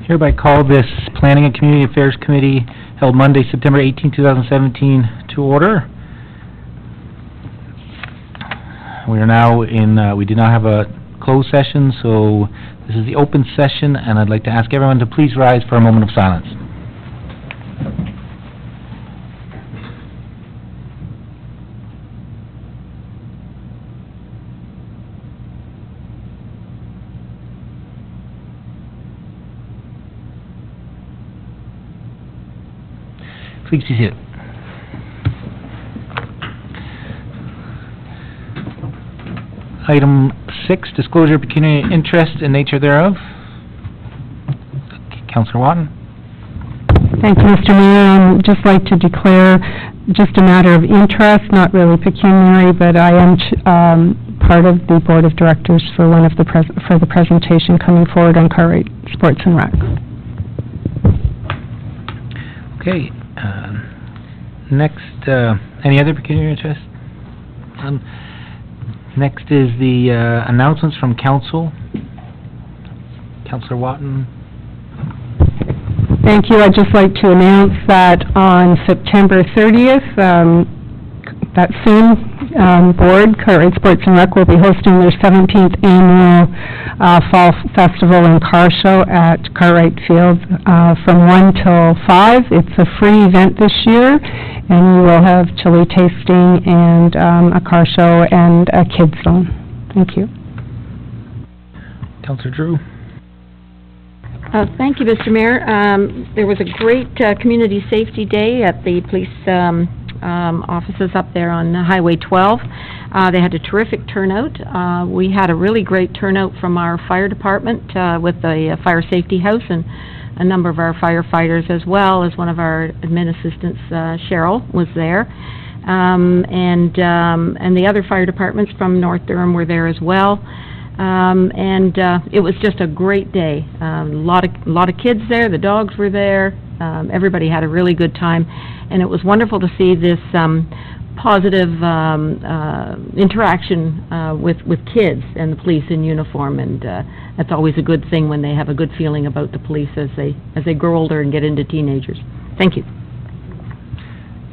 Hereby call this Planning and Community Affairs Committee held Monday, September 18, 2017 to order. We are now in, we do not have a closed session, so this is the open session, and I'd like to ask everyone to please rise for a moment of silence. Please be seated. Item 6, disclosure of pecuniary interest and nature thereof. Councillor Watton. Thank you, Mr. Mayor. I'd just like to declare just a matter of interest, not really pecuniary, but I am part of the board of directors for one of the for the presentation coming forward on Cartwright Sports and Rec. Okay. Next, any other pecuniary interest? Next is the announcements from council. Councillor Watton. Thank you. I'd just like to announce that on September 30th, that soon board, Cartwright Sports and Rec, will be hosting their 17th annual Fall Festival and Car Show at Cartwright Field from 1 till 5. It's a free event this year, and we will have chili tasting and a car show and a kids zone. Thank you. Councillor Drew. Thank you, Mr. Mayor. There was a great community safety day at the police offices up there on Highway 12. They had a terrific turnout. We had a really great turnout from our fire department with the fire safety house, and a number of our firefighters, as well as one of our admin assistants, Cheryl, was there. And the other fire departments from North Durham were there as well. It was just a great day. A lot of kids there. The dogs were there. Everybody had a really good time, and it was wonderful to see this positive interaction with kids and the police in uniform, and that's always a good thing when they have a good feeling about the police as they grow older and get into teenagers. Thank you.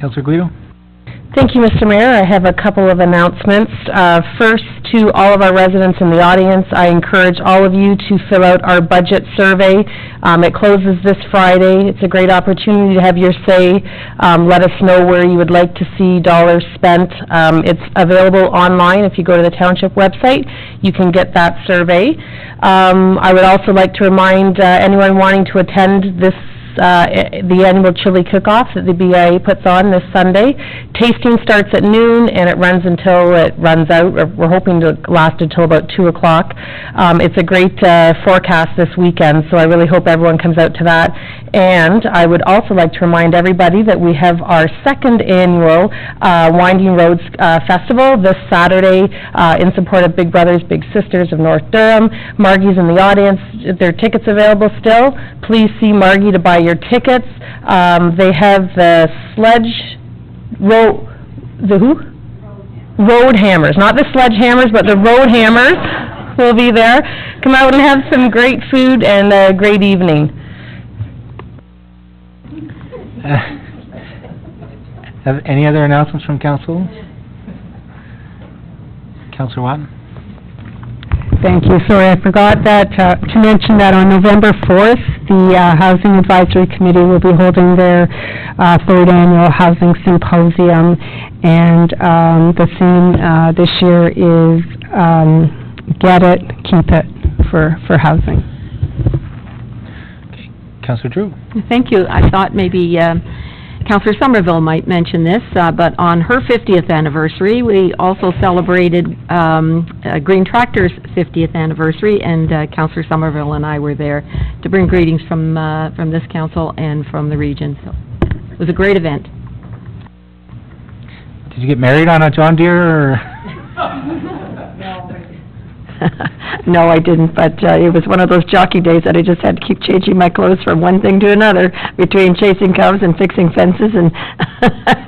Councillor Guido. Thank you, Mr. Mayor. I have a couple of announcements. First, to all of our residents in the audience, I encourage all of you to fill out our budget survey. It closes this Friday. It's a great opportunity to have your say. Let us know where you would like to see dollars spent. It's available online. If you go to the township website, you can get that survey. I would also like to remind anyone wanting to attend this the annual chili cook-off that the BIA puts on this Sunday. Tasting starts at noon and it runs until it runs out. We're hoping to last until about 2 o'clock. It's a great forecast this weekend, so I really hope everyone comes out to that. And I would also like to remind everybody that we have our second annual Winding Roads Festival this Saturday in support of Big Brothers Big Sisters of North Durham. Margie's in the audience. There are tickets available still. Please see Margie to buy your tickets. They have the Road Hammers, not the sledgehammers, but the Road Hammers will be there. Come out and have some great food and a great evening. Have any other announcements from council? Councillor Watton. Thank you. Sorry, I forgot that to mention that on November 4th, the Housing Advisory Committee will be holding their third annual housing symposium, and the theme this year is Get It, Keep It for housing. Okay. Councillor Drew. Thank you. I thought maybe Councillor Somerville might mention this, but on her 50th anniversary, we also celebrated Green Tractor's 50th anniversary, and Councillor Somerville and I were there to bring greetings from this council and from the region. So it was a great event. Did you get married on a John Deere? Or? No, I didn't, but it was one of those jockey days that I just had to keep changing my clothes from one thing to another, between chasing cows and fixing fences and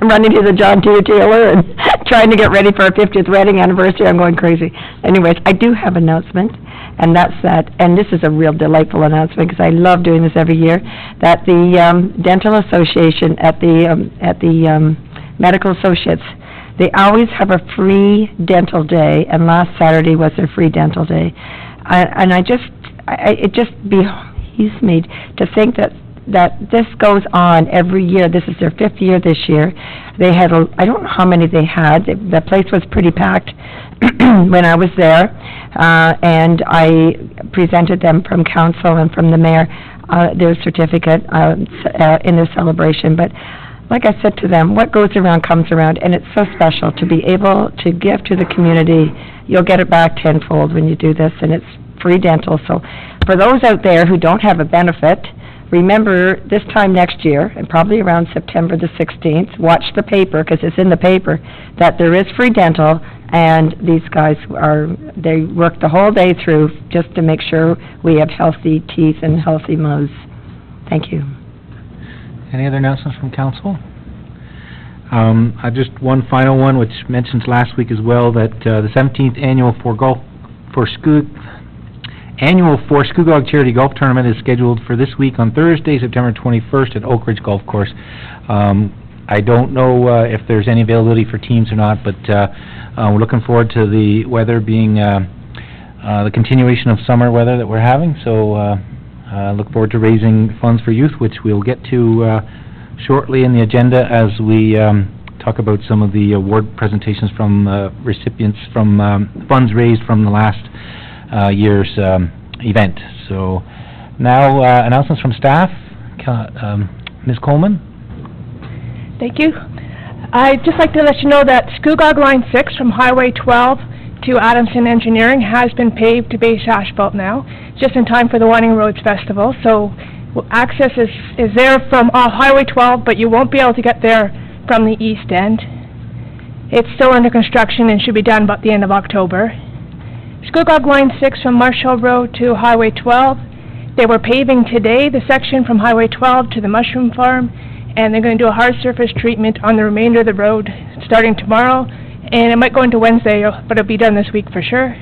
running to the John Deere dealer and trying to get ready for our 50th wedding anniversary. I'm going crazy. Anyways, I do have an announcement, and that's that, and this is a real delightful announcement because I love doing this every year, that the Dental Association at the Medical Associates, they always have a free dental day, and last Saturday was their free dental day. And it just behoves me to think that this goes on every year. This is their 5th year this year. They had, I don't know how many they had. The place was pretty packed when I was there, and I presented them from council and from the mayor their certificate in their celebration. But like I said to them, what goes around comes around, and it's so special to be able to give to the community. You'll get it back tenfold when you do this, and it's free dental. So for those out there who don't have a benefit, remember this time next year, and probably around September the 16th, watch the paper, because it's in the paper, that there is free dental, and these guys they work the whole day through just to make sure we have healthy teeth and healthy mouths. Thank you. Any other announcements from council? Just one final one, which mentions last week as well, that the 17th annual Scugog Charity Golf Tournament is scheduled for this week on Thursday, September 21st at Oak Ridge Golf Course. I don't know if there's any availability for teams or not, but we're looking forward to the weather being the continuation of summer weather that we're having, so look forward to raising funds for youth, which we'll get to shortly in the agenda as we talk about some of the award presentations from recipients from funds raised from the last year's event. So now announcements from staff. Ms. Coleman? Thank you. I'd just like to let you know that Scugog Line 6 from Highway 12 to Adamson Engineering has been paved to base asphalt now, just in time for the Winding Roads Festival. So access is there from Highway 12, but you won't be able to get there from the east end. It's still under construction and should be done about the end of October. Scugog Line 6 from Marshall Road to Highway 12, they were paving today the section from Highway 12 to the Mushroom Farm, and they're going to do a hard surface treatment on the remainder of the road starting tomorrow, and it might go into Wednesday, but it'll be done this week for sure.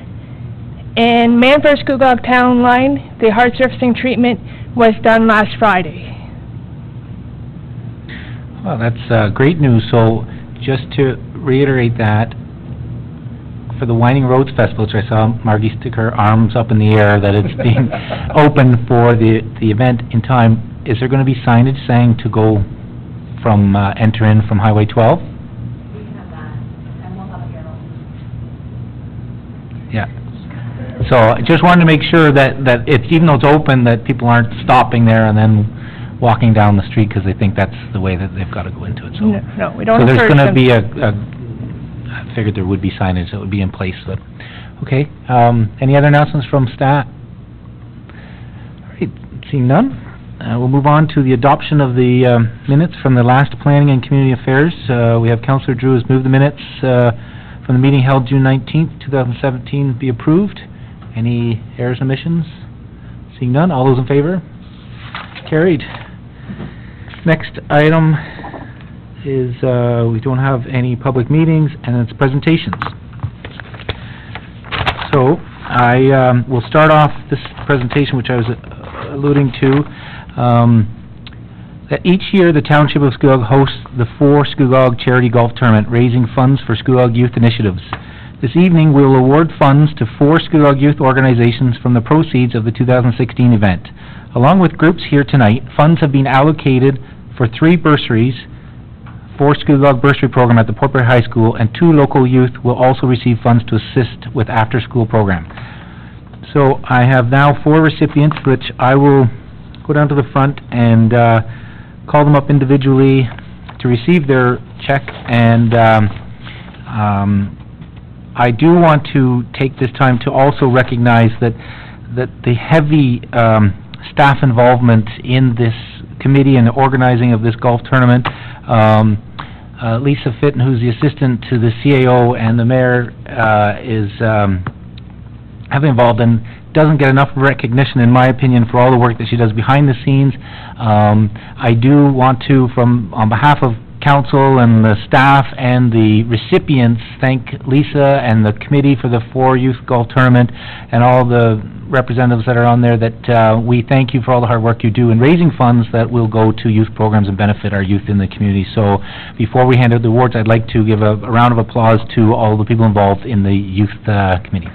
And Manford Scugog Town Line, the hard surfacing treatment was done last Friday. Well, that's great news. So just to reiterate that, for the Winding Roads Festival, which I saw Margie stick her arms up in the air, that it's being open for the event in time, is there going to be signage saying to go from, enter in from Highway 12? We have that, and we'll have a arrow. Yeah. So I just wanted to make sure that it's, even though it's open, that people aren't stopping there and then walking down the street because they think that's the way that they've got to go into it. So No, we don't so there's encourage going to them. be I figured there would be signage that would be in place, but, okay. Any other announcements from staff? All right, seeing none, we'll move on to the adoption of the minutes from the last Planning and Community Affairs. We have Councillor Drew has moved the minutes from the meeting held June 19th, 2017 be approved. Any errors, omissions? Seeing none, all those in favor? Carried. Next item is we don't have any public meetings, and it's presentations. So I will start off this presentation, which I was alluding to, that each year the Township of Scugog hosts the 4 Scugog Charity Golf Tournament, raising funds for Scugog youth initiatives. This evening we will award funds to 4 Scugog youth organizations from the proceeds of the 2016 event. Along with groups here tonight, funds have been allocated for 3 bursaries for Scugog bursary program at the Port Perry High School, and 2 local youth will also receive funds to assist with after-school program. So I have now 4 recipients, which I will go down to the front and call them up individually to receive their check. And I do want to take this time to also recognize that the heavy staff involvement in this committee and the organizing of this golf tournament. Lisa Fitton, who's the assistant to the CAO, and the mayor is heavily involved and doesn't get enough recognition, in my opinion, for all the work that she does behind the scenes. I do want to, on behalf of council and the staff and the recipients, thank Lisa and the committee for the 4 youth golf tournament and all the representatives that are on there, that we thank you for all the hard work you do in raising funds that will go to youth programs and benefit our youth in the community. So before we hand out the awards, I'd like to give a round of applause to all the people involved in the youth committee.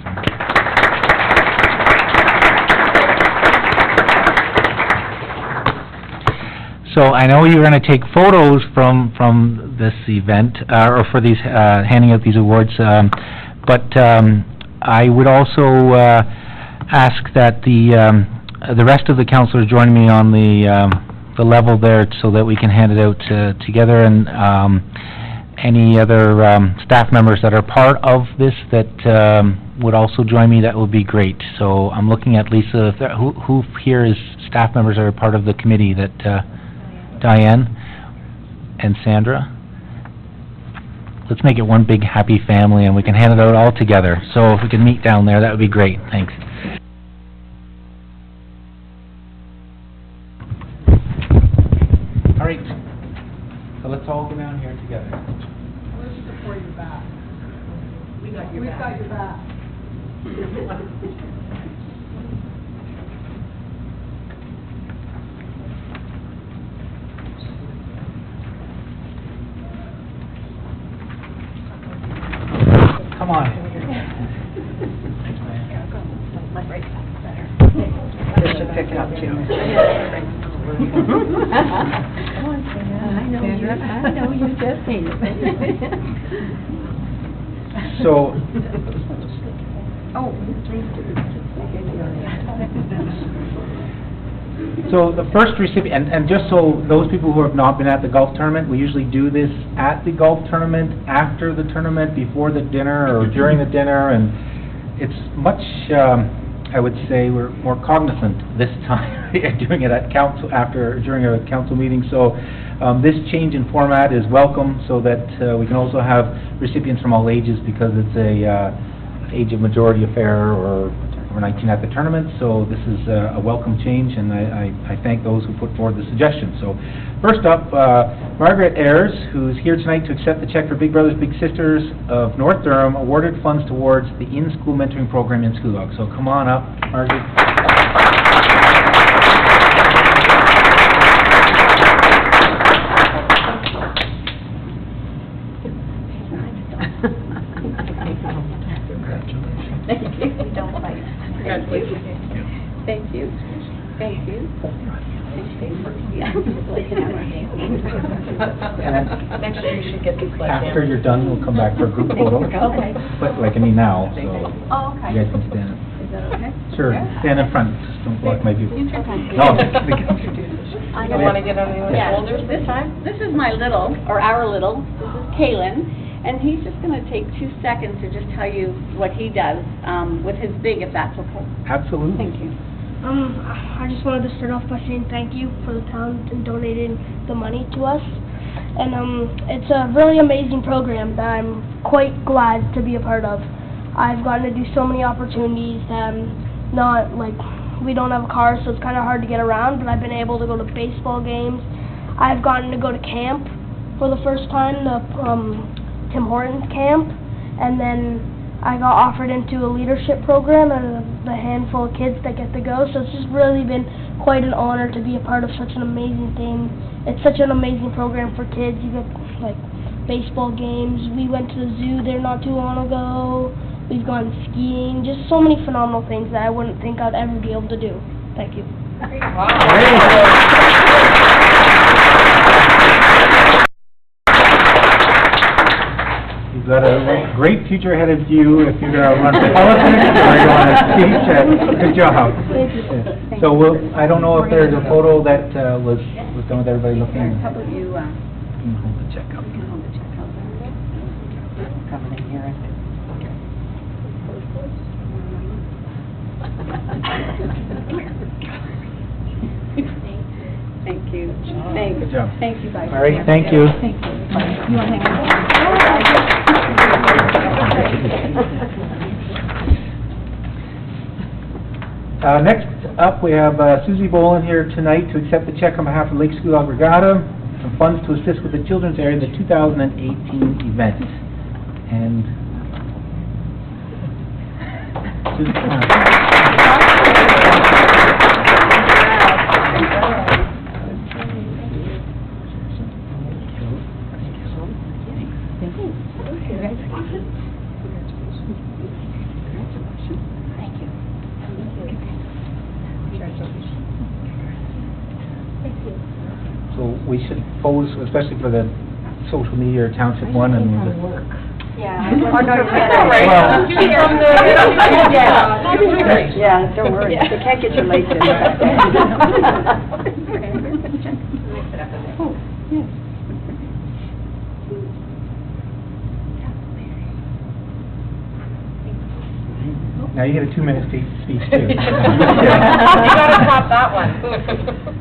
So I know you're going to take photos from this event, or for these, handing out these awards, but I would also ask that the rest of the councilors join me on the level there so that we can hand it out together, and any other staff members that are part of this that would also join me, that would be great. So I'm looking at Lisa, if there, who here is staff members that are part of the committee? That Diane and Sandra. Let's make it one big happy family and we can hand it out all together. So if we can meet down there, that would be great. Thanks. All right. So let's all go down here together. Let's support your back. We've got your back. Come on. This should pick it up too. I know you just hate it. So, so the first recipient, and just so those people who have not been at the golf tournament, we usually do this at the golf tournament, after the tournament, before the dinner, or during the dinner, and it's much, I would say, we're more cognizant this time doing it at council, during a council meeting. So this change in format is welcome, so that we can also have recipients from all ages, because it's a age of majority affair, or over 19 at the tournament. So this is a welcome change, and I thank those who put forward the suggestion. So first up, Margaret Ayers, who's here tonight to accept the check for Big Brothers Big Sisters of North Durham, awarded funds towards the in-school mentoring program in Scugog. So come on up, Margaret. Thank you. Thank you. And then Next year you should get this like after you're done, we'll come back for a group photo. Okay. But like I mean now, so Oh, okay. you guys can stand. Is that okay? Sure, stand in front, just don't block my view. Okay. No. I You wanna get on anyone's shoulders this time? This is my little, or our little, this is Kalen, and he's just gonna take 2 seconds to just tell you what he does, with his big, if that's okay. Absolutely. Thank you. I just wanted to start off by saying thank you for the town and donating the money to us. And it's a really amazing program that I'm quite glad to be a part of. I've gotten to do so many opportunities that I'm not, like, we don't have a car, so it's kind of hard to get around, but I've been able to go to baseball games. I've gotten to go to camp for the first time, the Tim Hortons camp, and then I got offered into a leadership program and the handful of kids that get to go, so it's just really been quite an honor to be a part of such an amazing thing. It's such an amazing program for kids. You get, like, baseball games. We went to the zoo there not too long ago. We've gone skiing. Just so many phenomenal things that I wouldn't think I'd ever be able to do. Thank you. You've got a great future ahead of you if you're going to run for politics or you want to teach. Good job. So I don't know if there's a photo that was done with everybody looking. How about you, You can hold the check up. you can hold the check out there? coming in here. Thank you. Thanks. Good job. Thank you guys. All right, thank you. Thank you. You want to hang on? Next up, we have Susie Boland here tonight to accept the check on behalf of Lake Scugog Regatta, some funds to assist with the children's area in the 2018 event. And Susie, so we should pose, especially for the social media or township one, and Yeah. Yeah, don't worry, they can't get your legs in now you get a 2-minute speech too. You gotta top that one.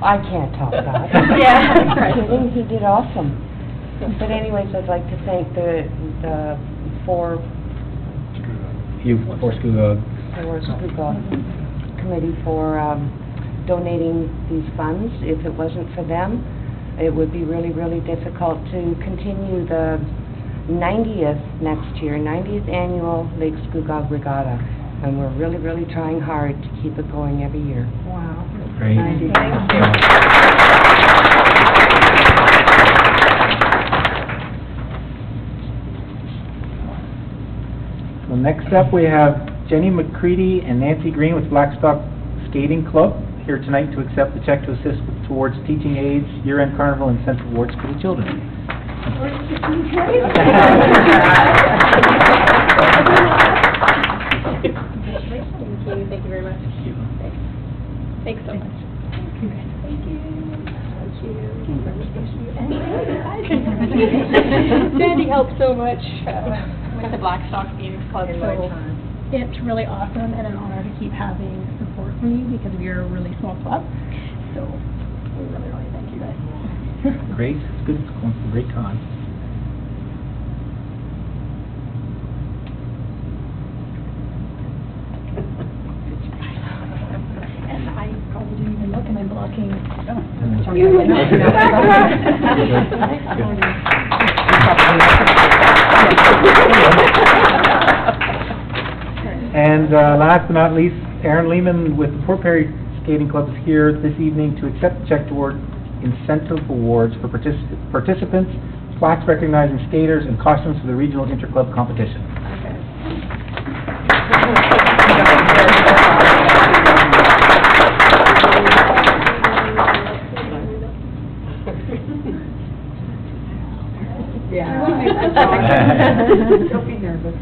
I can't top that. Yeah. Kidding, he did awesome. But anyways, I'd like to thank the four For Scugog. committee for donating these funds. If it wasn't for them, it would be really, really difficult to continue the 90th next year, 90th annual Lake Scugog Regatta. And we're really, really trying hard to keep it going every year. Wow. Great. Thank you. So next up, we have Jenny McCready and Nancy Green with Blackstock Skating Club here tonight to accept the check to assist towards teaching aids, year-end carnival, and central awards for the children. Thank you very much. Thanks so much. Sandy helped so much with the Blackstock Skating Club, so It's really awesome and an honor to keep having support from you because we're a really small club. So we really, really thank you guys. Great, it's good, it's going for a great cause. And I probably didn't even look, and I'm blocking. And last but not least, Aaron Lehman with the Port Perry Skating Club is here this evening to accept the check toward incentive awards for participants, plaques recognizing skaters, and costumes for the regional interclub competition. Don't be nervous.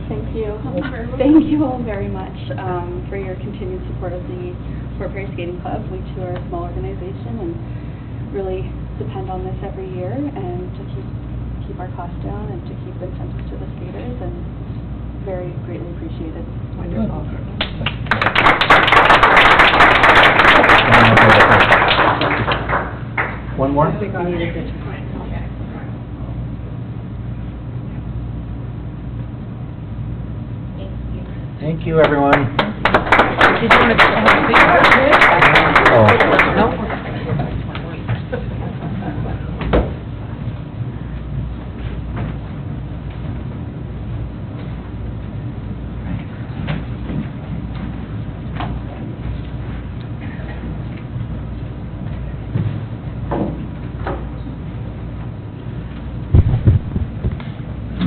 Thank you. Thank you all very much for your continued support of the Port Perry Skating Club. We too are a small organization and really depend on this every year and to keep our costs down and to keep incentives to the skaters, and very greatly appreciated. Wonderful. One more? Thank you, everyone. Did you want to have a seat? Oh. No?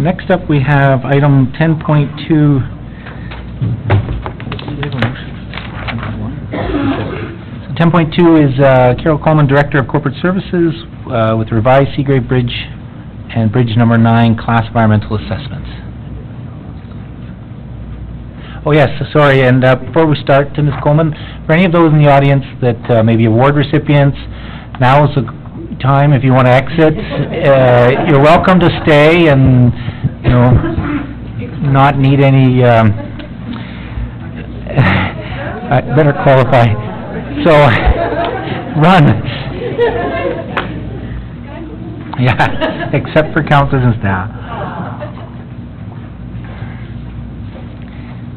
Next up, we have item 10.2. 10.2 is Carol Coleman, Director of Corporate Services, with the revised Seagrave Bridge and Bridge number 9 class environmental assessments. Oh yes, sorry, and before we start, Ms. Coleman, for any of those in the audience that may be award recipients, now is a time. If you want to exit, you're welcome to stay and, you know, not need any, I better qualify. So, run. Yeah, except for councilors and staff.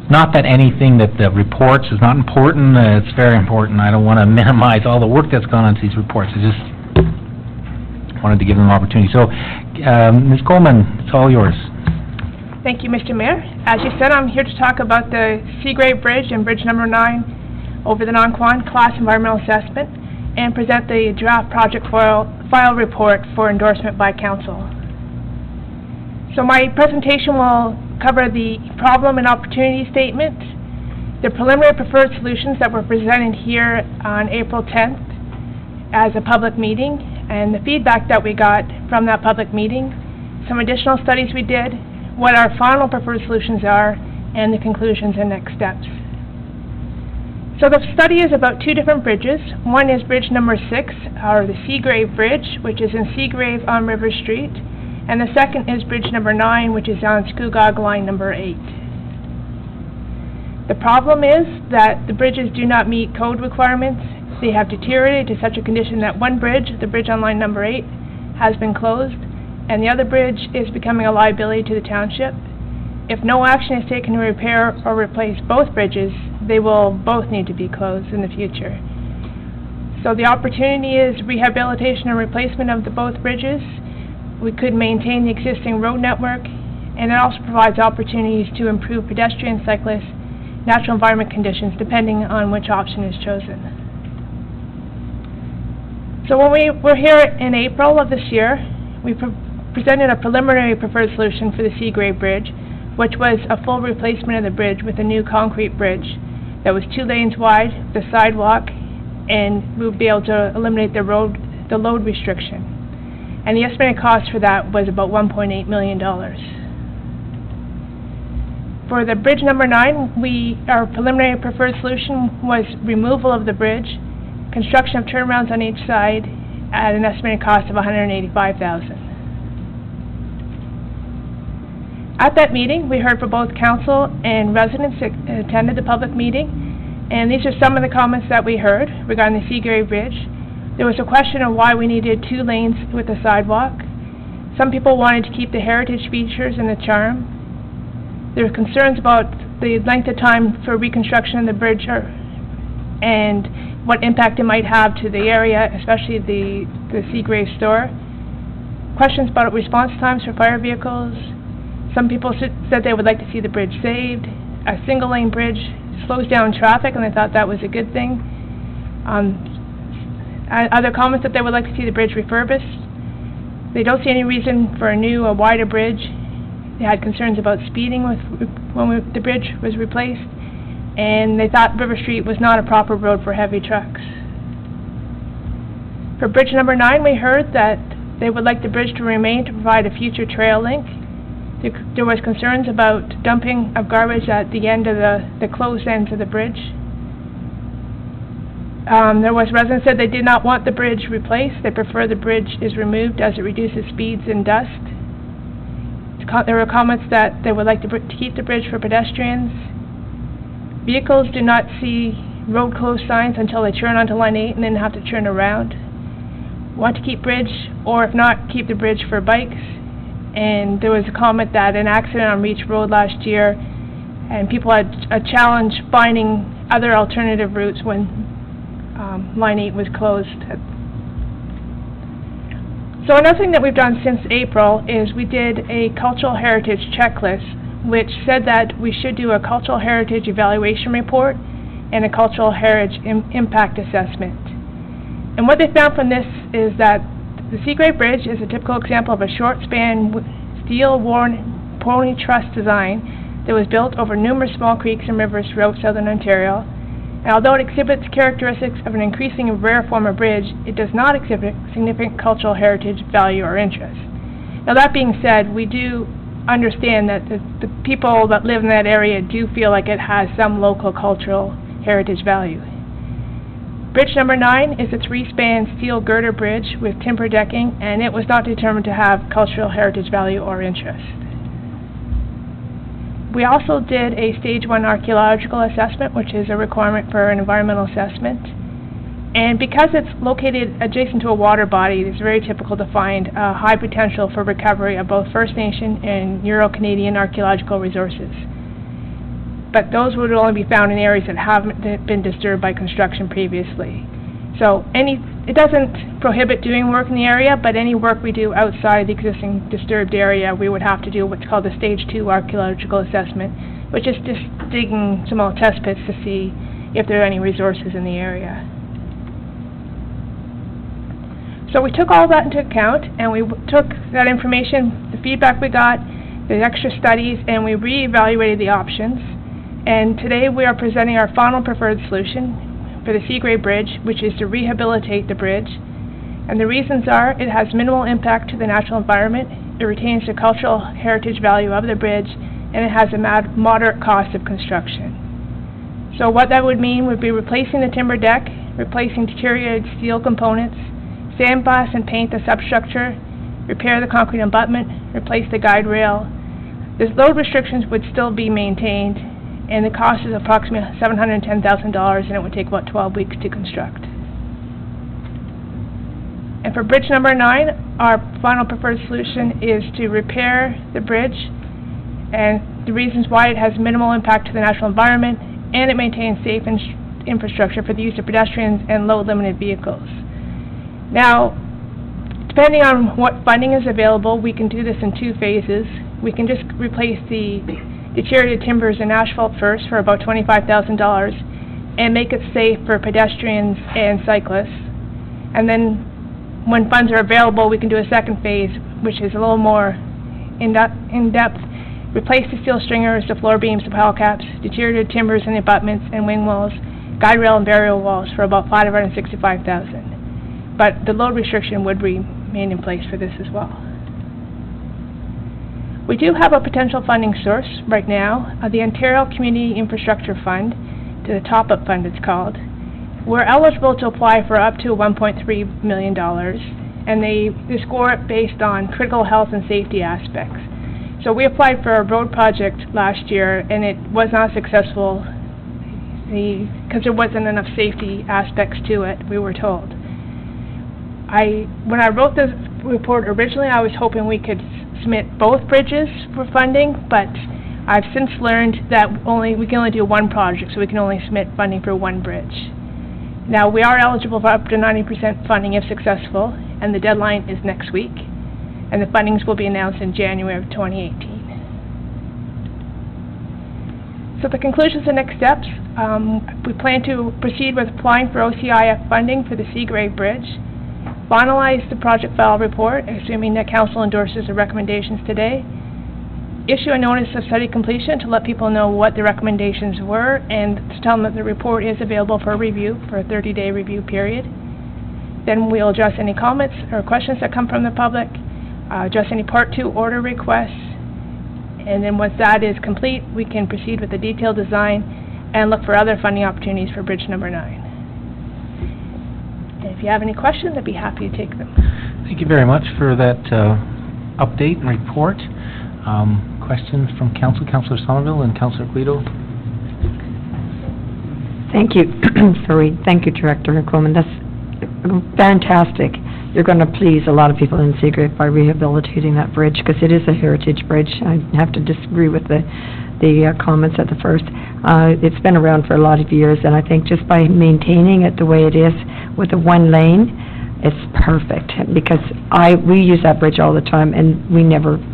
Not that anything that the reports is not important, it's very important. I don't want to minimize all the work that's gone into these reports. I just wanted to give them an opportunity. So, Ms. Coleman, it's all yours. Thank you, Mr. Mayor. As you said, I'm here to talk about the Seagrave Bridge and Bridge number 9 over the Nonquan Class Environmental Assessment and present the draft project file report for endorsement by council. So my presentation will cover the problem and opportunity statement, the preliminary preferred solutions that were presented here on April 10th as a public meeting, and the feedback that we got from that public meeting, some additional studies we did, what our final preferred solutions are, and the conclusions and next steps. So the study is about two different bridges. One is bridge number 6, or the Seagrave Bridge, which is in Seagrave on River Street, and the second is bridge number 9, which is on Scugog line number 8. The problem is that the bridges do not meet code requirements. They have deteriorated to such a condition that one bridge, the bridge on line number 8, has been closed, and the other bridge is becoming a liability to the township. If no action is taken to repair or replace both bridges, they will both need to be closed in the future. So the opportunity is rehabilitation and replacement of both bridges. We could maintain the existing road network, and it also provides opportunities to improve pedestrian, cyclist, natural environment conditions, depending on which option is chosen. So when we were here in April of this year, we presented a preliminary preferred solution for the Seagrave Bridge, which was a full replacement of the bridge with a new concrete bridge that was 2 lanes wide, the sidewalk, and we would be able to eliminate the load restriction. And the estimated cost for that was about $1.8 million. For the bridge number 9, our preliminary preferred solution was removal of the bridge, construction of turnarounds on each side at an estimated cost of $185,000. At that meeting, we heard from both council and residents that attended the public meeting, and these are some of the comments that we heard regarding the Seagrave Bridge. There was a question of why we needed 2 lanes with a sidewalk. Some people wanted to keep the heritage features and the charm. There were concerns about the length of time for reconstruction of the bridge and what impact it might have to the area, especially the Seagrave store. Questions about response times for fire vehicles. Some people said they would like to see the bridge saved. A single-lane bridge slows down traffic, and they thought that was a good thing. Other comments that they would like to see the bridge refurbished. They don't see any reason for a new or wider bridge. They had concerns about speeding when the bridge was replaced, and they thought River Street was not a proper road for heavy trucks. For bridge number 9, we heard that they would like the bridge to remain to provide a future trail link. There was concerns about dumping of garbage at the end of the closed ends of the bridge. There was residents said they did not want the bridge replaced. They prefer the bridge is removed as it reduces speeds and dust. There were comments that they would like to keep the bridge for pedestrians. Vehicles do not see road closed signs until they turn onto line 8 and then have to turn around. Want to keep bridge, or if not, keep the bridge for bikes. And there was a comment that an accident on Reach Road last year, and people had a challenge finding other alternative routes when line 8 was closed. So another thing that we've done since April is we did a cultural heritage checklist, which said that we should do a cultural heritage evaluation report and a cultural heritage impact assessment. And what they found from this is that the Seagrave Bridge is a typical example of a short-span steel-worn pony truss design that was built over numerous small creeks and rivers throughout southern Ontario. And although it exhibits characteristics of an increasingly rare form of bridge, it does not exhibit significant cultural heritage value or interest. Now that being said, we do understand that the people that live in that area do feel like it has some local cultural heritage value. Bridge number 9 is a 3-span steel girder bridge with timber decking, and it was not determined to have cultural heritage value or interest. We also did a Stage 1 archaeological assessment, which is a requirement for an environmental assessment. And because it's located adjacent to a water body, it's very typical to find a high potential for recovery of both First Nation and Euro-Canadian archaeological resources. But those would only be found in areas that haven't been disturbed by construction previously. So it doesn't prohibit doing work in the area, but any work we do outside the existing disturbed area, we would have to do what's called a Stage 2 archaeological assessment, which is just digging small test pits to see if there are any resources in the area. So we took all that into account, and we took that information, the feedback we got, the extra studies, and we re-evaluated the options. And today we are presenting our final preferred solution for the Seagrave Bridge, which is to rehabilitate the bridge. And the reasons are, it has minimal impact to the natural environment, it retains the cultural heritage value of the bridge, and it has a moderate cost of construction. So what that would mean would be replacing the timber deck, replacing deteriorated steel components, sandblast and paint the substructure, repair the concrete abutment, replace the guide rail. The load restrictions would still be maintained, and the cost is approximately $710,000, and it would take about 12 weeks to construct. And for bridge number 9, our final preferred solution is to repair the bridge, and the reasons why: it has minimal impact to the natural environment, and it maintains safe infrastructure for the use of pedestrians and load-limited vehicles. Now, depending on what funding is available, we can do this in 2 phases. We can just replace the deteriorated timbers and asphalt first for about $25,000 and make it safe for pedestrians and cyclists. And then when funds are available, we can do a second phase, which is a little more in-depth. Replace the steel stringers, the floor beams, the pile caps, deteriorated timbers and abutments and wing walls, guide rail and burial walls for about $565,000. But the load restriction would remain in place for this as well. We do have a potential funding source right now, the Ontario Community Infrastructure Fund, the top-up fund it's called. We're eligible to apply for up to $1.3 million, and they score it based on critical health and safety aspects. So we applied for a road project last year, and it was not successful because there wasn't enough safety aspects to it, we were told. When I wrote this report originally, I was hoping we could submit both bridges for funding, but I've since learned that we can only do one project, so we can only submit funding for one bridge. Now, we are eligible for up to 90% funding if successful, and the deadline is next week, and the fundings will be announced in January of 2018. So the conclusions and next steps, we plan to proceed with applying for OCIF funding for the Seagrave Bridge, finalize the project file report, assuming that Council endorses the recommendations today, issue a notice of study completion to let people know what the recommendations were and to tell them that the report is available for review for a 30-day review period. Then we'll address any comments or questions that come from the public, address any Part 2 order requests, and then once that is complete, we can proceed with the detailed design and look for other funding opportunities for bridge number 9. If you have any questions, I'd be happy to take them. Thank you very much for that update and report. Questions from Council, Councillor Somerville and Councillor Guido? Thank you. Sorry. Thank you, Director Coleman. That's fantastic. You're going to please a lot of people in Seagrave by rehabilitating that bridge, because it is a heritage bridge. I have to disagree with the comments at the first. It's been around for a lot of years, and I think just by maintaining it the way it is with the one lane, it's perfect, because we use that bridge all the time, and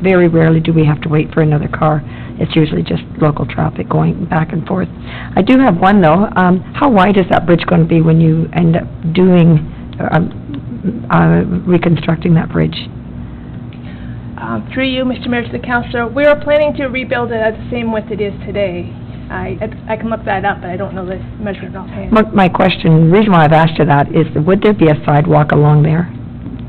very rarely do we have to wait for another car. It's usually just local traffic going back and forth. I do have one, though. How wide is that bridge going to be when you end up doing reconstructing that bridge? Through you, Mr. Mayor, to the Councillor, we are planning to rebuild it at the same width it is today. I can look that up, but I don't know the measurement offhand. My question, the reason why I've asked you that is, would there be a sidewalk along there?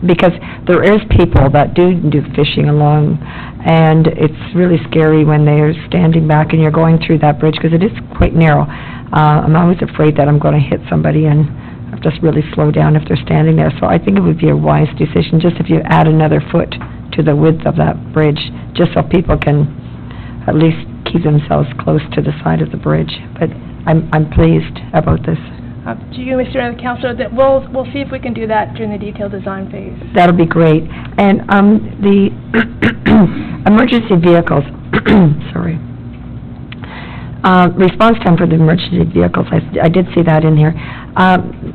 Because there is people that do fishing along, and it's really scary when they're standing back and you're going through that bridge, because it is quite narrow. I'm always afraid that I'm going to hit somebody, and have to really slow down if they're standing there. So I think it would be a wise decision, just if you add another foot to the width of that bridge, just so people can at least keep themselves close to the side of the bridge. But I'm pleased about this. To you, Mr. and the Councilor, that we'll see if we can do that during the detailed design phase. That'll be great. And the emergency vehicles, sorry. Response time for the emergency vehicles, I did see that in here.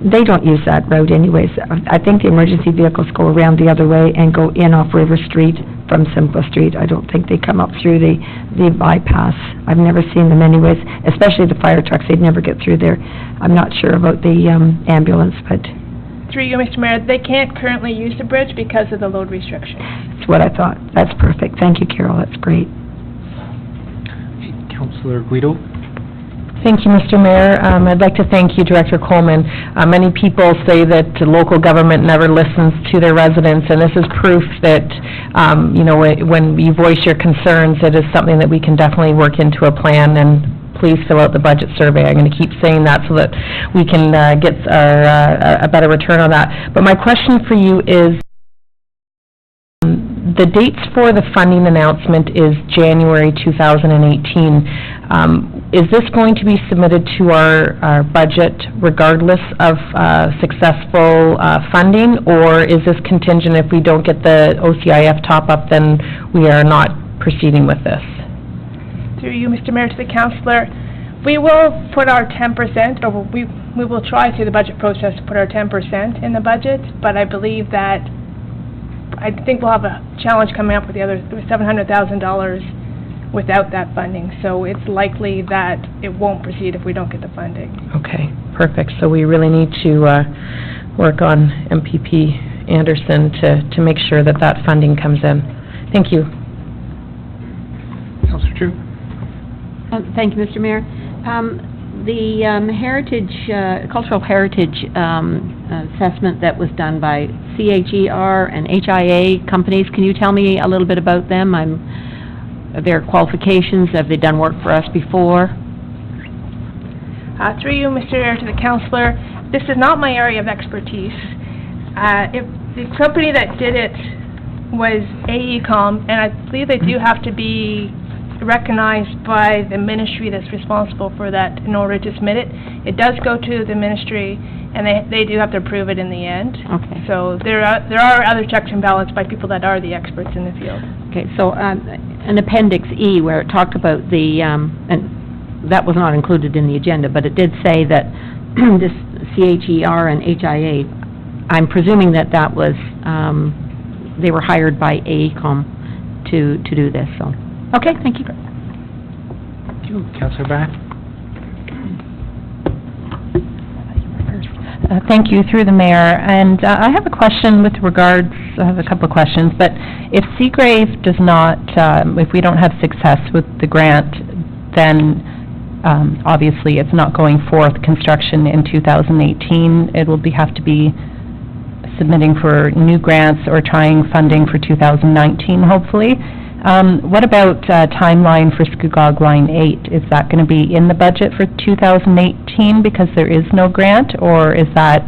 They don't use that road anyways. I think the emergency vehicles go around the other way and go in off River Street from Simcoe Street. I don't think they come up through the bypass. I've never seen them anyways, especially the fire trucks. They'd never get through there. I'm not sure about the ambulance, but... Through you, Mr. Mayor, they can't currently use the bridge because of the load restriction. That's what I thought. That's perfect. Thank you, Carol. That's great. Councillor Guido? Thank you, Mr. Mayor. I'd like to thank you, Director Coleman. Many people say that local government never listens to their residents, and this is proof that, when you voice your concerns, it is something that we can definitely work into a plan, and please fill out the budget survey. I'm going to keep saying that so that we can get a better return on that. But my question for you is, the dates for the funding announcement is January 2018. Is this going to be submitted to our budget regardless of successful funding, or is this contingent if we don't get the OCIF top-up, then we are not proceeding with this? Through you, Mr. Mayor, to the Councillor, we will put our 10%, or we will try through the budget process to put our 10% in the budget, but I believe that I think we'll have a challenge coming up with the other $700,000 without that funding, so it's likely that it won't proceed if we don't get the funding. Okay, perfect. So we really need to work on MPP Anderson to make sure that that funding comes in. Thank you. Councillor Drew? Thank you, Mr. Mayor. The cultural heritage assessment that was done by CHER and HIA companies, can you tell me a little bit about them? Their qualifications, have they done work for us before? Through you, Mr. Mayor, to the Councillor, this is not my area of expertise. If the company that did it was AECOM, and I believe they do have to be recognized by the ministry that's responsible for that in order to submit it. It does go to the ministry, and they do have to approve it in the end. Okay. So there are other checks and balances by people that are the experts in the field. Okay, so an Appendix E where it talked about the, and that was not included in the agenda, but it did say that this CHER and HIA, I'm presuming that was, they were hired by AECOM to do this, so. Okay, thank you. Thank you. Councillor Bath? Thank you, through the mayor. And I have a question with regards, I have a couple of questions, but if Seagrave does not, if we don't have success with the grant, then obviously it's not going forth construction in 2018. It will have to be submitting for new grants or trying funding for 2019, hopefully. What about timeline for Scugog Line 8? Is that going to be in the budget for 2018 because there is no grant, or is that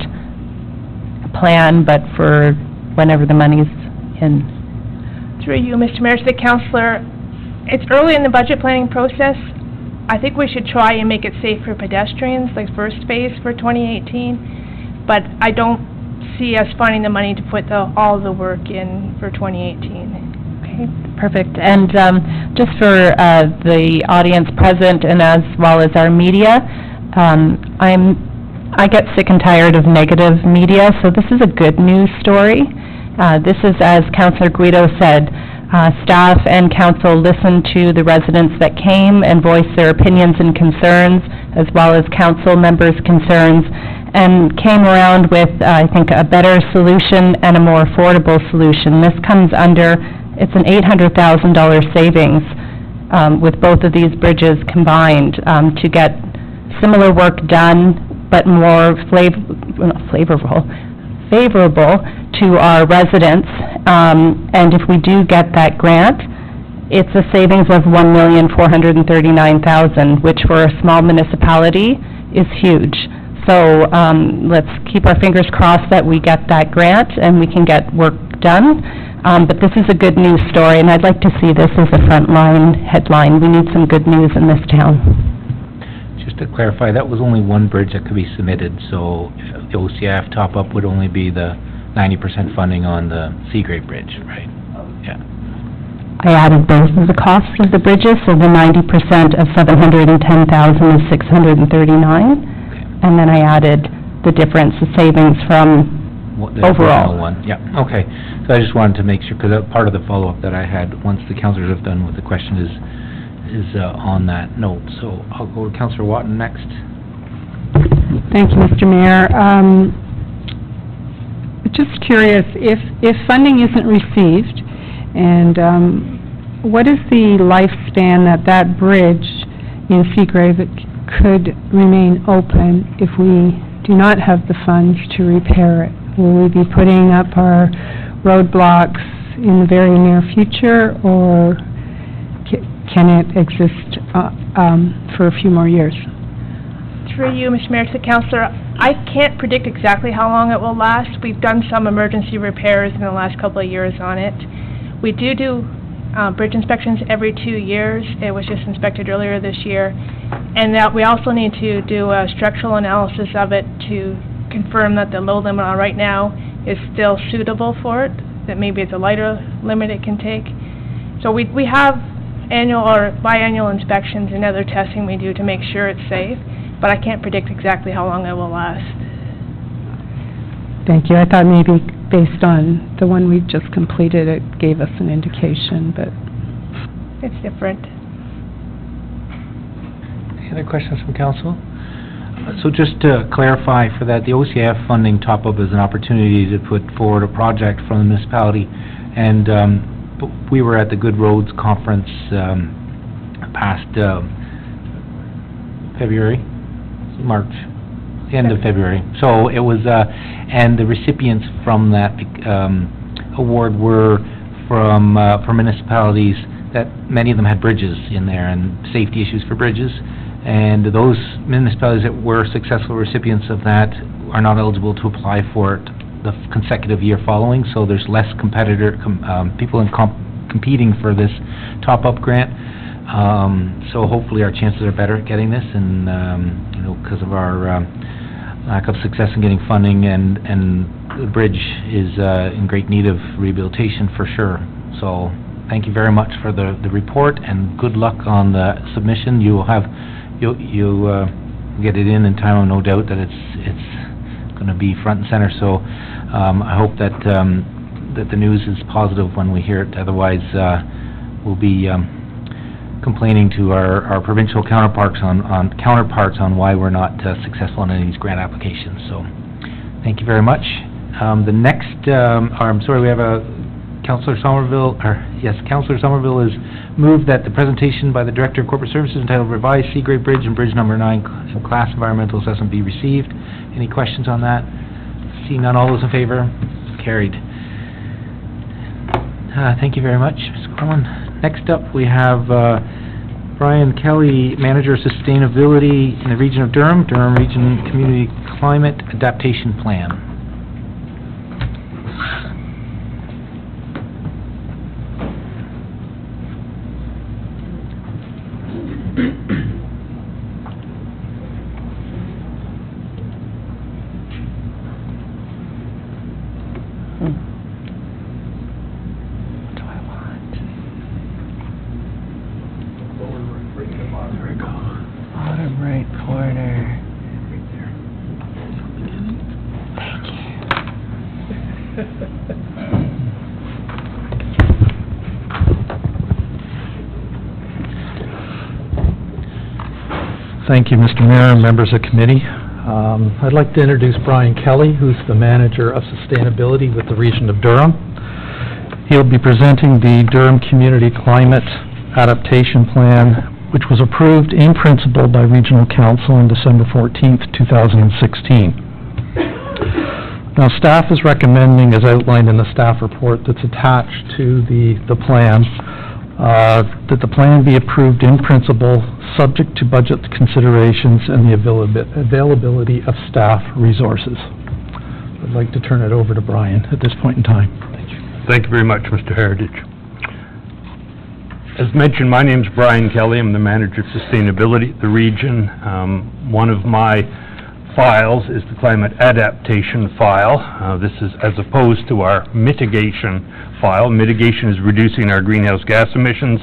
a plan but for whenever the money's in? Through you, Mr. Mayor, to the Councillor, it's early in the budget planning process. I think we should try and make it safe for pedestrians, like first phase for 2018, but I don't see us finding the money to put all the work in for 2018. Perfect. And just for the audience present and as well as our media, I get sick and tired of negative media, so this is a good news story. This is, as Councillor Guido said, staff and council listened to the residents that came and voiced their opinions and concerns, as well as council members' concerns, and came around with, I think, a better solution and a more affordable solution. This comes under, it's an $800,000 savings with both of these bridges combined to get similar work done, but more favorable to our residents. And if we do get that grant, it's a savings of $1,439,000, which for a small municipality is huge. So let's keep our fingers crossed that we get that grant and we can get work done. But this is a good news story, and I'd like to see this as a frontline headline. We need some good news in this town. Just to clarify, that was only one bridge that could be submitted, so the OCF top-up would only be the 90% funding on the Seagrave Bridge, right? Yeah. I added both of the costs of the bridges, so the 90% of $710,000 is $639, and then I added the difference, the savings from The overall. original one, yeah, okay. So I just wanted to make sure, because part of the follow-up that I had, once the councillors have done with the question, is on that note. So I'll go to Councillor Watton next. Thank you, Mr. Mayor. Just curious, if funding isn't received, and what is the lifespan that bridge in Seagrave could remain open if we do not have the funds to repair it? Will we be putting up our roadblocks in the very near future, or can it exist for a few more years? Through you, Mr. Mayor, to Councillor, I can't predict exactly how long it will last. We've done some emergency repairs in the last couple of years on it. We do bridge inspections every 2 years. It was just inspected earlier this year. And that we also need to do a structural analysis of it to confirm that the load limit on right now is still suitable for it, that maybe it's a lighter limit it can take. So we have annual or biannual inspections and other testing we do to make sure it's safe, but I can't predict exactly how long it will last. Thank you. I thought maybe based on the one we've just completed, it gave us an indication, but... It's different. Any other questions from council? So just to clarify for that, the OCF funding top-up is an opportunity to put forward a project from the municipality, and we were at the Good Roads Conference past February, March, the end of February. So it was, and the recipients from that award were from municipalities that many of them had bridges in there and safety issues for bridges. And those municipalities that were successful recipients of that are not eligible to apply for it the consecutive year following, so there's less people competing for this top-up grant. So hopefully our chances are better at getting this, and you know, because of our lack of success in getting funding, and the bridge is in great need of rehabilitation for sure. So thank you very much for the report, and good luck on the submission. You will have you'll get it in time, no doubt that it's going to be front and center. So I hope that that the news is positive when we hear it. Otherwise, we'll be complaining to our provincial counterparts on why we're not successful in any of these grant applications. So thank you very much. The next, I'm sorry, we have a Councillor Somerville, Councillor Somerville has moved that the presentation by the Director of Corporate Services entitled Revised Seagrave Bridge and Bridge Number 9 Class Environmental Assessment be received. Any questions on that? Seeing none, all those in favor? Carried. Thank you very much, Ms. Corlin. Next up, we have Brian Kelly, Manager of Sustainability in the region of Durham Region Community Climate Adaptation Plan. Bottom right corner. Thank you. Thank you, Mr. Mayor and members of committee. I'd like to introduce Brian Kelly, who's the Manager of Sustainability with the Region of Durham. He'll be presenting the Durham Community Climate Adaptation Plan, which was approved in principle by Regional Council on December 14th, 2016. Now, staff is recommending, as outlined in the staff report that's attached to the plan, That the plan be approved in principle, subject to budget considerations and the availability of staff resources. I'd like to turn it over to Brian at this point in time. Thank you. Thank you very much, Mr. Heritage. As mentioned, my name's Brian Kelly. I'm the Manager of Sustainability at the region. One of my files is the Climate Adaptation file. This is as opposed to our mitigation file. Mitigation is reducing our greenhouse gas emissions.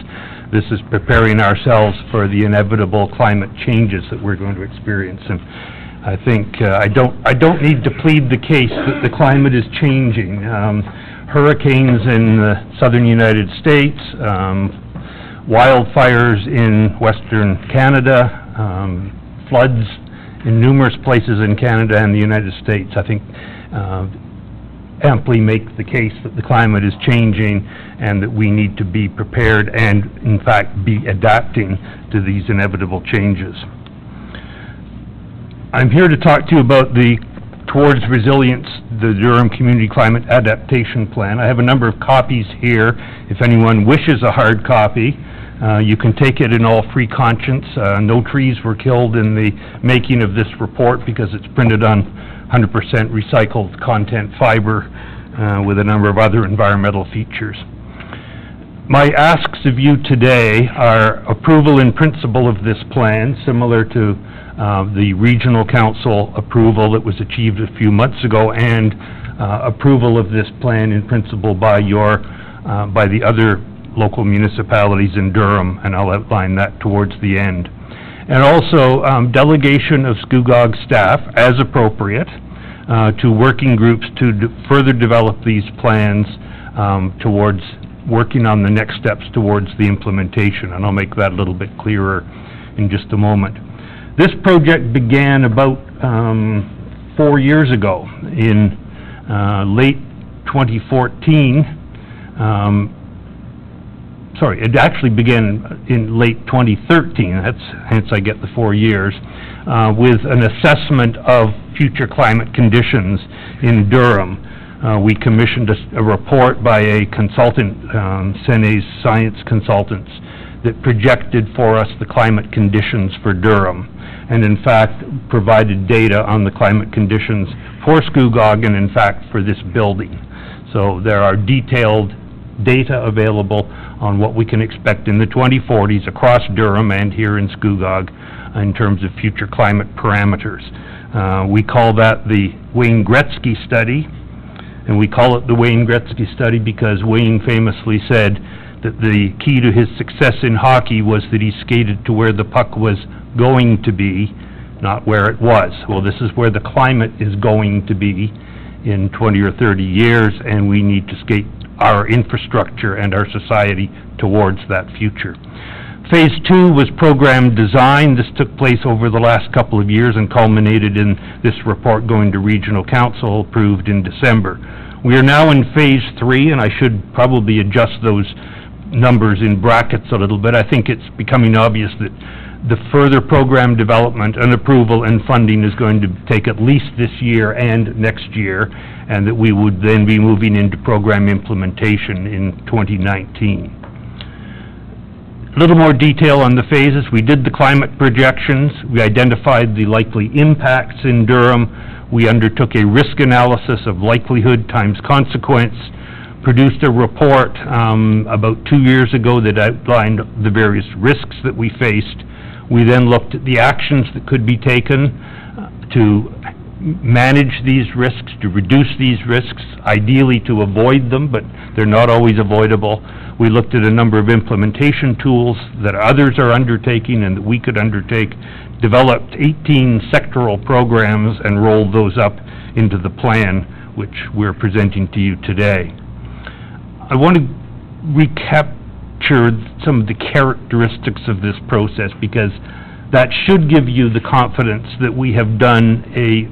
This is preparing ourselves for the inevitable climate changes that we're going to experience. And I think I don't need to plead the case that the climate is changing. Hurricanes in the southern United States, wildfires in western Canada, floods in numerous places in Canada and the United States, I think amply make the case that the climate is changing and that we need to be prepared and, in fact, be adapting to these inevitable changes. I'm here to talk to you about the Towards Resilience, the Durham Community Climate Adaptation Plan. I have a number of copies here. If anyone wishes a hard copy, you can take it in all free conscience. No trees were killed in the making of this report because it's printed on 100% recycled content fiber with a number of other environmental features. My asks of you today are approval in principle of this plan, similar to the Regional Council approval that was achieved a few months ago, and approval of this plan in principle by the other local municipalities in Durham, and I'll outline that towards the end. And also delegation of SCUGOG staff, as appropriate, to working groups to further develop these plans towards working on the next steps towards the implementation, and I'll make that a little bit clearer in just a moment. This project began about 4 years ago in late 2014. Sorry, it actually began in late 2013, hence I get the 4 years, with an assessment of future climate conditions in Durham. We commissioned a report by a consultant, Sene's Science Consultants, that projected for us the climate conditions for Durham, and in fact provided data on the climate conditions for SCUGOG and in fact for this building. So there are detailed data available on what we can expect in the 2040s across Durham and here in SCUGOG in terms of future climate parameters. We call that the Wayne Gretzky study, and we call it the Wayne Gretzky study because Wayne famously said that the key to his success in hockey was that he skated to where the puck was going to be, not where it was. Well, this is where the climate is going to be in 20 or 30 years, and we need to skate our infrastructure and our society towards that future. Phase 2 was program design. This took place over the last couple of years and culminated in this report going to Regional Council, approved in December. We are now in Phase 3, and I should probably adjust those numbers in brackets a little bit. I think it's becoming obvious that the further program development and approval and funding is going to take at least this year and next year, and that we would then be moving into program implementation in 2019. A little more detail on the phases. We did the climate projections. We identified the likely impacts in Durham. We undertook a risk analysis of likelihood times consequence, produced a report about 2 years ago that outlined the various risks that we faced. We then looked at the actions that could be taken to manage these risks, to reduce these risks, ideally to avoid them, but they're not always avoidable. We looked at a number of implementation tools that others are undertaking and that we could undertake, developed 18 sectoral programs and rolled those up into the plan, which we're presenting to you today. I want to recapture some of the characteristics of this process because that should give you the confidence that we have done a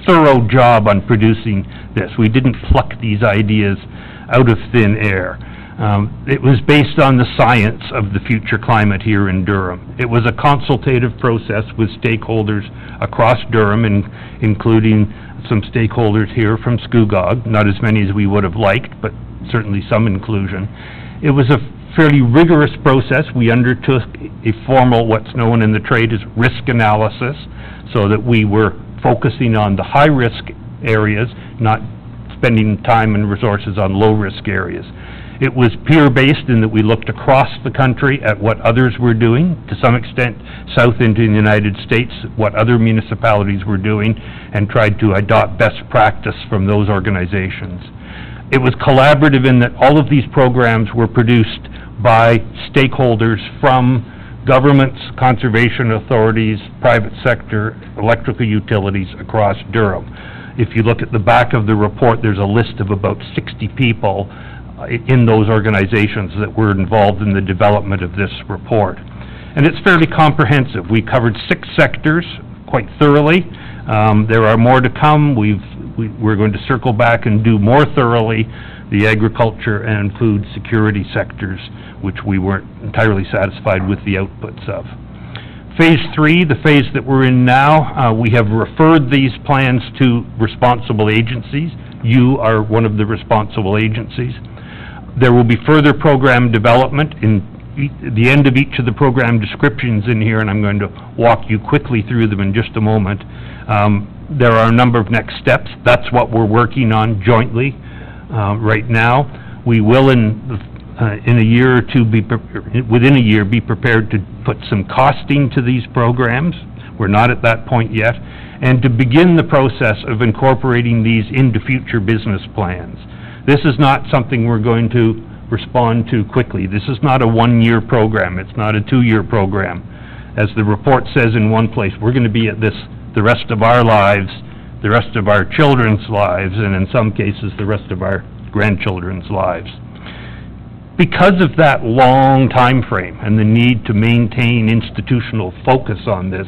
thorough job on producing this. We didn't pluck these ideas out of thin air. It was based on the science of the future climate here in Durham. It was a consultative process with stakeholders across Durham, including some stakeholders here from SCUGOG, not as many as we would have liked, but certainly some inclusion. It was a fairly rigorous process. We undertook a formal, what's known in the trade as risk analysis, so that we were focusing on the high-risk areas, not spending time and resources on low-risk areas. It was peer-based in that we looked across the country at what others were doing, to some extent south into the United States, what other municipalities were doing, and tried to adopt best practice from those organizations. It was collaborative in that all of these programs were produced by stakeholders from governments, conservation authorities, private sector, electrical utilities across Durham. If you look at the back of the report, there's a list of about 60 people in those organizations that were involved in the development of this report. And it's fairly comprehensive. We covered 6 sectors quite thoroughly. There are more to come. We're going to circle back and do more thoroughly the agriculture and food security sectors, which we weren't entirely satisfied with the outputs of. Phase 3, the phase that we're in now, we have referred these plans to responsible agencies. You are one of the responsible agencies. There will be further program development in the end of each of the program descriptions in here, and I'm going to walk you quickly through them in just a moment. There are a number of next steps. That's what we're working on jointly right now. We will in a year or two, within a year, be prepared to put some costing to these programs. We're not at that point yet. And to begin the process of incorporating these into future business plans. This is not something we're going to respond to quickly. This is not a one-year program. It's not a two-year program. As the report says in one place, we're going to be at this the rest of our lives, the rest of our children's lives, and in some cases, the rest of our grandchildren's lives. Because of that long time frame and the need to maintain institutional focus on this,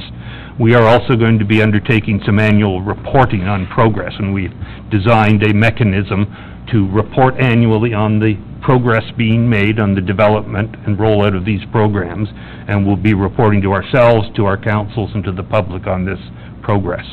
we are also going to be undertaking some annual reporting on progress, and we've designed a mechanism to report annually on the progress being made on the development and rollout of these programs, and we'll be reporting to ourselves, to our councils, and to the public on this progress.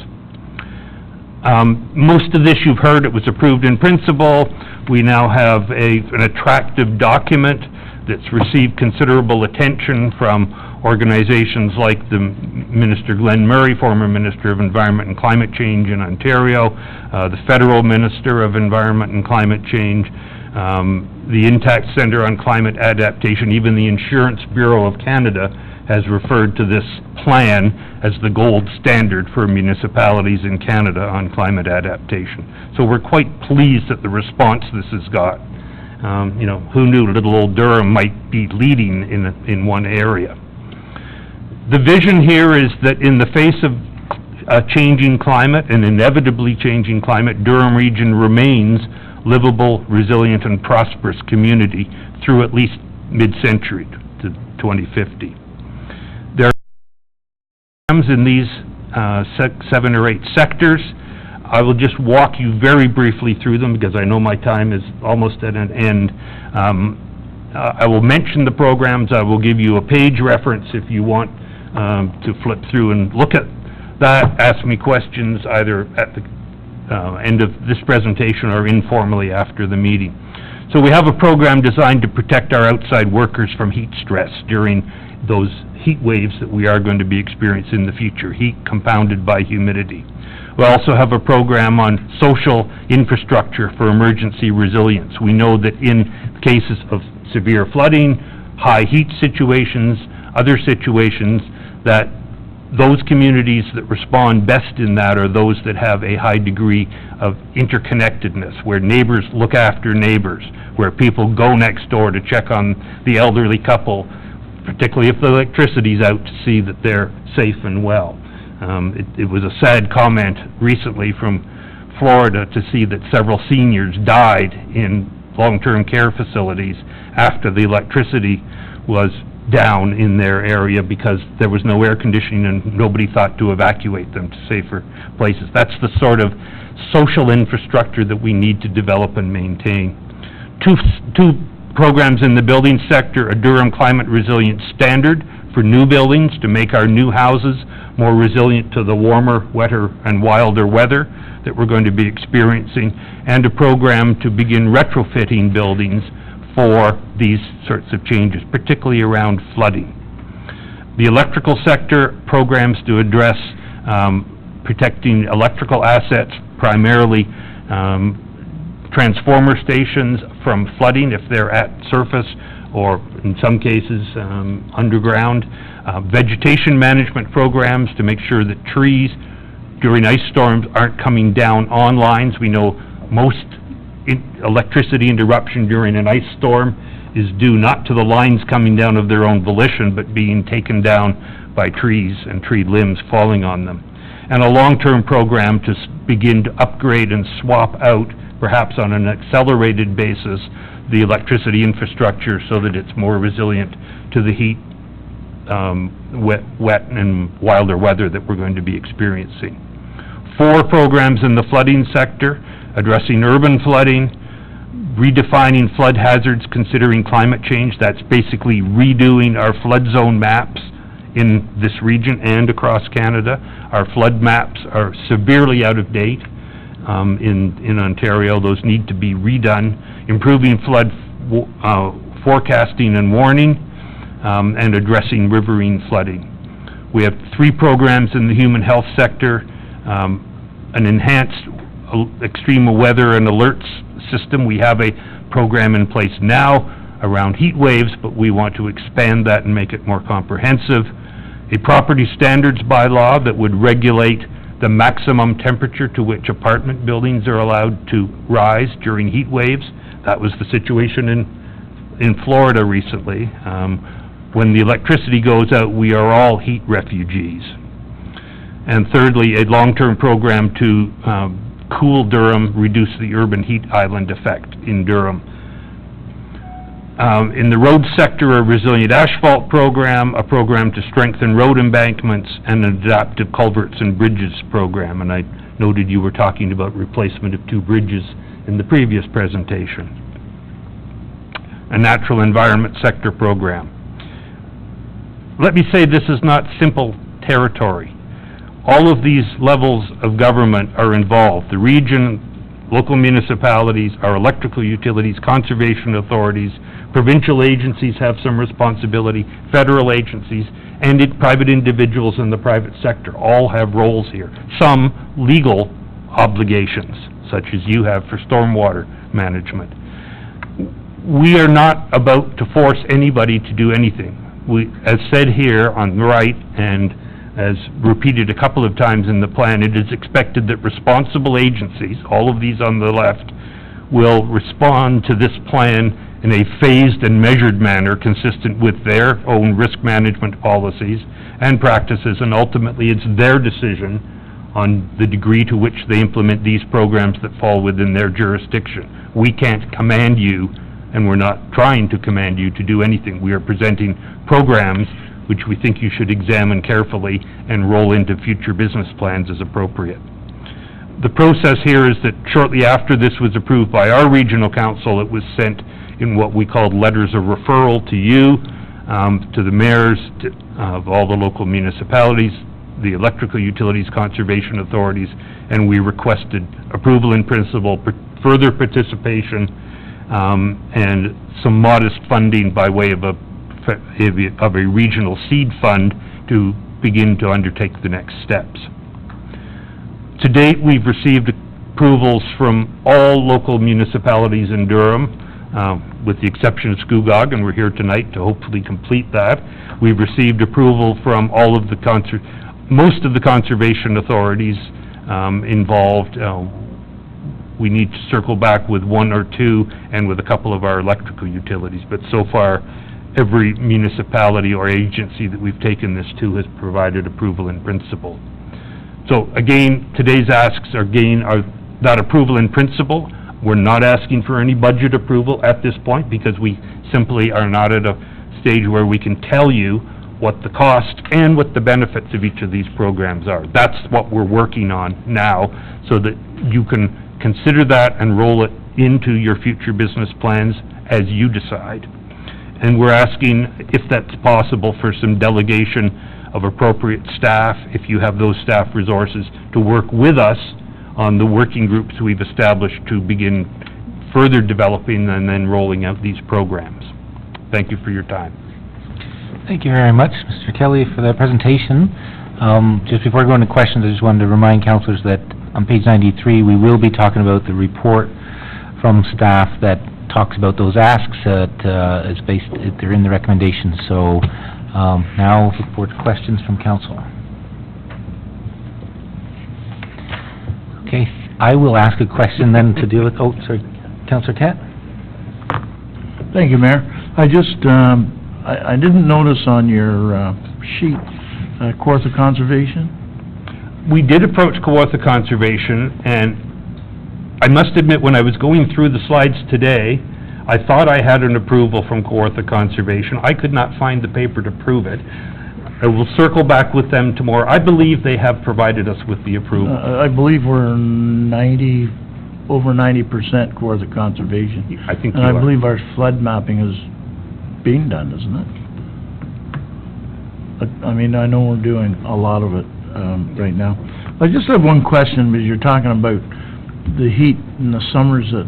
Most of this you've heard. It was approved in principle. We now have an attractive document that's received considerable attention from organizations like the Minister Glenn Murray, former Minister of Environment and Climate Change in Ontario, the Federal Minister of Environment and Climate Change, the Intact Centre on Climate Adaptation, even the Insurance Bureau of Canada has referred to this plan as the gold standard for municipalities in Canada on climate adaptation. So we're quite pleased at the response this has got. You know, who knew little old Durham might be leading in one area. The vision here is that in the face of a changing climate, an inevitably changing climate, Durham region remains livable, resilient, and prosperous community through at least mid-century to 2050. There are programs in these 7 or 8 sectors. I will just walk you very briefly through them because I know my time is almost at an end. I will mention the programs. I will give you a page reference if you want to flip through and look at that, ask me questions either at the end of this presentation or informally after the meeting. So we have a program designed to protect our outside workers from heat stress during those heat waves that we are going to be experiencing in the future, heat compounded by humidity. We also have a program on social infrastructure for emergency resilience. We know that in cases of severe flooding, high heat situations, other situations, that those communities that respond best in that are those that have a high degree of interconnectedness, where neighbors look after neighbors, where people go next door to check on the elderly couple, particularly if the electricity's out, to see that they're safe and well. It was a sad comment recently from Florida to see that several seniors died in long-term care facilities after the electricity was down in their area because there was no air conditioning and nobody thought to evacuate them to safer places. That's the sort of social infrastructure that we need to develop and maintain. Two programs in the building sector: a Durham Climate Resilience Standard for new buildings to make our new houses more resilient to the warmer, wetter, and wilder weather that we're going to be experiencing, and a program to begin retrofitting buildings for these sorts of changes, particularly around flooding. The electrical sector programs to address protecting electrical assets, primarily transformer stations from flooding if they're at surface or in some cases underground. Vegetation management programs to make sure that trees during ice storms aren't coming down on lines. We know most electricity interruption during an ice storm is due not to the lines coming down of their own volition, but being taken down by trees and tree limbs falling on them. And a long-term program to begin to upgrade and swap out, perhaps on an accelerated basis, the electricity infrastructure so that it's more resilient to the heat, wet and wilder weather that we're going to be experiencing. 4 programs in the flooding sector, addressing urban flooding, redefining flood hazards considering climate change. That's basically redoing our flood zone maps in this region and across Canada. Our flood maps are severely out of date in Ontario. Those need to be redone. Improving flood forecasting and warning, and addressing riverine flooding. We have 3 programs in the human health sector, an enhanced extreme weather and alerts system. We have a program in place now around heat waves, but we want to expand that and make it more comprehensive. A property standards bylaw that would regulate the maximum temperature to which apartment buildings are allowed to rise during heat waves. That was the situation in Florida recently. When the electricity goes out, we are all heat refugees. And thirdly, a long-term program to cool Durham, reduce the urban heat island effect in Durham. In the road sector, a resilient asphalt program, a program to strengthen road embankments, and an adaptive culverts and bridges program. And I noted you were talking about replacement of 2 bridges in the previous presentation. A natural environment sector program. Let me say this is not simple territory. All of these levels of government are involved. The region, local municipalities, our electrical utilities, conservation authorities, provincial agencies have some responsibility, federal agencies, and private individuals in the private sector all have roles here. Some legal obligations, such as you have for stormwater management. We are not about to force anybody to do anything. We, as said here on the right, and as repeated a couple of times in the plan, it is expected that responsible agencies, all of these on the left, will respond to this plan in a phased and measured manner consistent with their own risk management policies and practices, and ultimately it's their decision on the degree to which they implement these programs that fall within their jurisdiction. We can't command you, and we're not trying to command you to do anything. We are presenting programs which we think you should examine carefully and roll into future business plans as appropriate. The process here is that shortly after this was approved by our regional council, it was sent in what we called letters of referral to you, to the mayors of all the local municipalities, the electrical utilities, conservation authorities, and we requested approval in principle, further participation, and some modest funding by way of a regional seed fund to begin to undertake the next steps. To date, we've received approvals from all local municipalities in Durham, with the exception of Scugog, and we're here tonight to hopefully complete that. We've received approval from all of the most of the conservation authorities involved. We need to circle back with 1 or 2 and with a couple of our electrical utilities, but so far every municipality or agency that we've taken this to has provided approval in principle. So again, today's asks are that approval in principle. We're not asking for any budget approval at this point because we simply are not at a stage where we can tell you what the cost and what the benefits of each of these programs are. That's what we're working on now, so that you can consider that and roll it into your future business plans as you decide. And we're asking, if that's possible, for some delegation of appropriate staff, if you have those staff resources, to work with us on the working groups we've established to begin further developing and then rolling out these programs. Thank you for your time. Thank you very much, Mr. Kelly, for that presentation. Just before going to questions, I just wanted to remind councilors that on page 93, we will be talking about the report from staff that talks about those asks that is based, they're in the recommendations. So now look forward to questions from council. Okay, I will ask a question then to deal with, oh, sorry, Councillor Cat? Thank you, Mayor. I just, I didn't notice on your sheet, Kawartha Conservation. We did approach Kawartha Conservation, and I must admit, when I was going through the slides today, I thought I had an approval from Kawartha Conservation. I could not find the paper to prove it. I will circle back with them tomorrow. I believe they have provided us with the approval. I believe we're over 90% Kawartha Conservation. I think you And I are. believe our flood mapping is being done, isn't it? I mean, I know we're doing a lot of it right now. I just have one question, because you're talking about the heat in the summers that,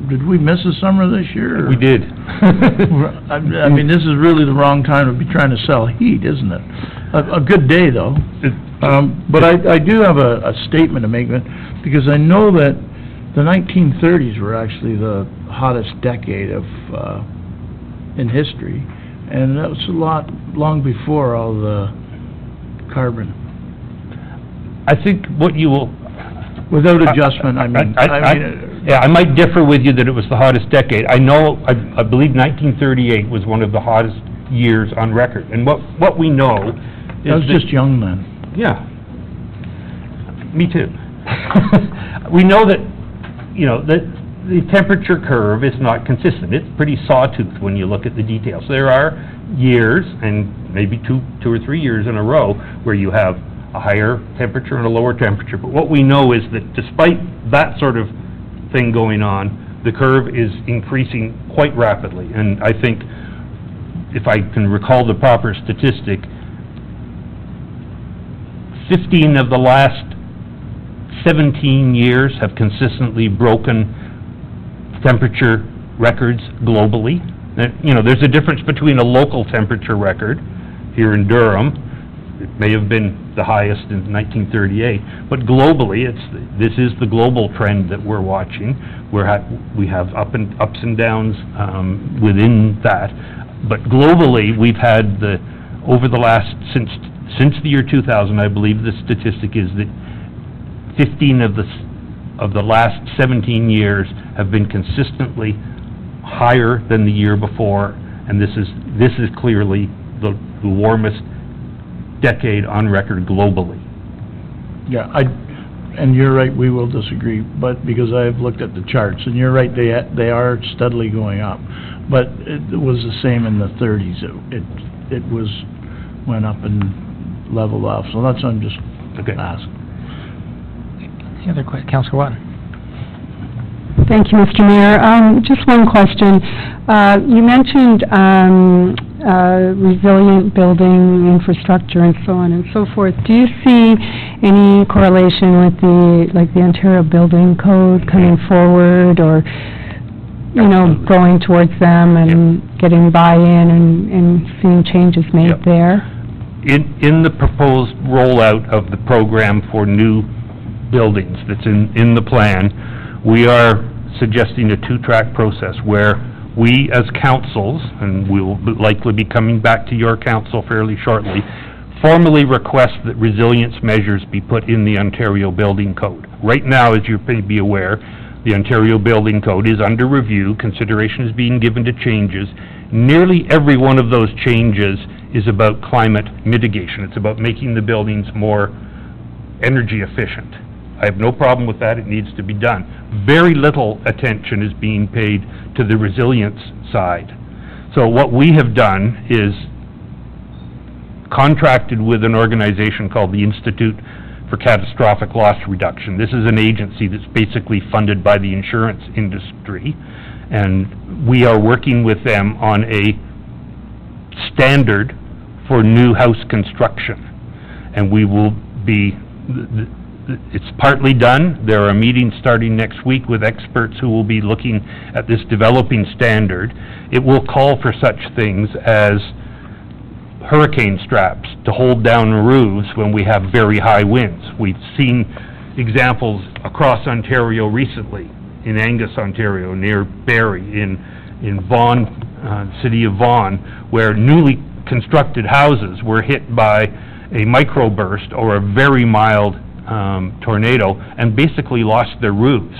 did we miss a summer this year? Or? We did. I mean, this is really the wrong time to be trying to sell heat, isn't it? A good day, though. But I do have a statement to make, because I know that the 1930s were actually the hottest decade of in history, and that was a lot long before all the carbon. I think what you will... Without adjustment, I mean... Yeah, I might differ with you that it was the hottest decade. I know, I believe 1938 was one of the hottest years on record. And what we know is I was just young then. Yeah. Me too. We know that, you know, that the temperature curve is not consistent. It's pretty sawtooth when you look at the details. There are years, and maybe two or 3 years in a row, where you have a higher temperature and a lower temperature. But what we know is that despite that sort of thing going on, the curve is increasing quite rapidly. And I think, if I can recall the proper statistic, 15 of the last 17 years have consistently broken temperature records globally. You know, there's a difference between a local temperature record here in Durham. It may have been the highest in 1938, but globally, this is the global trend that we're watching. We have ups and downs within that, but globally, we've had over the last since the year 2000, I believe the statistic is that 15 of the last 17 years have been consistently higher than the year before, and this is clearly the warmest decade on record globally. Yeah, and you're right, we will disagree, but because I've looked at the charts, and you're right, they are steadily going up. But it was the same in the 30s. It went up and leveled off. So that's what I'm just asking. Any other questions? Councillor Watton. Thank you, Mr. Mayor. Just one question. You mentioned resilient building infrastructure and so on and so forth. Do you see any correlation with the Ontario Building Code coming forward, or, you know, going towards them and getting buy-in and seeing changes made there? In the proposed rollout of the program for new buildings that's in the plan, we are suggesting a two-track process where we as councils, and we will likely be coming back to your council fairly shortly, formally request that resilience measures be put in the Ontario Building Code. Right now, as you may be aware, the Ontario Building Code is under review. Consideration is being given to changes. Nearly every one of those changes is about climate mitigation. It's about making the buildings more energy efficient. I have no problem with that. It needs to be done. Very little attention is being paid to the resilience side. So what we have done is contracted with an organization called the Institute for Catastrophic Loss Reduction. This is an agency that's basically funded by the insurance industry, and we are working with them on a standard for new house construction. And we will be it's partly done. There are meetings starting next week with experts who will be looking at this developing standard. It will call for such things as hurricane straps to hold down roofs when we have very high winds. We've seen examples across Ontario recently, in Angus, Ontario, near Barrie, in Vaughan, city of Vaughan, where newly constructed houses were hit by a microburst or a very mild tornado and basically lost their roofs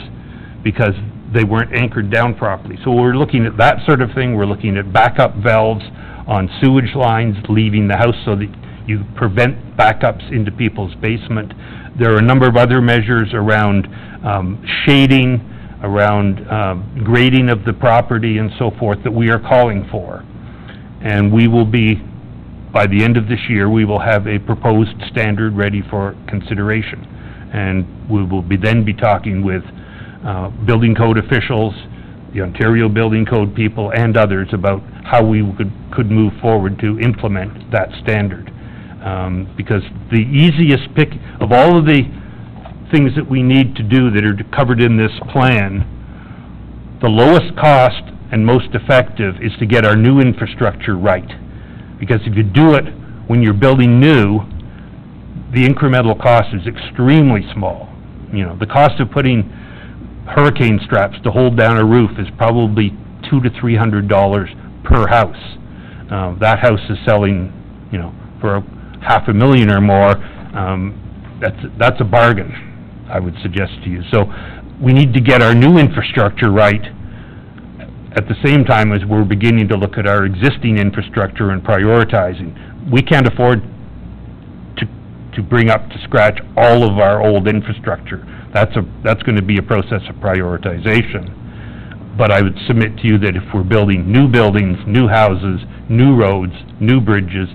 because they weren't anchored down properly. So we're looking at that sort of thing. We're looking at backup valves on sewage lines leaving the house so that you prevent backups into people's basement. There are a number of other measures around shading, around grading of the property and so forth that we are calling for. And we will be, by the end of this year, we will have a proposed standard ready for consideration. And we will then be talking with building code officials, the Ontario Building Code people, and others about how we could move forward to implement that standard. Because the easiest pick of all of the things that we need to do that are covered in this plan, the lowest cost and most effective is to get our new infrastructure right. Because if you do it when you're building new, the incremental cost is extremely small. You know, the cost of putting hurricane straps to hold down a roof is probably $200 to $300 per house. That house is selling, you know, for $500,000 or more. That's a bargain, I would suggest to you. So we need to get our new infrastructure right at the same time as we're beginning to look at our existing infrastructure and prioritizing. We can't afford to bring up to scratch all of our old infrastructure. That's going to be a process of prioritization. But I would submit to you that if we're building new buildings, new houses, new roads, new bridges,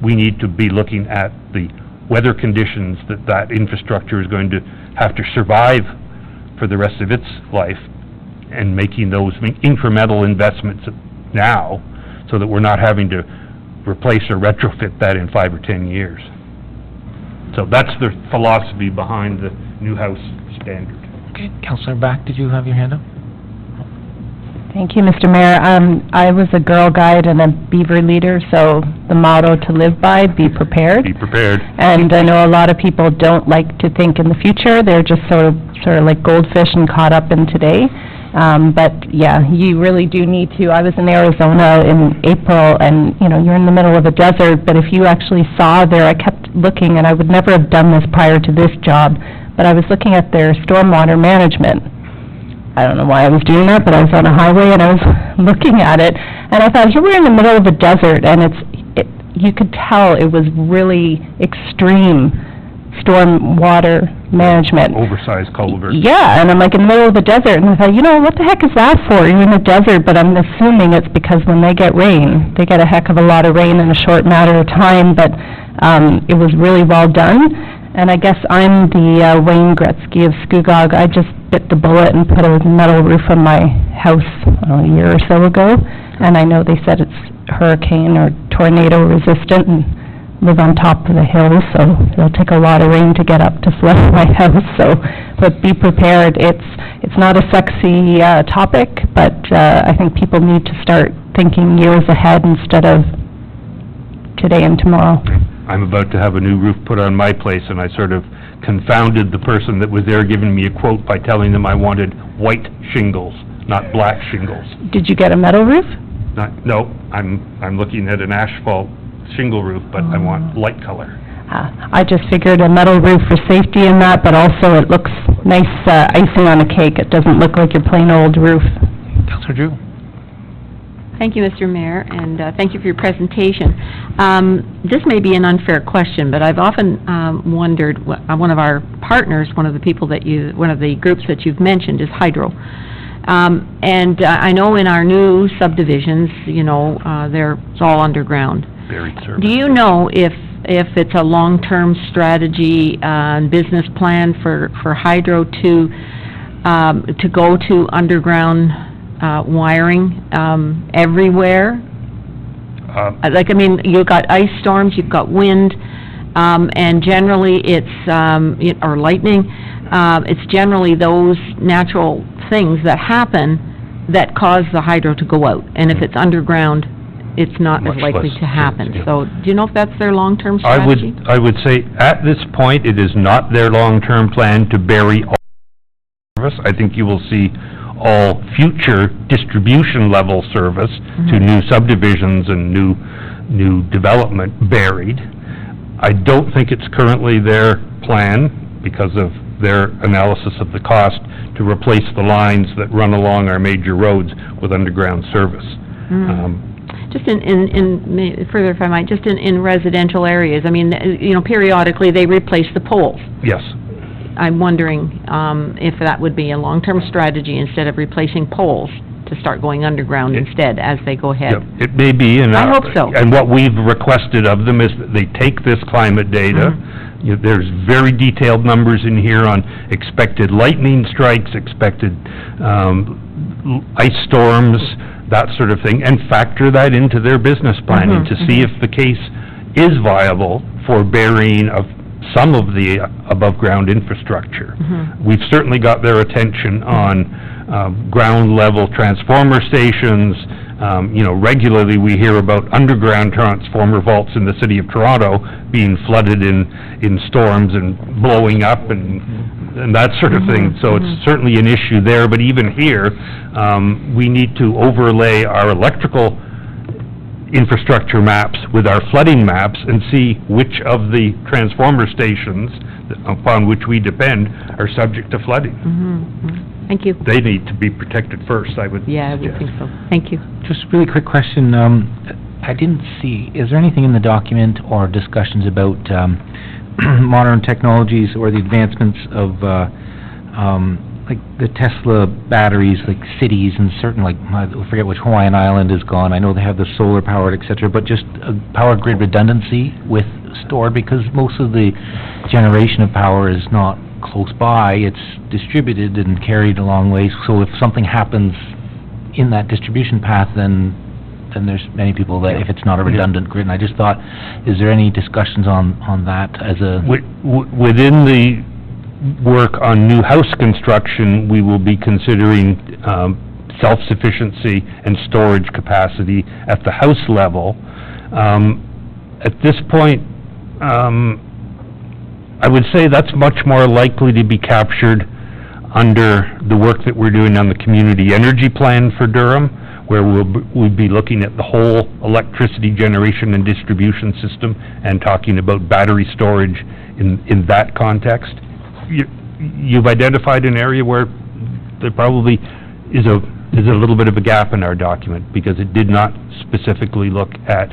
we need to be looking at the weather conditions that infrastructure is going to have to survive for the rest of its life, and making those incremental investments now so that we're not having to replace or retrofit that in 5 or 10 years. So that's the philosophy behind the new house standard. Okay, Councillor Back, did you have your hand up? Thank you, Mr. Mayor. I was a Girl Guide and a Beaver leader, so the motto to live by, be prepared. Be prepared. And I know a lot of people don't like to think in the future. They're just sort of like goldfish and caught up in today. But yeah, you really do need to. I was in Arizona in April, and you know, you're in the middle of a desert, but if you actually saw there, I kept looking, and I would never have done this prior to this job, but I was looking at their stormwater management. I don't know why I was doing that, but I was on a highway and I was looking at it, and I thought, here we're in the middle of a desert, and you could tell it was really extreme stormwater management. Oversized culverts. Yeah, and I'm like in the middle of the desert, and I thought, you know, what the heck is that for? You're in the desert, but I'm assuming it's because when they get rain, they get a heck of a lot of rain in a short matter of time, but it was really well done. And I guess I'm the Wayne Gretzky of Scugog. I just bit the bullet and put a metal roof on my house a year or so ago, and I know they said it's hurricane or tornado resistant, and live on top of the hill, so it'll take a lot of rain to get up to flood my house. So, but be prepared. It's not a sexy topic, but I think people need to start thinking years ahead instead of today and tomorrow. I'm about to have a new roof put on my place, and I sort of confounded the person that was there giving me a quote by telling them I wanted white shingles, not black shingles. Did you get a metal roof? No, I'm looking at an asphalt shingle roof, but I want light color. I just figured a metal roof for safety in that, but also it looks nice icing on a cake. It doesn't look like your plain old roof. Councillor Drew. Thank you, Mr. Mayor, and thank you for your presentation. This may be an unfair question, but I've often wondered, one of our partners, one of the groups that you've mentioned is Hydro. And I know in our new subdivisions, you know, it's all underground. Buried service. Do you know if it's a long-term strategy and business plan for Hydro to go to underground wiring everywhere? Like, I mean, you've got ice storms, you've got wind. And generally, or lightning, it's generally those natural things that happen that cause the hydro to go out. And if it's underground, it's not as Much likely less to happen. chance, yeah. So, do you know if that's their long-term strategy? I would say, at this point, it is not their long-term plan to bury all service. I think you will see all future distribution level service to new subdivisions and new development buried. I don't think it's currently their plan, because of their analysis of the cost, to replace the lines that run along our major roads with underground service. Just further, if I might, just in residential areas, I mean, periodically they replace the poles. Yes. I'm wondering if that would be a long-term strategy, instead of replacing poles, to start going underground instead as they go ahead. Yep, it may be, and I hope so. And what we've requested of them is that they take this climate data. There's very detailed numbers in here on expected lightning strikes, expected ice storms, that sort of thing, and factor that into their business planning to see if the case is viable for burying of some of the above-ground infrastructure. We've certainly got their attention on ground-level transformer stations. Regularly we hear about underground transformer vaults in the city of Toronto being flooded in storms and blowing up and that sort of thing. So it's certainly an issue there, but even here, we need to overlay our electrical infrastructure maps with our flooding maps and see which of the transformer stations upon which we depend are subject to flooding. Thank you. They need to be protected first, I would Yeah, I would think so. Thank you. Just a really quick question. I didn't see, is there anything in the document or discussions about modern technologies or the advancements of like the Tesla batteries, like cities and certain, like, I forget which Hawaiian island is gone. I know they have the solar powered, et cetera, but just power grid redundancy with stored, because most of the generation of power is not close by, it's distributed and carried a long ways. So if something happens in that distribution path, then there's many people that, if it's not a redundant grid, and I just thought, is there any discussions on that as a... Within the work on new house construction, we will be considering self-sufficiency and storage capacity at the house level. At this point, I would say that's much more likely to be captured under the work that we're doing on the community energy plan for Durham, where we'll be looking at the whole electricity generation and distribution system and talking about battery storage in that context. You've identified an area where there probably is a little bit of a gap in our document, because it did not specifically look at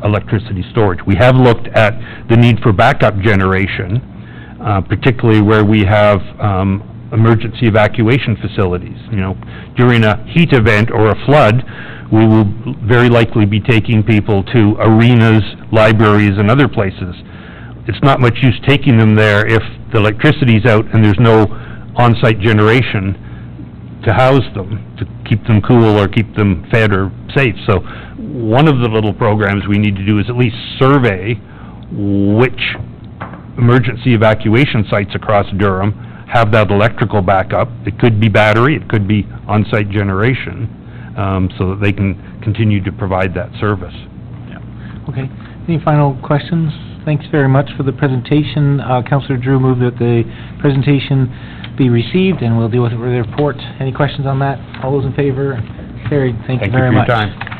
electricity storage. We have looked at the need for backup generation, particularly where we have emergency evacuation facilities. During a heat event or a flood, we will very likely be taking people to arenas, libraries, and other places. It's not much use taking them there if the electricity's out and there's no on-site generation to house them, to keep them cool or keep them fed or safe. So one of the little programs we need to do is at least survey which emergency evacuation sites across Durham have that electrical backup. It could be battery, it could be on-site generation, so that they can continue to provide that service. Okay. Any final questions? Thanks very much for the presentation. Councillor Drew moved that the presentation be received, and we'll deal with it with a report. Any questions on that? All those in favor? Carried. Thank you very much. Thank you for your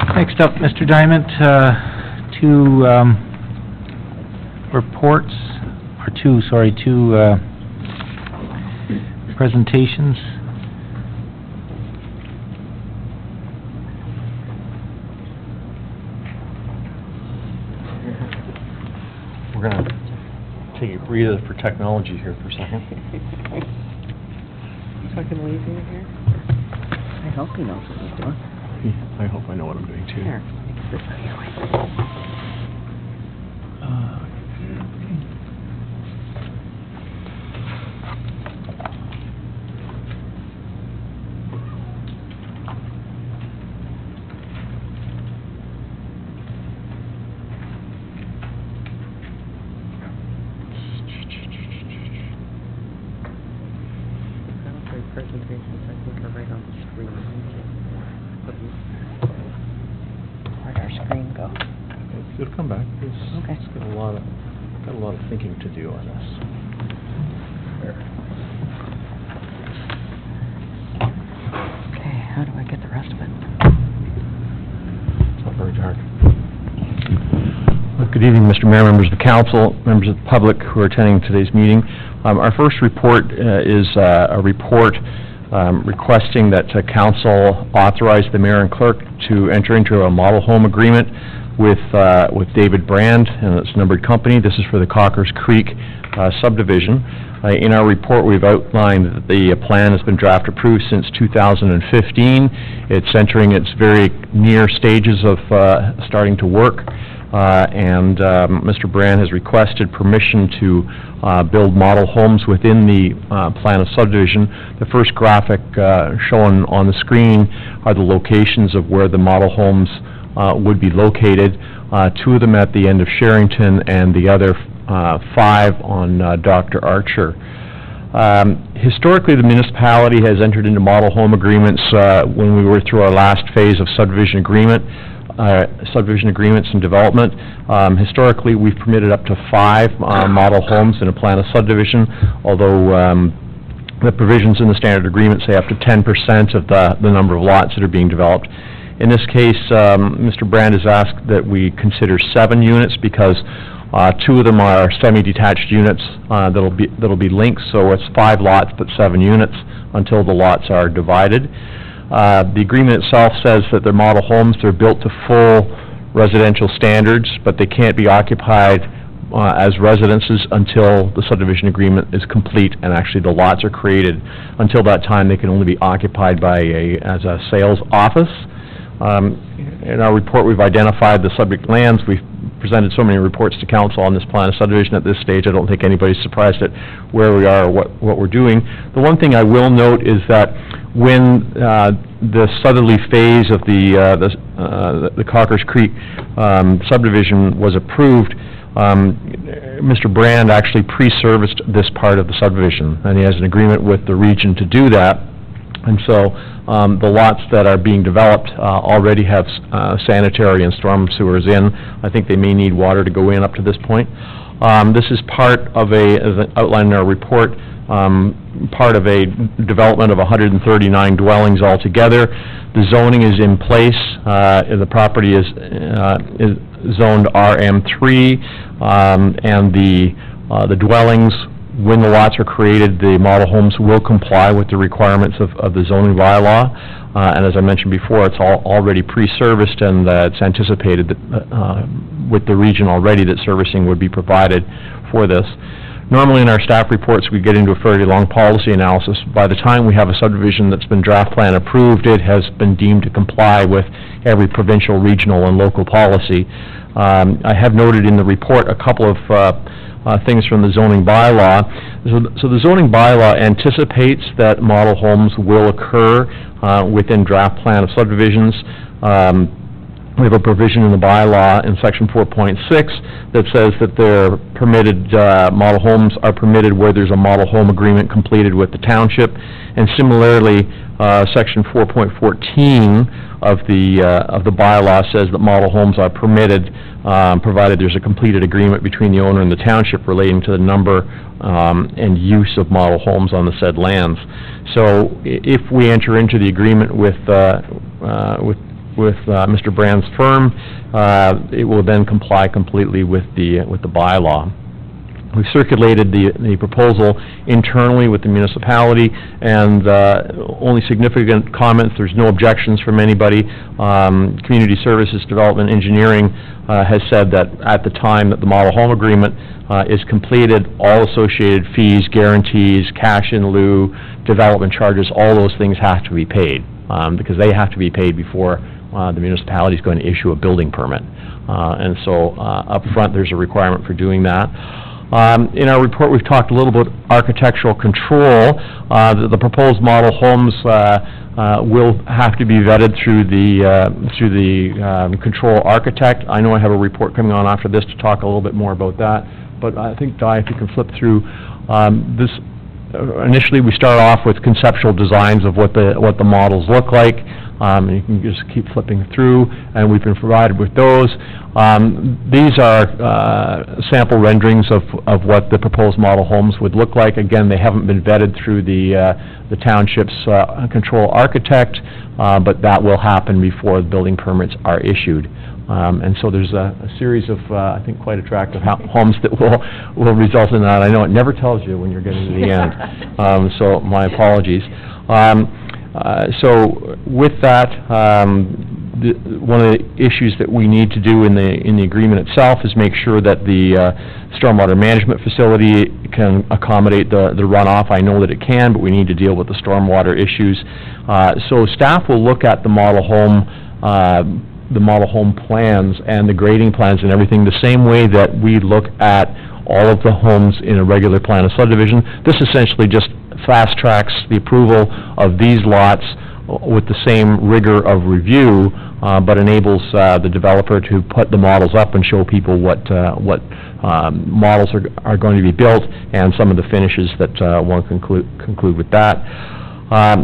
time. Next up, Mr. Diamond, two reports, or two presentations. We're going to take a breather for technology here for a second. So I can leave you here? I hope he knows what he's doing. Yeah, I hope I know what I'm doing too. Here, this way. It'll come back. Okay. It's got a lot of thinking to do on this. Okay, how do I get the rest of it? It's not very hard. Good evening, Mr. Mayor, members of the council, members of the public who are attending today's meeting. Our first report is a report requesting that council authorize the mayor and clerk to enter into a model home agreement with David Brand and its numbered company. This is for the Cockers Creek subdivision. In our report, we've outlined that the plan has been draft approved since 2015. It's entering its very near stages of starting to work. And Mr. Brand has requested permission to build model homes within the plan of subdivision. The first graphic shown on the screen are the locations of where the model homes would be located, 2 of them at the end of Sherrington and the other 5 on Dr. Archer. Historically, the municipality has entered into model home agreements when we were through our last phase of subdivision agreements and development. Historically, we've permitted up to 5 model homes in a plan of subdivision, although the provisions in the standard agreement say up to 10% of the number of lots that are being developed. In this case, Mr. Brand has asked that we consider 7 units because 2 of them are semi-detached units that'll be linked, so it's 5 lots but 7 units until the lots are divided. The agreement itself says that they're model homes. They're built to full residential standards, but they can't be occupied as residences until the subdivision agreement is complete and actually the lots are created. Until that time, they can only be occupied by as a sales office. In our report, we've identified the subject lands. We've presented so many reports to council on this plan of subdivision at this stage. I don't think anybody's surprised at where we are or what we're doing. The one thing I will note is that when the southerly phase of the Cockers Creek subdivision was approved, Mr. Brand actually pre-serviced this part of the subdivision, and he has an agreement with the region to do that. And so the lots that are being developed already have sanitary and storm sewers in. I think they may need water to go in up to this point. This is part of as outlined in our report, part of a development of 139 dwellings altogether. The zoning is in place. The property is zoned RM3, and the dwellings, when the lots are created, the model homes will comply with the requirements of the zoning bylaw. And as I mentioned before, it's already pre-serviced, and it's anticipated that with the region already that servicing would be provided for this. Normally in our staff reports, we get into a fairly long policy analysis. By the time we have a subdivision that's been draft plan approved, it has been deemed to comply with every provincial, regional, and local policy. I have noted in the report a couple of things from the zoning bylaw. So the zoning bylaw anticipates that model homes will occur within draft plan of subdivisions. We have a provision in the bylaw in section 4.6 that says that they're permitted, model homes are permitted where there's a model home agreement completed with the township. And similarly, section 4.14 of the bylaw says that model homes are permitted provided there's a completed agreement between the owner and the township relating to the number and use of model homes on the said lands. So if we enter into the agreement with Mr. Brand's firm, it will then comply completely with the bylaw. We've circulated the proposal internally with the municipality, and only significant comments. There's no objections from anybody. Community Services Development Engineering has said that at the time that the model home agreement is completed, all associated fees, guarantees, cash in lieu, development charges, all those things have to be paid, because they have to be paid before the municipality is going to issue a building permit. And so up front, there's a requirement for doing that. In our report, we've talked a little about architectural control. The proposed model homes will have to be vetted through the control architect. I know I have a report coming on after this to talk a little bit more about that, but I think, Di, if you can flip through this. Initially, we start off with conceptual designs of what the models look like. and you can just keep flipping through, and we've been provided with those. These are sample renderings of what the proposed model homes would look like. Again, they haven't been vetted through the township's control architect, but that will happen before the building permits are issued. And so there's a series of, I think, quite attractive homes that will result in that. I know it never tells you when you're getting to the end, so my apologies. So with that, one of the issues that we need to do in the agreement itself is make sure that the stormwater management facility can accommodate the runoff. I know that it can, but we need to deal with the stormwater issues. So staff will look at the model home plans and the grading plans and everything the same way that we look at all of the homes in a regular plan of subdivision. This essentially just fast tracks the approval of these lots with the same rigor of review, but enables the developer to put the models up and show people what models are going to be built and some of the finishes that one conclude with that.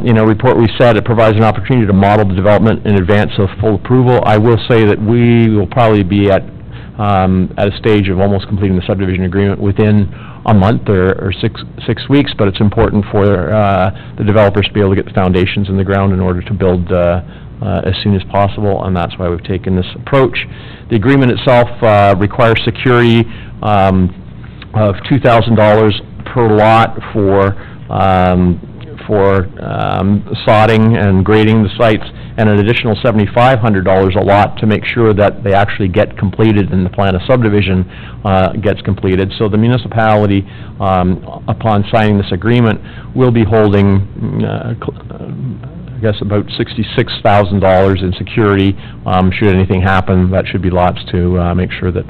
In our report, we said it provides an opportunity to model the development in advance of full approval. I will say that we will probably be at a stage of almost completing the subdivision agreement within a month or six weeks, but it's important for the developers to be able to get the foundations in the ground in order to build as soon as possible, and that's why we've taken this approach. The agreement itself requires security of $2,000 per lot for sodding and grading the sites, and an additional $7,500 a lot to make sure that they actually get completed and the plan of subdivision gets completed. So the municipality, upon signing this agreement, will be holding, I guess, about $66,000 in security. Should anything happen, that should be lots to make sure that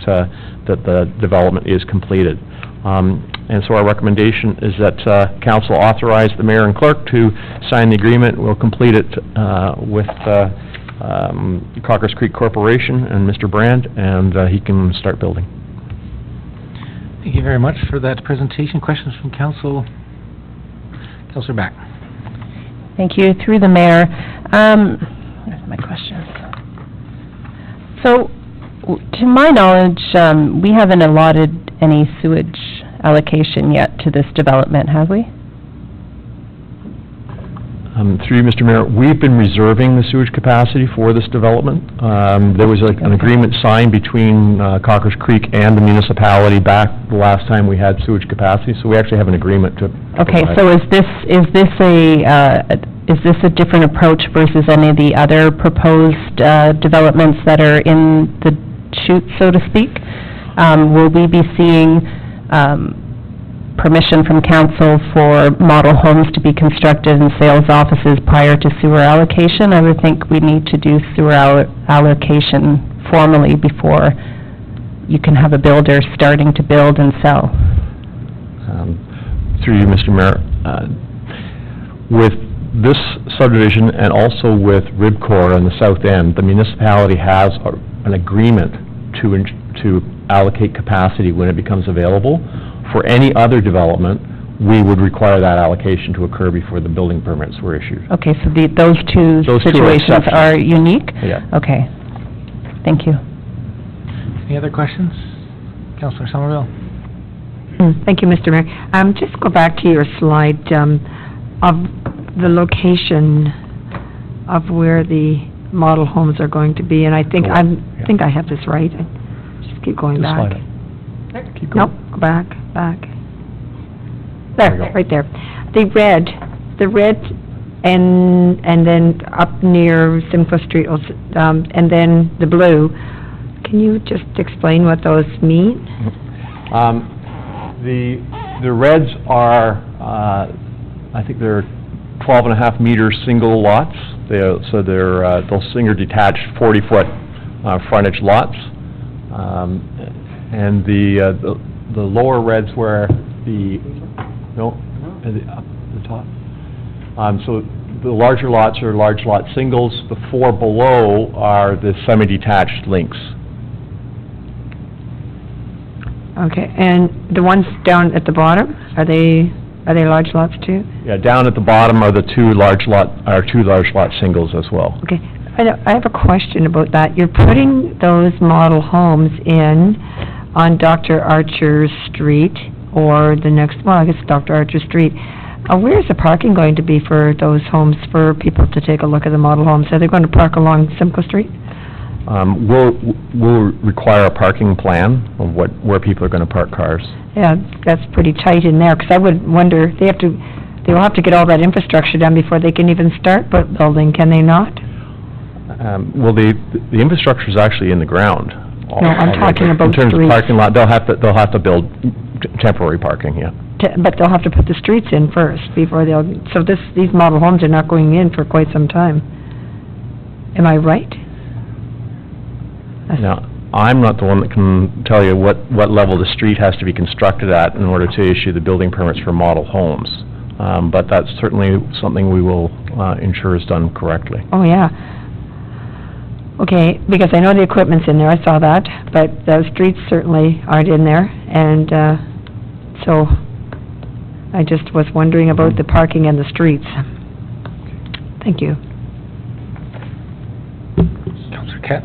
the development is completed. And so our recommendation is that council authorize the mayor and clerk to sign the agreement. We'll complete it with Cockers Creek Corporation and Mr. Brand, and he can start building. Thank you very much for that presentation. Questions from council? Councilor Back. Thank you. Through the mayor, where's my questions? So, to my knowledge, we haven't allotted any sewage allocation yet to this development, have we? Through you, Mr. Mayor, we've been reserving the sewage capacity for this development. There was an agreement signed between Cockers Creek and the municipality back the last time we had sewage capacity, so we actually have an agreement to Okay, so is this a different approach versus any of the other proposed developments that are in the chute, so to speak? Will we be seeing permission from council for model homes to be constructed in sales offices prior to sewer allocation? I would think we need to do sewer allocation formally before you can have a builder starting to build and sell. Through you, Mr. Mayor, with this subdivision and also with Ribcor on the south end, the municipality has an agreement to allocate capacity when it becomes available. For any other development, we would require that allocation to occur before the building permits were issued. Okay, so those two situations are unique? Yeah. Okay. Thank you. Any other questions? Councilor Somerville? Thank you, Mr. Mayor. Just go back to your slide of the location of where the model homes are going to be, and I think I think I have this right. Just keep going back. Keep going. Nope, go back. There, right there. The red, and then up near Simcoe Street, and then the blue. Can you just explain what those mean? The reds are, I think they're 12.5 meter single lots. So they're those single detached 40-foot frontage lots, and the lower reds where up the top. So the larger lots are large lot singles. The four below are the semi-detached links. Okay, and the ones down at the bottom, are they Are they large lots too? Yeah, down at the bottom are the two large lot singles as well. Okay. I have a question about that. You're putting those model homes in on Dr. Archer Street, or the next, well, I guess Dr. Archer Street. Where's the parking going to be for those homes, for people to take a look at the model homes? Are they going to park along Simcoe Street? We'll require a parking plan of where people are going to park cars. Yeah, that's pretty tight in there, because I would wonder, they'll have to get all that infrastructure done before they can even start building, can they not? Well, the infrastructure's actually in the ground. No, I'm talking about in terms streets. of parking lot, they'll have to build temporary parking, yeah. But they'll have to put the streets in first before so these model homes are not going in for quite some time. Am I right? Now, I'm not the one that can tell you what level the street has to be constructed at in order to issue the building permits for model homes. But that's certainly something we will ensure is done correctly. Oh, yeah. Okay, because I know the equipment's in there, I saw that, but the streets certainly aren't in there, and so I just was wondering about the parking and the streets. Thank you. Councillor Kett?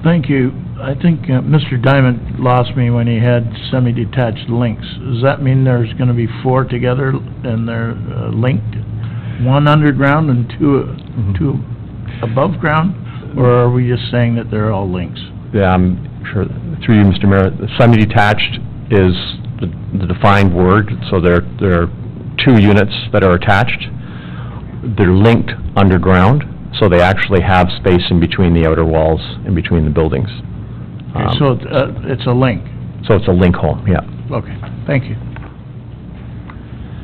Thank you. I think Mr. Diamond lost me when he had semi-detached links. Does that mean there's going to be 4 together and they're linked? 1 underground and 2 above ground? Or are we just saying that they're all links? Yeah, I'm sure, through you, Mr. Mayor, the semi-detached is the defined word, so there are 2 units that are attached. They're linked underground, so they actually have space in between the outer walls, in between the buildings. Okay, so it's a link? So it's a link home, yeah. Okay, thank you.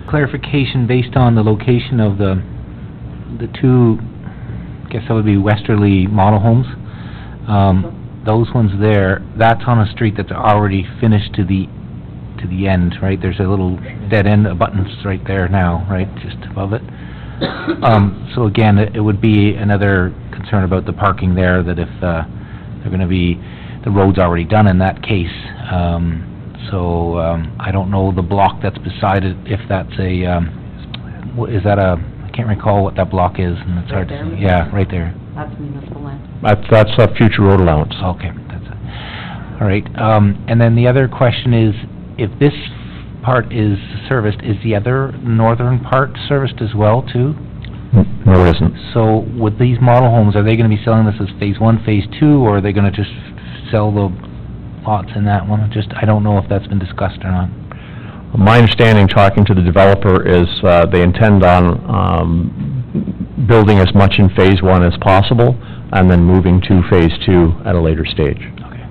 Clarification based on the location of the 2, I guess that would be westerly model homes. Those ones there, that's on a street that's already finished to the end, right? There's a little dead end, a button's right there now, right, just above it. So again, it would be another concern about the parking there, that if they're going to be, the road's already done in that case. So I don't know the block that's beside it, if that's is that I can't recall what that block is, and it's hard to see. Yeah, right there. That's municipal land. That's a future road allowance. Okay, that's it. All right, and then the other question is, if this part is serviced, is the other northern part serviced as well, too? No, it isn't. So with these model homes, are they going to be selling this as Phase 1, Phase 2, or are they going to just sell the lots in that one? I don't know if that's been discussed or not. My understanding, talking to the developer, is they intend on building as much in Phase 1 as possible, and then moving to Phase 2 at a later stage. Okay.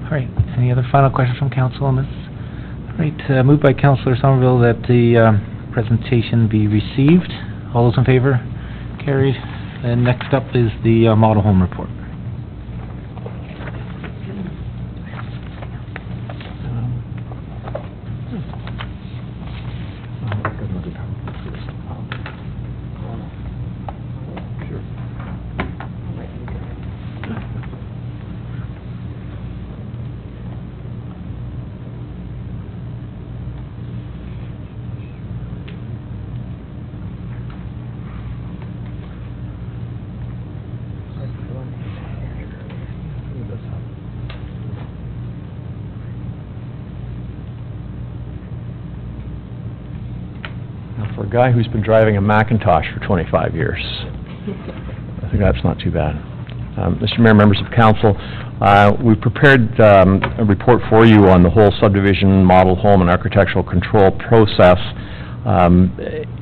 All right. Any other final questions from council on this? All right. Moved by Councillor Somerville that the presentation be received. All those in favor? Carried. And next up is the model home report. For a guy who's been driving a Macintosh for 25 years, I think that's not too bad. Mr. Mayor, members of council, we prepared a report for you on the whole subdivision, model home, and architectural control process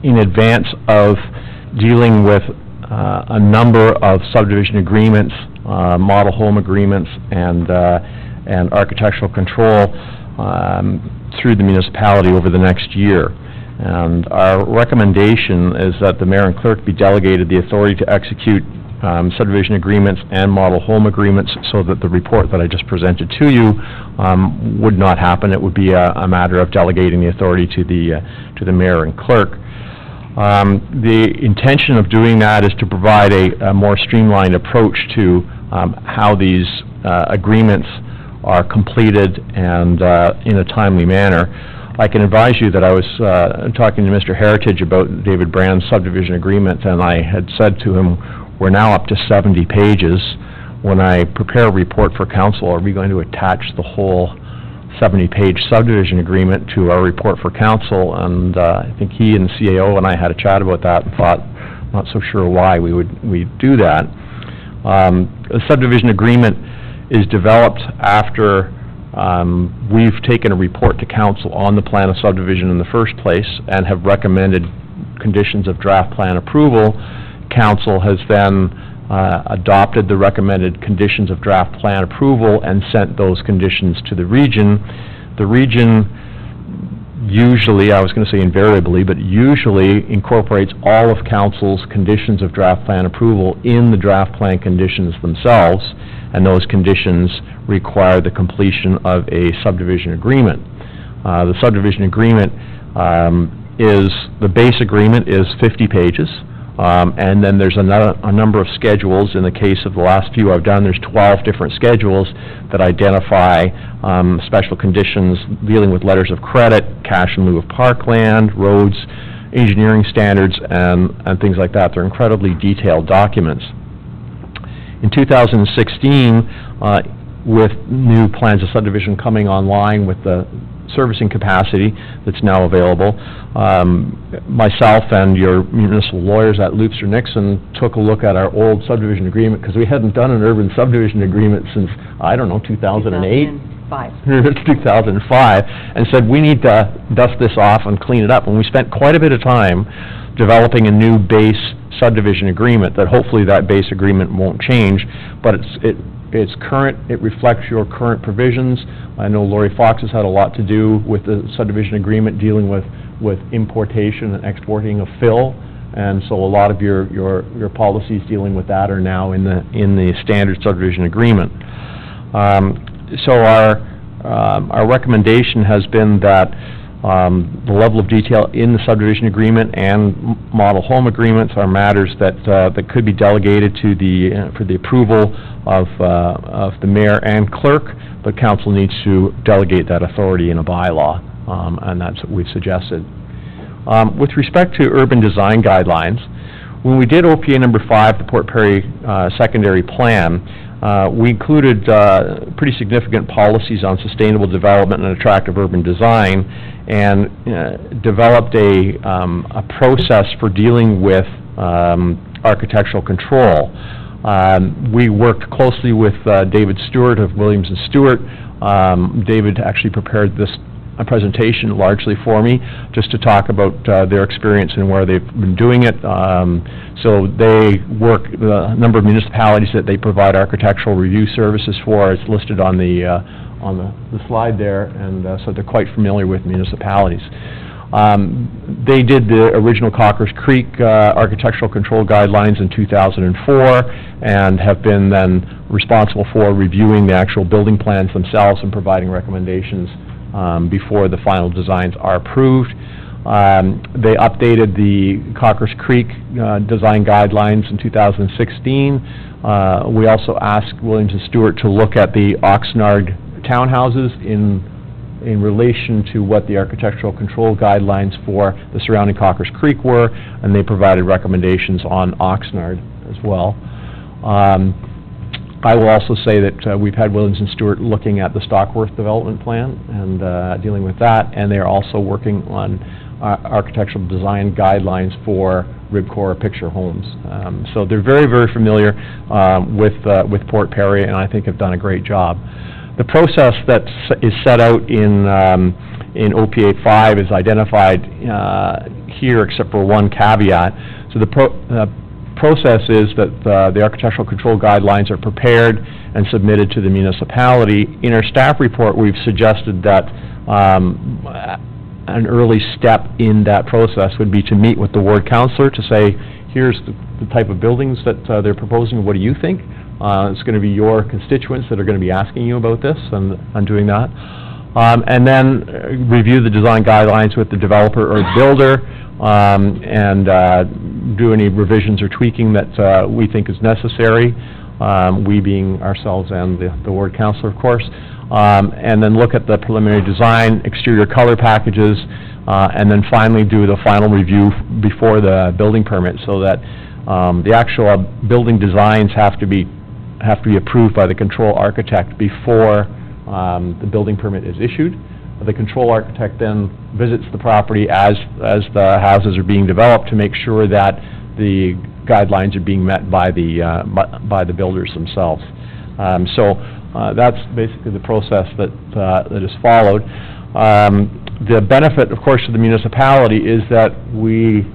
in advance of dealing with a number of subdivision agreements, model home agreements, and architectural control through the municipality over the next year. And our recommendation is that the mayor and clerk be delegated the authority to execute subdivision agreements and model home agreements, so that the report that I just presented to you would not happen. It would be a matter of delegating the authority to the mayor and clerk. The intention of doing that is to provide a more streamlined approach to how these agreements are completed and in a timely manner. I can advise you that I was talking to Mr. Heritage about David Brand's subdivision agreement, and I had said to him, we're now up to 70 pages. When I prepare a report for council, are we going to attach the whole 70-page subdivision agreement to our report for council? And I think he and the CAO and I had a chat about that and thought, not so sure why we'd do that. A subdivision agreement is developed after we've taken a report to council on the plan of subdivision in the first place and have recommended conditions of draft plan approval. Council has then adopted the recommended conditions of draft plan approval and sent those conditions to the region. The region usually, I was going to say invariably, but usually incorporates all of council's conditions of draft plan approval in the draft plan conditions themselves, and those conditions require the completion of a subdivision agreement. The subdivision agreement the base agreement is 50 pages. And then there's a number of schedules. In the case of the last few I've done, there's 12 different schedules that identify special conditions dealing with letters of credit, cash in lieu of parkland, roads, engineering standards, and things like that. They're incredibly detailed documents. In 2016, with new plans of subdivision coming online with the servicing capacity that's now available, myself and your municipal lawyers at Loopster Nixon took a look at our old subdivision agreement, because we hadn't done an urban subdivision agreement since, I don't know, 2008? 2005, and said we need to dust this off and clean it up. And we spent quite a bit of time developing a new base subdivision agreement that hopefully that base agreement won't change, but it's current, it reflects your current provisions. I know Lori Fox has had a lot to do with the subdivision agreement dealing with importation and exporting of fill, and so a lot of your policies dealing with that are now in the standard subdivision agreement. So our recommendation has been that the level of detail in the subdivision agreement and model home agreements are matters that could be delegated to for the approval of the mayor and clerk, but council needs to delegate that authority in a bylaw, and that's what we've suggested. With respect to urban design guidelines, when we did OPA number 5, the Port Perry secondary plan, we included pretty significant policies on sustainable development and attractive urban design, and developed a process for dealing with architectural control. We worked closely with David Stewart of Williams & Stewart. David actually prepared this presentation largely for me, just to talk about their experience and where they've been doing it. So they work the number of municipalities that they provide architectural review services for. It's listed on the slide there, and so they're quite familiar with municipalities. They did the original Cockers Creek architectural control guidelines in 2004, and have been then responsible for reviewing the actual building plans themselves and providing recommendations before the final designs are approved. They updated the Cockers Creek design guidelines in 2016. We also asked Williams & Stewart to look at the Oxnard townhouses in relation to what the architectural control guidelines for the surrounding Cockers Creek were, and they provided recommendations on Oxnard as well. I will also say that we've had Williams & Stewart looking at the Stockworth development plan and dealing with that, and they're also working on architectural design guidelines for Ribcore picture homes. So they're very, very familiar with Port Perry, and I think have done a great job. The process that is set out in OPA 5 is identified here, except for one caveat. So the process is that the architectural control guidelines are prepared and submitted to the municipality. In our staff report, we've suggested that an early step in that process would be to meet with the ward councillor to say, here's the type of buildings that they're proposing, what do you think? It's going to be your constituents that are going to be asking you about this, and doing that. And then review the design guidelines with the developer or builder, and do any revisions or tweaking that we think is necessary, we being ourselves and the ward councillor, of course, and then look at the preliminary design, exterior color packages, and then finally do the final review before the building permit, so that the actual building designs have to be approved by the control architect before the building permit is issued. The control architect then visits the property as the houses are being developed to make sure that the guidelines are being met by the builders themselves. So that's basically the process that is followed. The benefit, of course, to the municipality is that we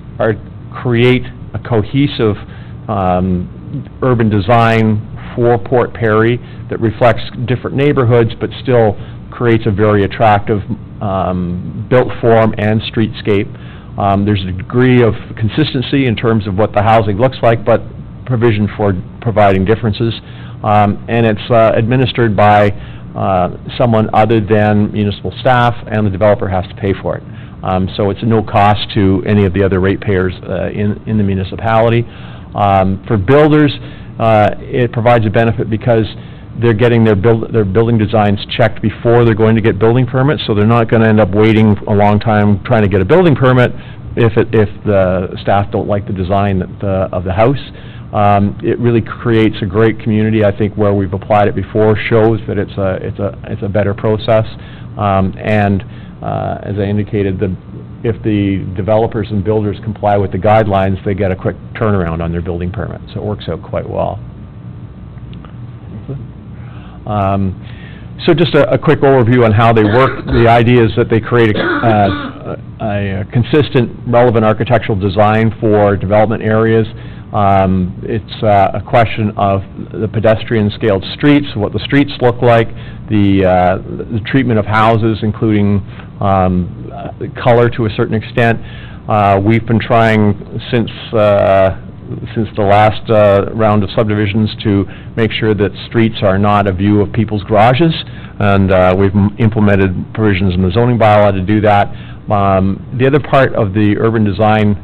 create a cohesive urban design for Port Perry that reflects different neighborhoods, but still creates a very attractive built form and streetscape. There's a degree of consistency in terms of what the housing looks like, but provision for providing differences. And it's administered by someone other than municipal staff, and the developer has to pay for it. So it's no cost to any of the other ratepayers in the municipality. For builders, it provides a benefit because they're getting their building designs checked before they're going to get building permits, so they're not going to end up waiting a long time trying to get a building permit if the staff don't like the design of the house. It really creates a great community. I think where we've applied it before shows that it's a better process. And as I indicated, if the developers and builders comply with the guidelines, they get a quick turnaround on their building permit. So it works out quite well. So just a quick overview on how they work. The idea is that they create a consistent, relevant architectural design for development areas. It's a question of the pedestrian-scaled streets, what the streets look like, the treatment of houses, including color to a certain extent. We've been trying since the last round of subdivisions to make sure that streets are not a view of people's garages, and we've implemented provisions in the zoning bylaw to do that. The other part of the urban design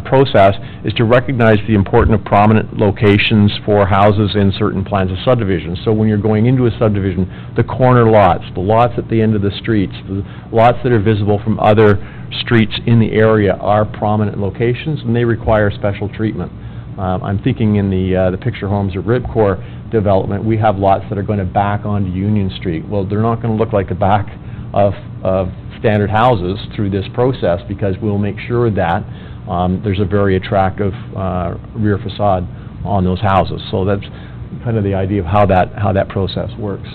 process is to recognize the importance of prominent locations for houses in certain plans of subdivision. So when you're going into a subdivision, the corner lots, the lots at the end of the streets, the lots that are visible from other streets in the area are prominent locations, and they require special treatment. I'm thinking in the Picture Homes or Ribcor development, we have lots that are going to back onto Union Street. Well, they're not going to look like the back of standard houses through this process, because we'll make sure that there's a very attractive rear facade on those houses. So that's kind of the idea of how that process works.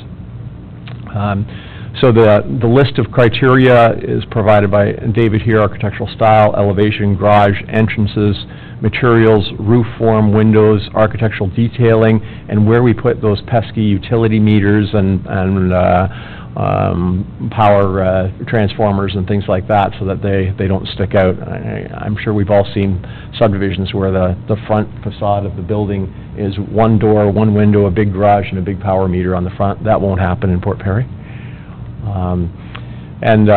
So the list of criteria is provided by David here: architectural style, elevation, garage, entrances, materials, roof form, windows, architectural detailing, and where we put those pesky utility meters and power transformers and things like that, so that they don't stick out. I'm sure we've all seen subdivisions where the front facade of the building is one door, one window, a big garage, and a big power meter on the front. That won't happen in Port Perry. And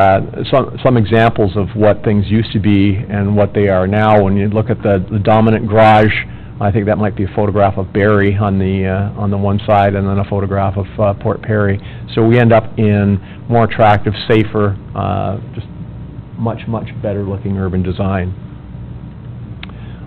some examples of what things used to be and what they are now. When you look at the dominant garage, I think that might be a photograph of Barrie on the one side, and then a photograph of Port Perry. So we end up in more attractive, safer, just much better looking urban design.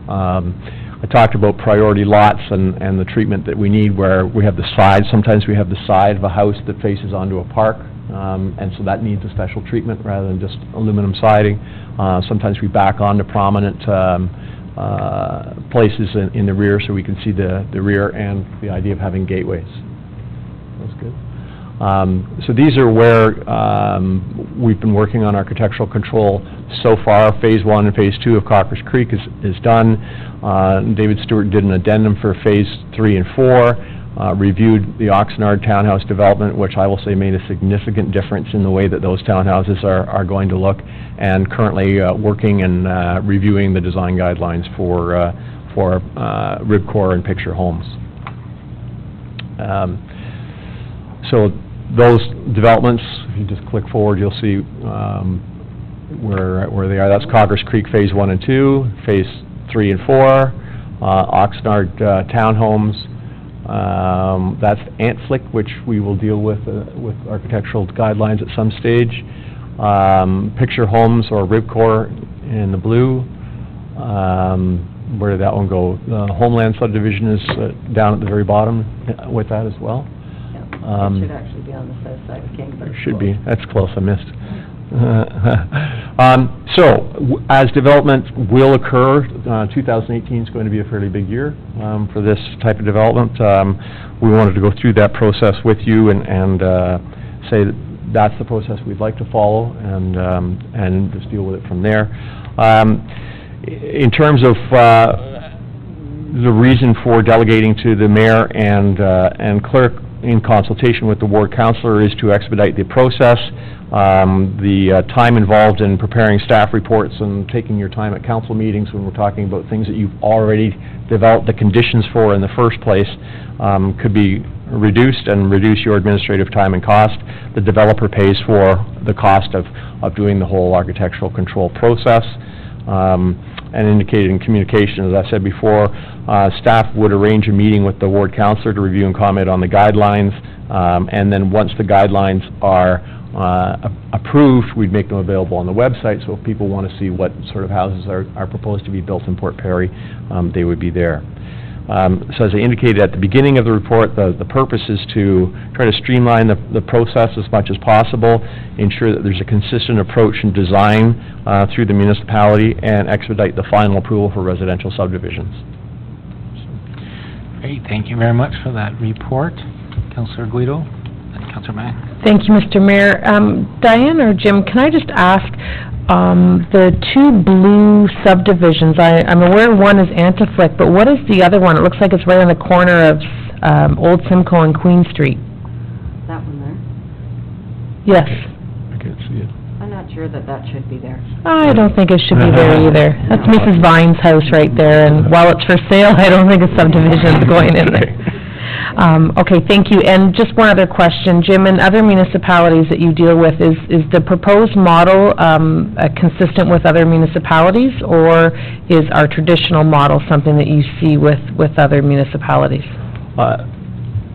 I talked about priority lots and the treatment that we need, where we have the side. Sometimes we have the side of a house that faces onto a park, and so that needs a special treatment rather than just aluminum siding. Sometimes we back onto prominent places in the rear, so we can see the rear, and the idea of having gateways. That's good. So these are where we've been working on architectural control so far. Phase 1 and Phase 2 of Cockers Creek is done. David Stewart did an addendum for Phase 3 and 4, reviewed the Oxnard townhouse development, which I will say made a significant difference in the way that those townhouses are going to look, and currently working and reviewing the design guidelines for Ribcor and Picture Homes. So those developments, if you just click forward, you'll see where they are. That's Cockers Creek Phase 1 and 2. Phase 3 and 4, Oxnard Townhomes, that's Antflick, which we will deal with architectural guidelines at some stage. Picture Homes or Ribcor in the blue. Where did that one go? Homeland subdivision is down at the very bottom with that as well. It should actually be on the south side of King, but it's Should close. be, that's close, I missed. As development will occur, 2018 is going to be a fairly big year for this type of development. We wanted to go through that process with you and say that that's the process we'd like to follow and just deal with it from there. In terms of the reason for delegating to the mayor and clerk in consultation with the ward councillor is to expedite the process. The time involved in preparing staff reports and taking your time at council meetings when we're talking about things that you've already developed the conditions for in the first place could be reduced and reduce your administrative time and cost. The developer pays for the cost of doing the whole architectural control process. And indicated in communication, as I said before, staff would arrange a meeting with the ward councillor to review and comment on the guidelines, and then once the guidelines are approved, we'd make them available on the website, so if people want to see what sort of houses are proposed to be built in Port Perry, they would be there. So as I indicated at the beginning of the report, the purpose is to try to streamline the process as much as possible, ensure that there's a consistent approach and design through the municipality, and expedite the final approval for residential subdivisions. Great, thank you very much for that report. Councillor Guido and Councillor Mack. Thank you, Mr. Mayor. Diane or Jim, can I just ask, the two blue subdivisions, I'm aware one is Antaflick, but what is the other one? It looks like it's right on the corner of Old Simcoe and Queen Street. That one there? Yes. I can't see it. I'm not sure that should be there. I don't think it should be there either. That's Mrs. Vine's house right there, and while it's for sale, I don't think a subdivision's going in there. Okay, thank you. And just one other question, Jim, in other municipalities that you deal with, is the proposed model consistent with other municipalities, or is our traditional model something that you see with other municipalities?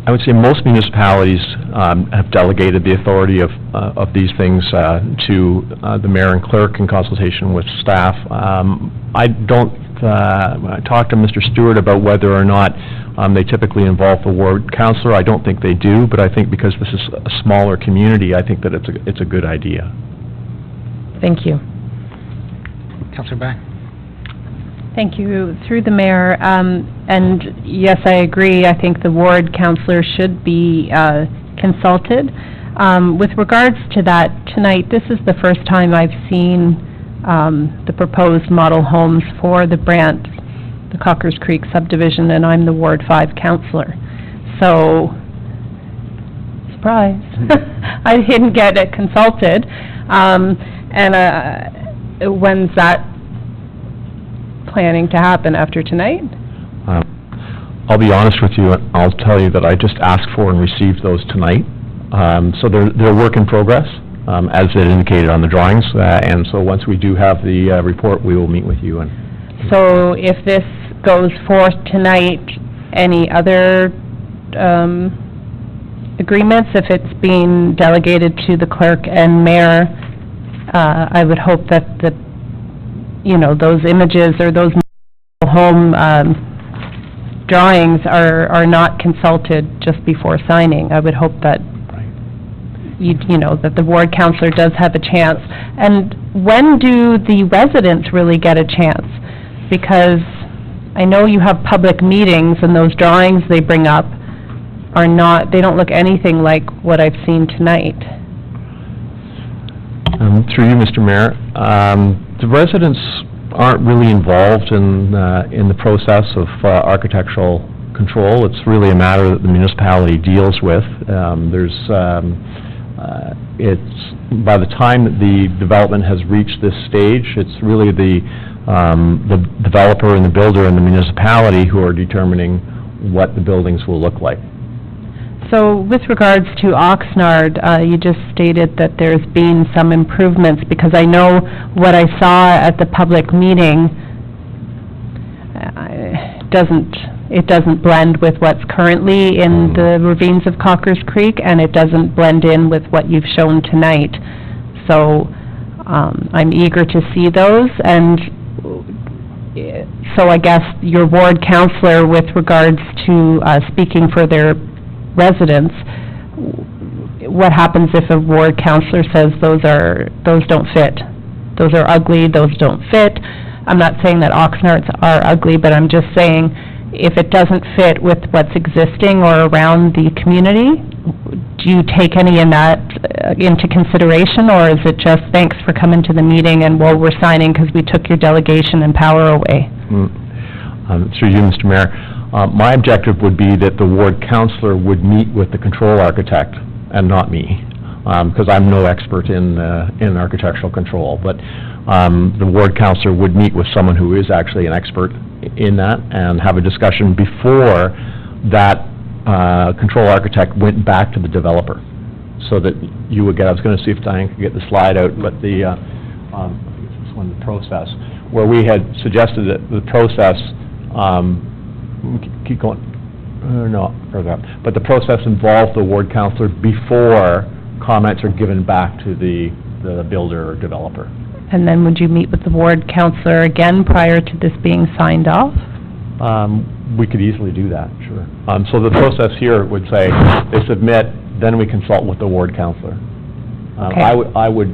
I would say most municipalities have delegated the authority of these things to the mayor and clerk in consultation with staff. I talked to Mr. Stewart about whether or not they typically involve the ward councillor. I don't think they do, but I think because this is a smaller community, I think that it's a good idea. Thank you. Councillor Back. Thank you. Through the mayor, and yes, I agree, I think the ward councillor should be consulted. With regards to that, tonight, this is the first time I've seen the proposed model homes for the Brant, the Cockers Creek subdivision, and I'm the Ward 5 councillor. So, surprise, I didn't get it consulted. When's that planning to happen, after tonight? I'll be honest with you, I'll tell you that I just asked for and received those tonight. So they're work in progress, as it indicated on the drawings, and so once we do have the report, we will meet with you. So if this goes forth tonight, any other agreements, if it's being delegated to the clerk and mayor, I would hope that those images or those home drawings are not consulted just before signing. I would hope that that the ward councillor does have a chance. And when do the residents really get a chance? Because I know you have public meetings, and those drawings they bring up they don't look anything like what I've seen tonight. Through you, Mr. Mayor, the residents aren't really involved in the process of architectural control. It's really a matter that the municipality deals with. It's by the time that the development has reached this stage, it's really the developer and the builder and the municipality who are determining what the buildings will look like. So with regards to Oxnard, you just stated that there's been some improvements, because I know what I saw at the public meeting, doesn't blend with what's currently in the ravines of Cockers Creek, and it doesn't blend in with what you've shown tonight. So, I'm eager to see those, and so I guess your ward counselor, with regards to speaking for their residents, what happens if a ward counselor says those don't fit? Those are ugly, those don't fit. I'm not saying that Oxnards are ugly, but I'm just saying if it doesn't fit with what's existing or around the community, do you take any of that into consideration, or is it just thanks for coming to the meeting and we're signing because we took your delegation and power away? Through you, Mr. Mayor, my objective would be that the ward counselor would meet with the control architect and not me, because I'm no expert in architectural control, but the ward counselor would meet with someone who is actually an expert in that and have a discussion before that control architect went back to the developer, so that you would get, I was going to see if Diane could get the slide out, but the process, where we had suggested that the process, keep going, no, further up, but the process involved the ward counselor before comments are given back to the builder or developer. And then would you meet with the ward counselor again prior to this being signed off? We could easily do that, sure. So the process here would say, they submit, then we consult with the ward counselor. Okay. I would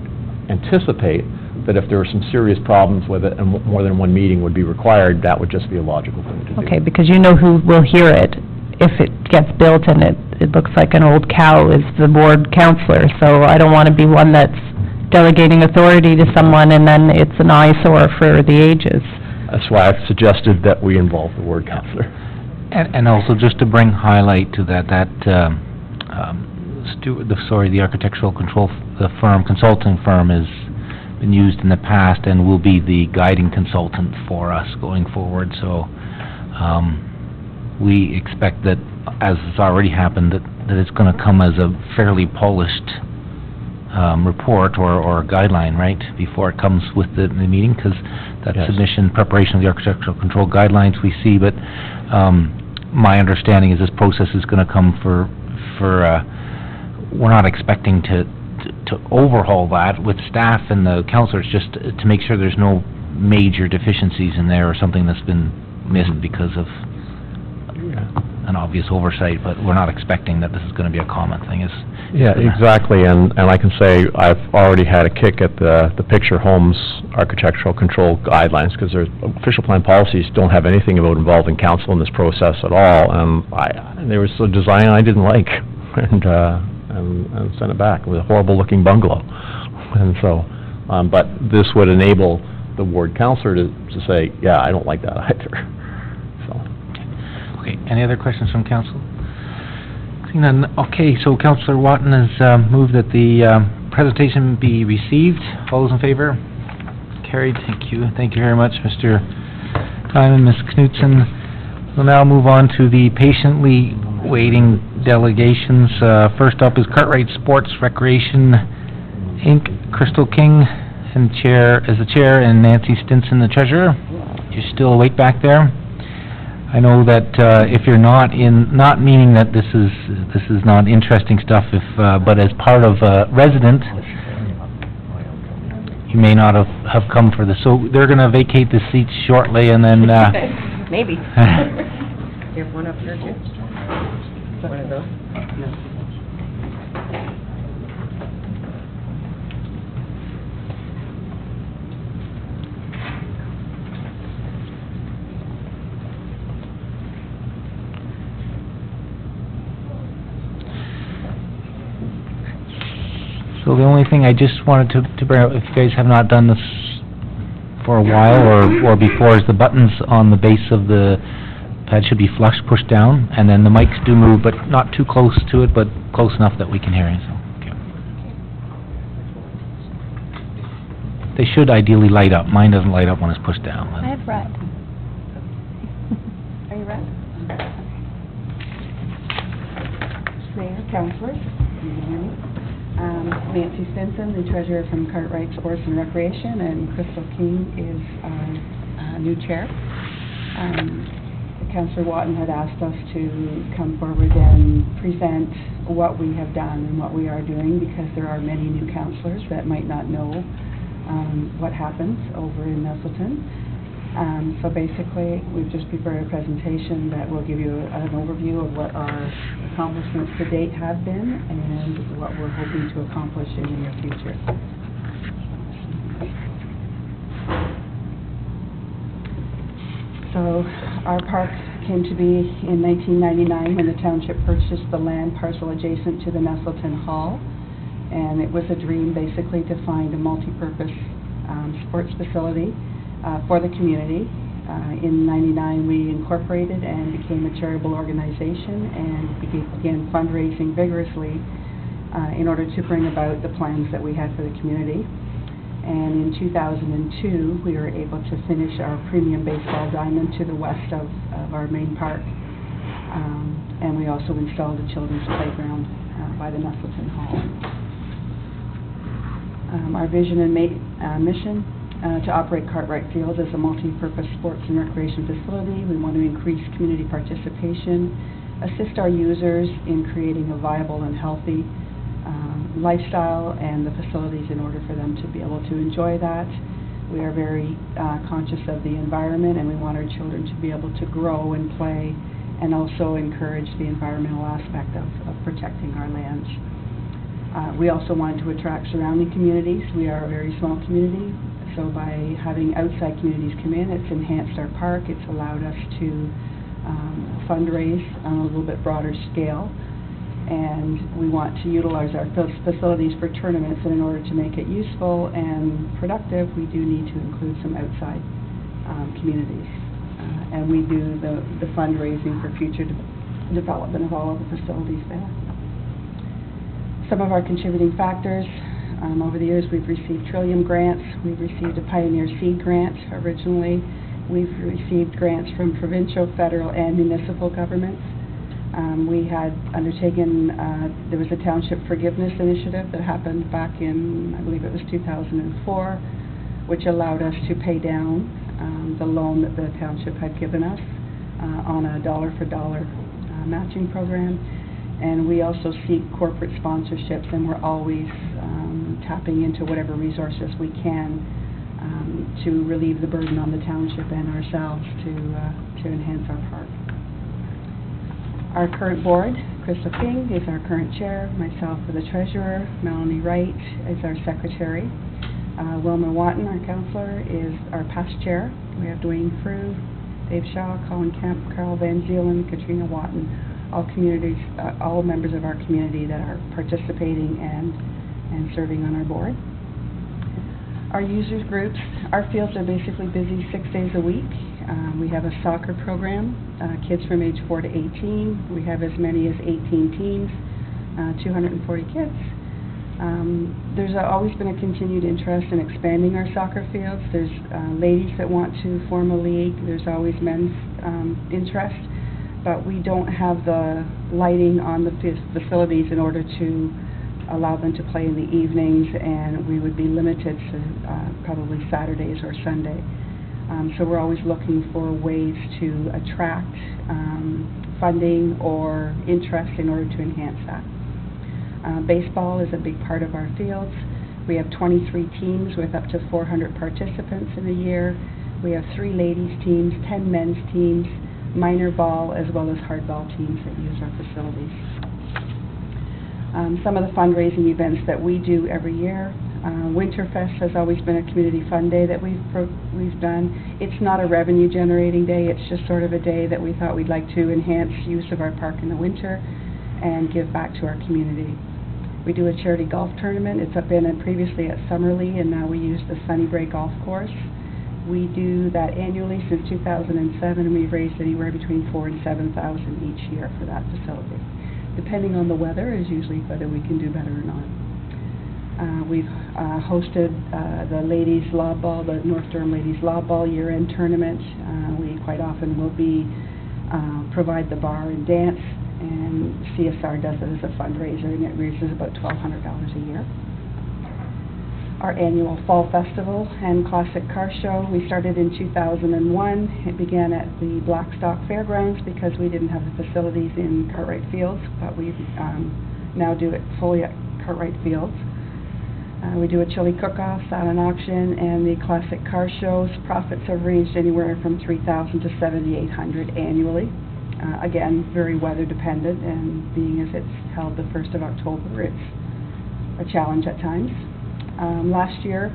anticipate that if there were some serious problems with it and more than one meeting would be required, that would just be a logical thing to do. Okay, because you know who will hear it if it gets built and it looks like an old cow is the ward counselor, so I don't want to be one that's delegating authority to someone and then it's an eyesore for the ages. That's why I've suggested that we involve the ward counselor. And also, just to bring highlight to that, the architectural consulting firm has been used in the past and will be the guiding consultant for us going forward, so we expect that, as has already happened, that it's going to come as a fairly polished report or guideline, right, before it comes with the meeting, because that submission, preparation of the architectural control guidelines we see, but my understanding is this process is going to come for we're not expecting to overhaul that with staff and the counselors, just to make sure there's no major deficiencies in there or something that's been missed because of an obvious oversight, but we're not expecting that this is going to be a common thing. Yeah, exactly, and I can say I've already had a kick at the Picture Homes architectural control guidelines, because their official plan policies don't have anything about involving council in this process at all, and there was a design I didn't like, and sent it back. It was a horrible looking bungalow, and so, but this would enable the ward counselor to say, yeah, I don't like that either. Okay, any other questions from council? Seeing none, okay, so Councillor Watton has moved that the presentation be received. All those in favor? Carried, thank you. Thank you very much, Mr. Diamond, Ms. Knutson. We'll now move on to the patiently waiting delegations. First up is Cartwright Sports Recreation, Inc., Crystal King and the chair, and Nancy Stinson, the treasurer. You're still awake back there? I know that if you're not meaning that this is not interesting stuff, but as part of a resident, you may not have come for this. So they're going to vacate the seats shortly, and then maybe. You have one up here too. One of those. So the only thing I just wanted to bring up, if you guys have not done this for a while or before, is the buttons on the base of the pad should be flush, pushed down, and then the mics do move, but not too close to it, but close enough that we can hear you. So, okay. They should ideally light up. Mine doesn't light up when it's pushed down. I have red. Are you red? Mayor, councilors, can you hear me? Nancy Stinson, the treasurer from Cartwright Sports and Recreation, and Crystal King is our new chair. The Councillor Watton had asked us to come forward and present what we have done and what we are doing, because there are many new councillors that might not know what happens over in Nettleton. So basically, we've just prepared a presentation that will give you an overview of what our accomplishments to date have been and what we're hoping to accomplish in the near future. So our park came to be in 1999 when the township purchased the land parcel adjacent to the Nettleton Hall. And it was a dream basically to find a multi-purpose sports facility for the community. In '99 we incorporated and became a charitable organization and began fundraising vigorously in order to bring about the plans that we had for the community. And in 2002 we were able to finish our premium baseball diamond to the west of our main park. And we also installed a children's playground by the Nettleton Hall. Our vision and mission to operate Cartwright Field as a multi-purpose sports and recreation facility. We want to increase community participation, assist our users in creating a viable and healthy lifestyle and the facilities in order for them to be able to enjoy that. We are very conscious of the environment, and we want our children to be able to grow and play, and also encourage the environmental aspect of protecting our lands. We also wanted to attract surrounding communities. We are a very small community, so by having outside communities come in, it's enhanced our park. It's allowed us to fundraise on a little bit broader scale, and we want to utilize our facilities for tournaments, and in order to make it useful and productive, we do need to include some outside communities. And we do the fundraising for future development of all of the facilities there. Some of our contributing factors, over the years we've received Trillium grants, we've received a Pioneer Seed grant originally, we've received grants from provincial, federal, and municipal governments. We had undertaken, there was a township forgiveness initiative that happened back in, I believe it was 2004, which allowed us to pay down the loan that the township had given us on a dollar-for-dollar matching program. And we also seek corporate sponsorships, and we're always tapping into whatever resources we can to relieve the burden on the township and ourselves to enhance our park. Our current board, Crystal King is our current chair, myself for the treasurer, Melanie Wright is our secretary, Wilma Watton, our councillor, is our past chair. We have Dwayne Frew, Dave Shaw, Colin Kemp, Carl Van Zeelen, Katrina Watton, all communities, all members of our community that are participating and serving on our board. Our users groups, our fields are basically busy 6 days a week. We have a soccer program, kids from age 4 to 18. We have as many as 18 teams, 240 kids. There's always been a continued interest in expanding our soccer fields. There's ladies that want to form a league. There's always men's interest, but we don't have the lighting on the facilities in order to allow them to play in the evenings, and we would be limited to probably Saturdays or Sunday. So we're always looking for ways to attract funding or interest in order to enhance that. Baseball is a big part of our fields. We have 23 teams with up to 400 participants in a year. We have 3 ladies teams, 10 men's teams, minor ball, as well as hardball teams that use our facilities. Some of the fundraising events that we do every year. Winterfest has always been a community fun day that we've done. It's not a revenue generating day, it's just sort of a day that we thought we'd like to enhance use of our park in the winter and give back to our community. We do a charity golf tournament. It's been previously at Summerlee, and now we use the Sunnybrae Golf Course. We do that annually since 2007, and we've raised anywhere between $4,000 and $7,000 each year for that facility. Depending on the weather is usually whether we can do better or not. We've hosted the ladies lob ball, the North Durham ladies lob ball year-end tournament. We quite often will provide the bar and dance, and CSR does it as a fundraiser, and it raises about $1,200 a year. our annual Fall Festival and Classic Car Show. We started in 2001. It began at the Blackstock Fairgrounds because we didn't have the facilities in Cartwright Fields, but we now do it fully at Cartwright Fields. We do a chili cook-off, silent auction, and the Classic Car Shows. Profits have ranged anywhere from $3,000 to $7,800 annually. Again, very weather dependent, and being as it's held the 1st of October, it's a challenge at times. Last year,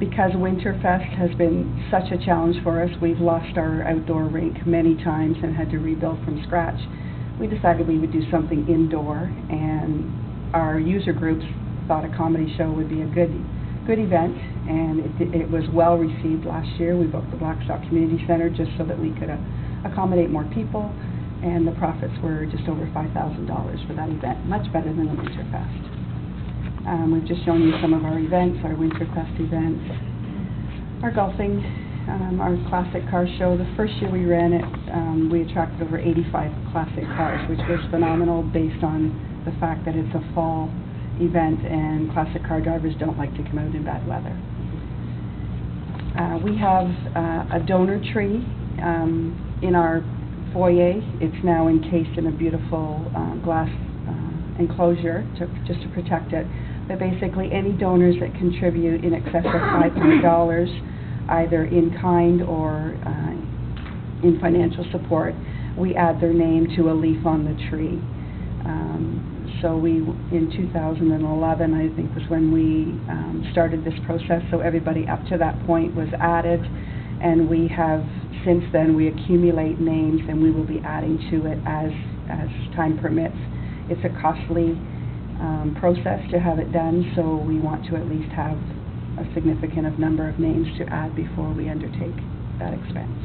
because Winterfest has been such a challenge for us, we've lost our outdoor rink many times and had to rebuild from scratch. We decided we would do something indoor, and our user groups thought a comedy show would be a good event, and it was well received last year. We booked the Blackstock Community Center just so that we could accommodate more people, and the profits were just over $5,000 for that event, much better than the Winterfest. We've just shown you some of our events, our Winterfest events, our golfing, our Classic Car Show. The first year we ran it, we attracted over 85 classic cars, which was phenomenal based on the fact that it's a fall event and classic car drivers don't like to come out in bad weather. We have a donor tree in our foyer. It's now encased in a beautiful glass enclosure just to protect it. But basically, any donors that contribute in excess of $500, either in kind or in financial support, we add their name to a leaf on the tree. So in 2011, I think was when we started this process, so everybody up to that point was added, and we have, since then, we accumulate names, and we will be adding to it as time permits. It's a costly process to have it done, so we want to at least have a significant number of names to add before we undertake that expense.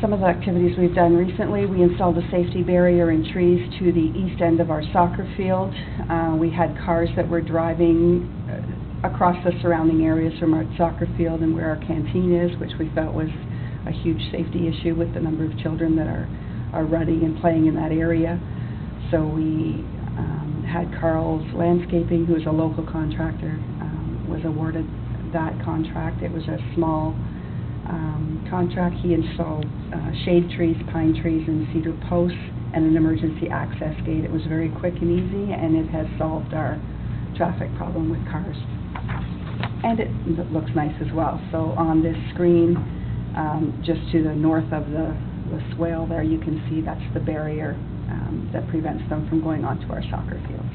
Some of the activities we've done recently, we installed a safety barrier and trees to the east end of our soccer field. We had cars that were driving across the surrounding areas from our soccer field and where our canteen is, which we felt was a huge safety issue with the number of children that are running and playing in that area. So we had Carl's Landscaping, who is a local contractor, was awarded that contract. It was a small contract. He installed shade trees, pine trees, and cedar posts, and an emergency access gate. It was very quick and easy, and it has solved our traffic problem with cars. And it looks nice as well. So on this screen, just to the north of the swale there, you can see that's the barrier that prevents them from going onto our soccer fields.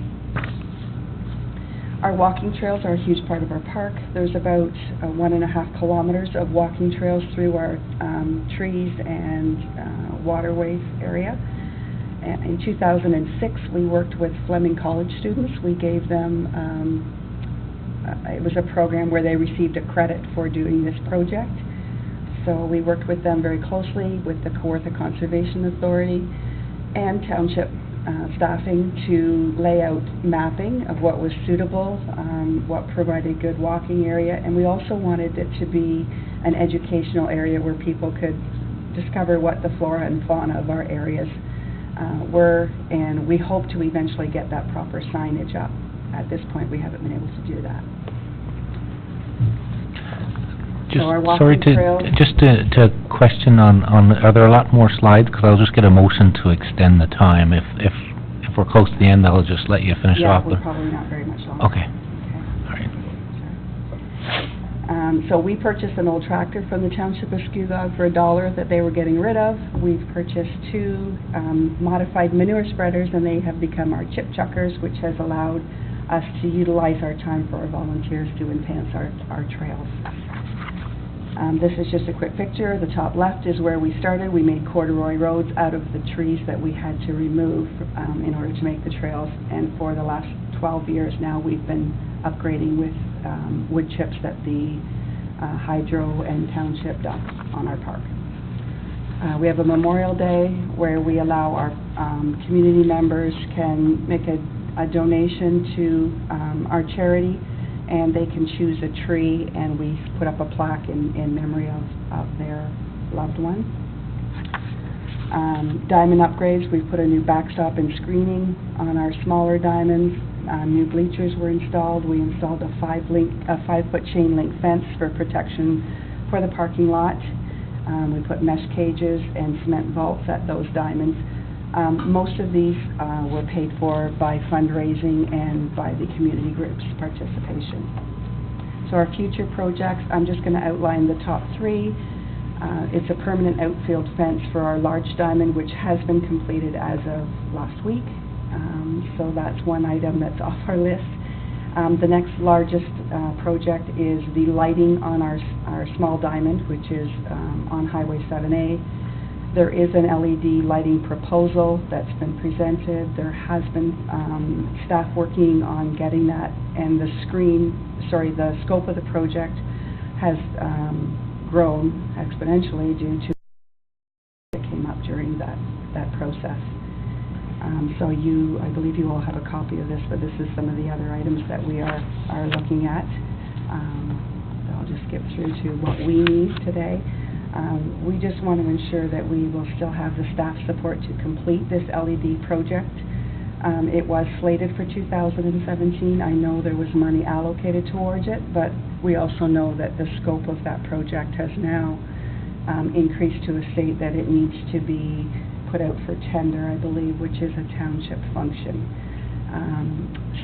Our walking trails are a huge part of our park. There's about 1.5 kilometers of walking trails through our trees and waterways area. In 2006, we worked with Fleming College students. We gave them, it was a program where they received a credit for doing this project. So we worked with them very closely with the Kawartha Conservation Authority and township staffing to lay out mapping of what was suitable, what provided good walking area, and we also wanted it to be an educational area where people could discover what the flora and fauna of our areas were, and we hope to eventually get that proper signage up. At this point, we haven't been able to do that. Just to question on, are there a lot more slides? Because I'll just get a motion to extend the time. If we're close to the end, I'll just let you finish off. Yeah, we're probably not very much longer. Okay. All right. So we purchased an old tractor from the Township of Scugog for $1 that they were getting rid of. We've purchased 2 modified manure spreaders, and they have become our chip chuckers, which has allowed us to utilize our time for our volunteers to enhance our trails. This is just a quick picture. The top left is where we started. We made corduroy roads out of the trees that we had to remove in order to make the trails. And for the last 12 years now, we've been upgrading with wood chips that the Hydro and Township dump on our park. We have a Memorial Day where we allow our community members can make a donation to our charity, and they can choose a tree, and we put up a plaque in memory of their loved one. Diamond upgrades, we've put a new backstop and screening on our smaller diamonds. New bleachers were installed. We installed a 5-foot chain link fence for protection for the parking lot. We put mesh cages and cement vaults at those diamonds. Most of these were paid for by fundraising and by the community group's participation. So our future projects, I'm just going to outline the top 3. It's a permanent outfield fence for our large diamond, which has been completed as of last week. So that's one item that's off our list. The next largest project is the lighting on our small diamond, which is on Highway 7A. There is an LED lighting proposal that's been presented. There has been staff working on getting that, and the scope of the project has grown exponentially due to what came up during that process. So I believe you all have a copy of this, but this is some of the other items that we are looking at. I'll just skip through to what we need today. We just want to ensure that we will still have the staff support to complete this LED project. It was slated for 2017. I know there was money allocated towards it, but we also know that the scope of that project has now increased to a state that it needs to be put out for tender, I believe, which is a township function.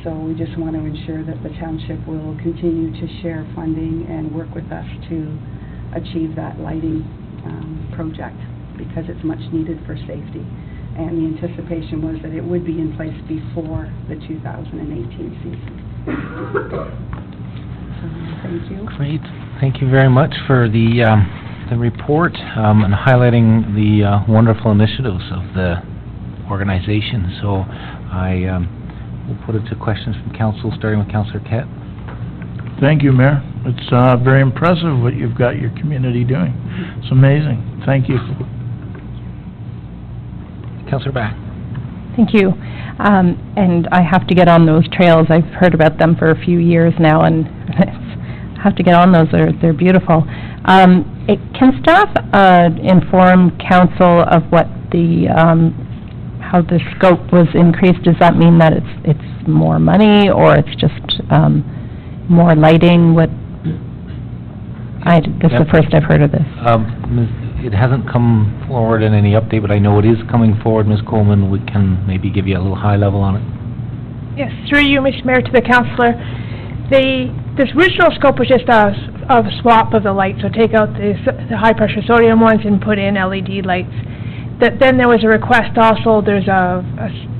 So we just want to ensure that the township will continue to share funding and work with us to achieve that lighting project, because it's much needed for safety. And the anticipation was that it would be in place before the 2018 season. So, thank you. Great. Thank you very much for the report and highlighting the wonderful initiatives of the organization. So I will put it to questions from council, starting with Councillor Kett. Thank you, Mayor. It's very impressive what you've got your community doing. It's amazing. Thank you. Councillor Back. Thank you. And I have to get on those trails. I've heard about them for a few years now, and I have to get on those. They're beautiful. Can staff inform council of what the how the scope was increased? Does that mean that it's more money, or it's just more lighting? This is the first I've heard of this. It hasn't come forward in any update, but I know it is coming forward. Ms. Coleman, we can maybe give you a little high level on it. Yes, through you, Mr. Mayor, to the councillor. The original scope was just a swap of the lights, so take out the high-pressure sodium ones and put in LED lights. Then there was a request also, there's a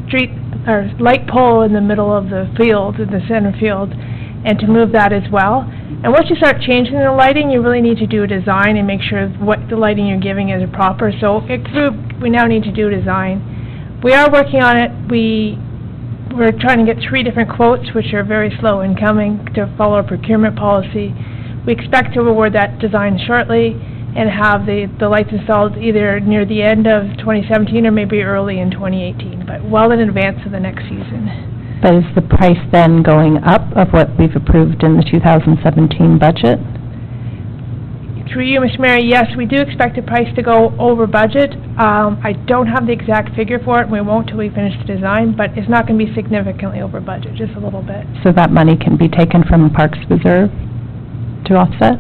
street or light pole in the middle of the field, in the center field, and to move that as well. And once you start changing the lighting, you really need to do a design and make sure what the lighting you're giving is proper. So we now need to do design. We are working on it. We're trying to get 3 different quotes, which are very slow in coming, to follow our procurement policy. We expect to award that design shortly and have the lights installed either near the end of 2017 or maybe early in 2018, but well in advance of the next season. But is the price then going up of what we've approved in the 2017 budget? Through you, Mr. Mayor, yes, we do expect the price to go over budget. I don't have the exact figure for it, and we won't till we finish the design, but it's not going to be significantly over budget, just a little bit. So that money can be taken from Parks Reserve to offset?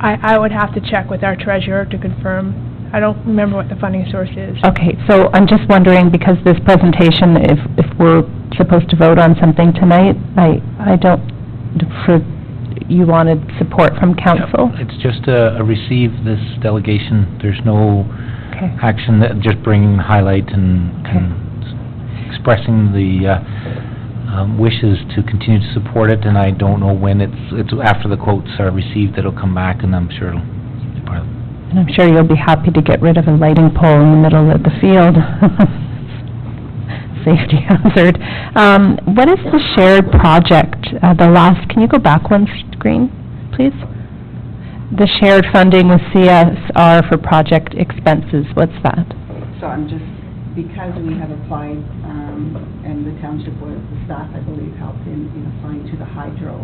I would have to check with our treasurer to confirm. I don't remember what the funding source is. Okay, so I'm just wondering, because this presentation, if we're supposed to vote on something tonight, I don't, you wanted support from council? Yep. It's just a receive this delegation. There's no action, that just bringing highlight and expressing the wishes to continue to support it, and I don't know when it's after the quotes are received, it'll come back, and I'm sure it'll be part of it. And I'm sure you'll be happy to get rid of a lighting pole in the middle of the field. Safety hazard. What is the shared project? Can you go back one screen, please? The shared funding with CSR for project expenses, what's that? So because we have applied, and the township, the staff, I believe, helped in applying to the hydro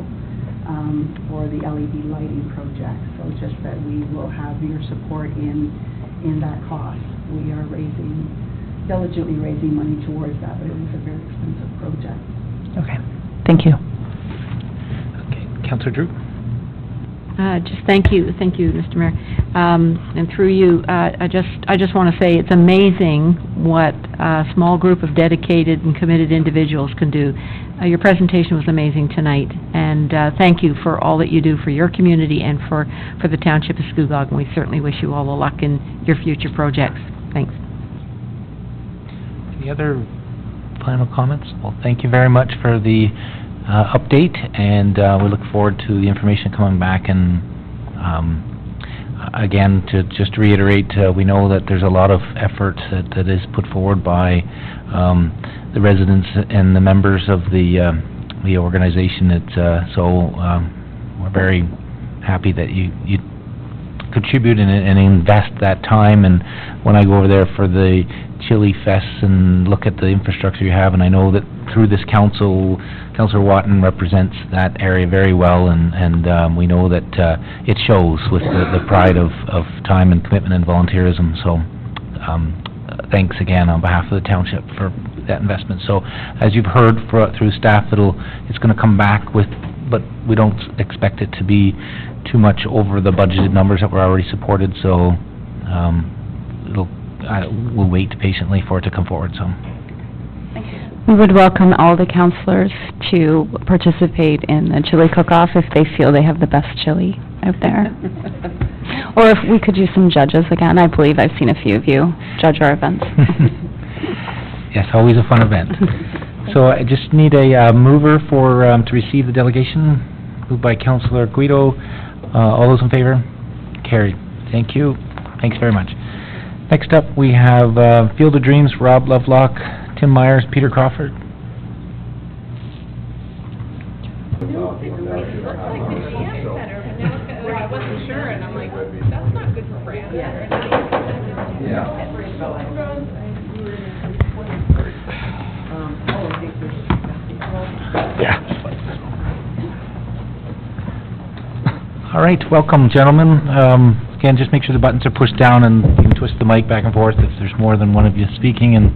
for the LED lighting project. So just that we will have your support in that cost. We are diligently raising money towards that, but it is a very expensive project. Okay. Thank you. Okay, Councillor Drew? Just thank you, Mr. Mayor. And through you, I just want to say it's amazing what a small group of dedicated and committed individuals can do. Your presentation was amazing tonight, and thank you for all that you do for your community and for the Township of Scugog, and we certainly wish you all the luck in your future projects. Thanks. Any other final comments? Well, thank you very much for the update, and we look forward to the information coming back. And again, to just reiterate, we know that there's a lot of effort that is put forward by the residents and the members of the organization. We're very happy that you contribute and invest that time. And when I go over there for the Chili Fests and look at the infrastructure you have, and I know that through this council, Councillor Watton represents that area very well, and we know that it shows with the pride of time and commitment and volunteerism. So thanks again on behalf of the township for that investment. So as you've heard through staff, it's going to come back with, but we don't expect it to be too much over the budgeted numbers that were already supported. So we'll wait patiently for it to come forward. So. We would welcome all the councillors to participate in the chili cook-off if they feel they have the best chili out there. Or if we could use some judges again. I believe I've seen a few of you judge our events. Yes, always a fun event. So I just need a mover to receive the delegation. Moved by Councillor Guido. All those in favor? Carried. Thank you. Thanks very much. Next up, we have Field of Dreams, Rob Lovelock, Tim Myers, Peter Crawford. I wasn't sure, and I'm like, that's not good for Brandon. Yeah. All right, welcome, gentlemen. Again, just make sure the buttons are pushed down, and you can twist the mic back and forth if there's more than one of you speaking. And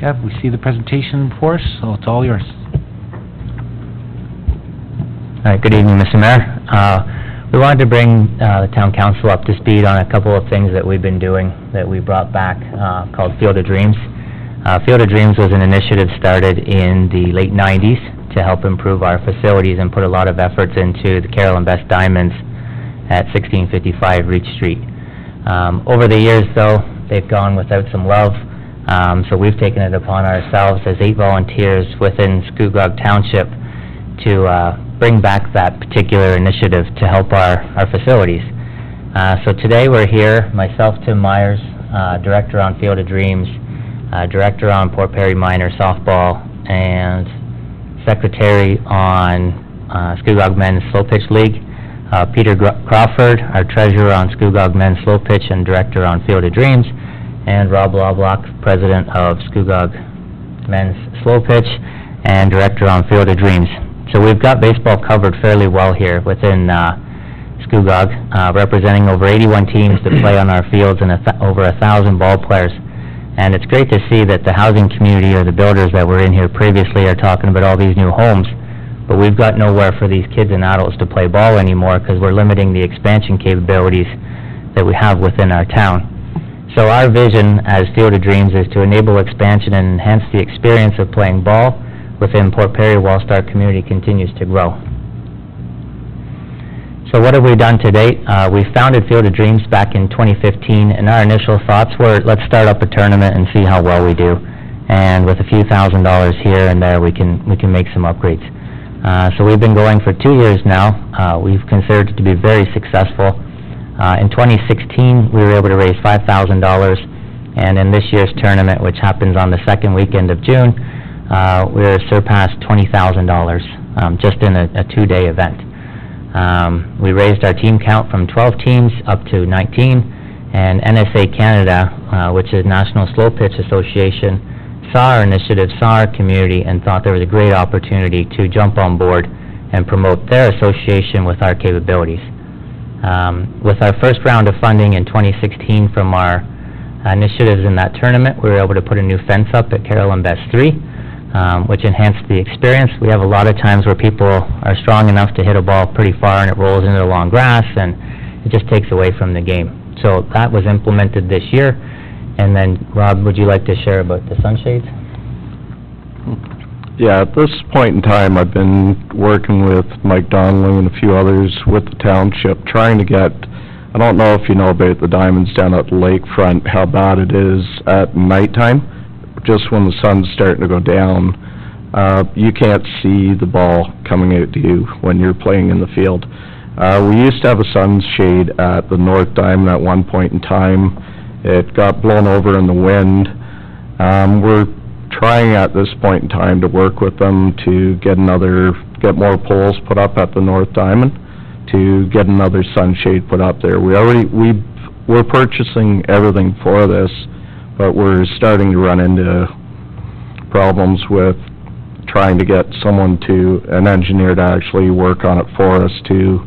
yeah, we see the presentation before us, so it's all yours. All right, good evening, Mr. Mayor. We wanted to bring the town council up to speed on a couple of things that we've been doing that we brought back called Field of Dreams. Field of Dreams was an initiative started in the late 90s to help improve our facilities and put a lot of efforts into the Carolyn Best Diamonds at 1655 Reach Street. Over the years, though, they've gone without some love, so we've taken it upon ourselves as 8 volunteers within Scugog Township to bring back that particular initiative to help our facilities. So today we're here, myself, Tim Myers, Director on Field of Dreams, Director on Port Perry Minor Softball, and Secretary on Scugog Men's Slow Pitch League. Peter Crawford, our Treasurer on Scugog Men's Slow Pitch and Director on Field of Dreams, and Rob Lovelock, President of Scugog Men's Slow Pitch and Director on Field of Dreams. So we've got baseball covered fairly well here within Scugog, representing over 81 teams that play on our fields and over 1,000 ball players. And it's great to see that the housing community or the builders that were in here previously are talking about all these new homes, but we've got nowhere for these kids and adults to play ball anymore because we're limiting the expansion capabilities that we have within our town. So our vision as Field of Dreams is to enable expansion and enhance the experience of playing ball within Port Perry whilst our community continues to grow. So what have we done to date? We founded Field of Dreams back in 2015, and our initial thoughts were, let's start up a tournament and see how well we do. And with a few $1,000s here and there, we can make some upgrades. So we've been going for 2 years now. We've considered it to be very successful. In 2016, we were able to raise $5,000, and in this year's tournament, which happens on the second weekend of June, we surpassed $20,000 just in a 2-day event. We raised our team count from 12 teams up to 19, and NSA Canada, which is National Slow Pitch Association, saw our initiative, saw our community, and thought there was a great opportunity to jump on board and promote their association with our capabilities. With our first round of funding in 2016 from our initiatives in that tournament, we were able to put a new fence up at Carolyn Best 3. which enhanced the experience. We have a lot of times where people are strong enough to hit a ball pretty far and it rolls into the long grass, and it just takes away from the game. So that was implemented this year. And then, Rob, would you like to share about the sunshades? Yeah, at this point in time, I've been working with Mike Donnelly and a few others with the township, trying to get, I don't know if you know about the diamonds down at the lakefront, how bad it is at nighttime. Just when the sun's starting to go down, you can't see the ball coming out to you when you're playing in the field. We used to have a sunshade at the North Diamond at one point in time. It got blown over in the wind. We're trying at this point in time to work with them to get more poles put up at the North Diamond, to get another sunshade put up there. We're purchasing everything for this, but we're starting to run into problems with trying to get an engineer to actually work on it for us to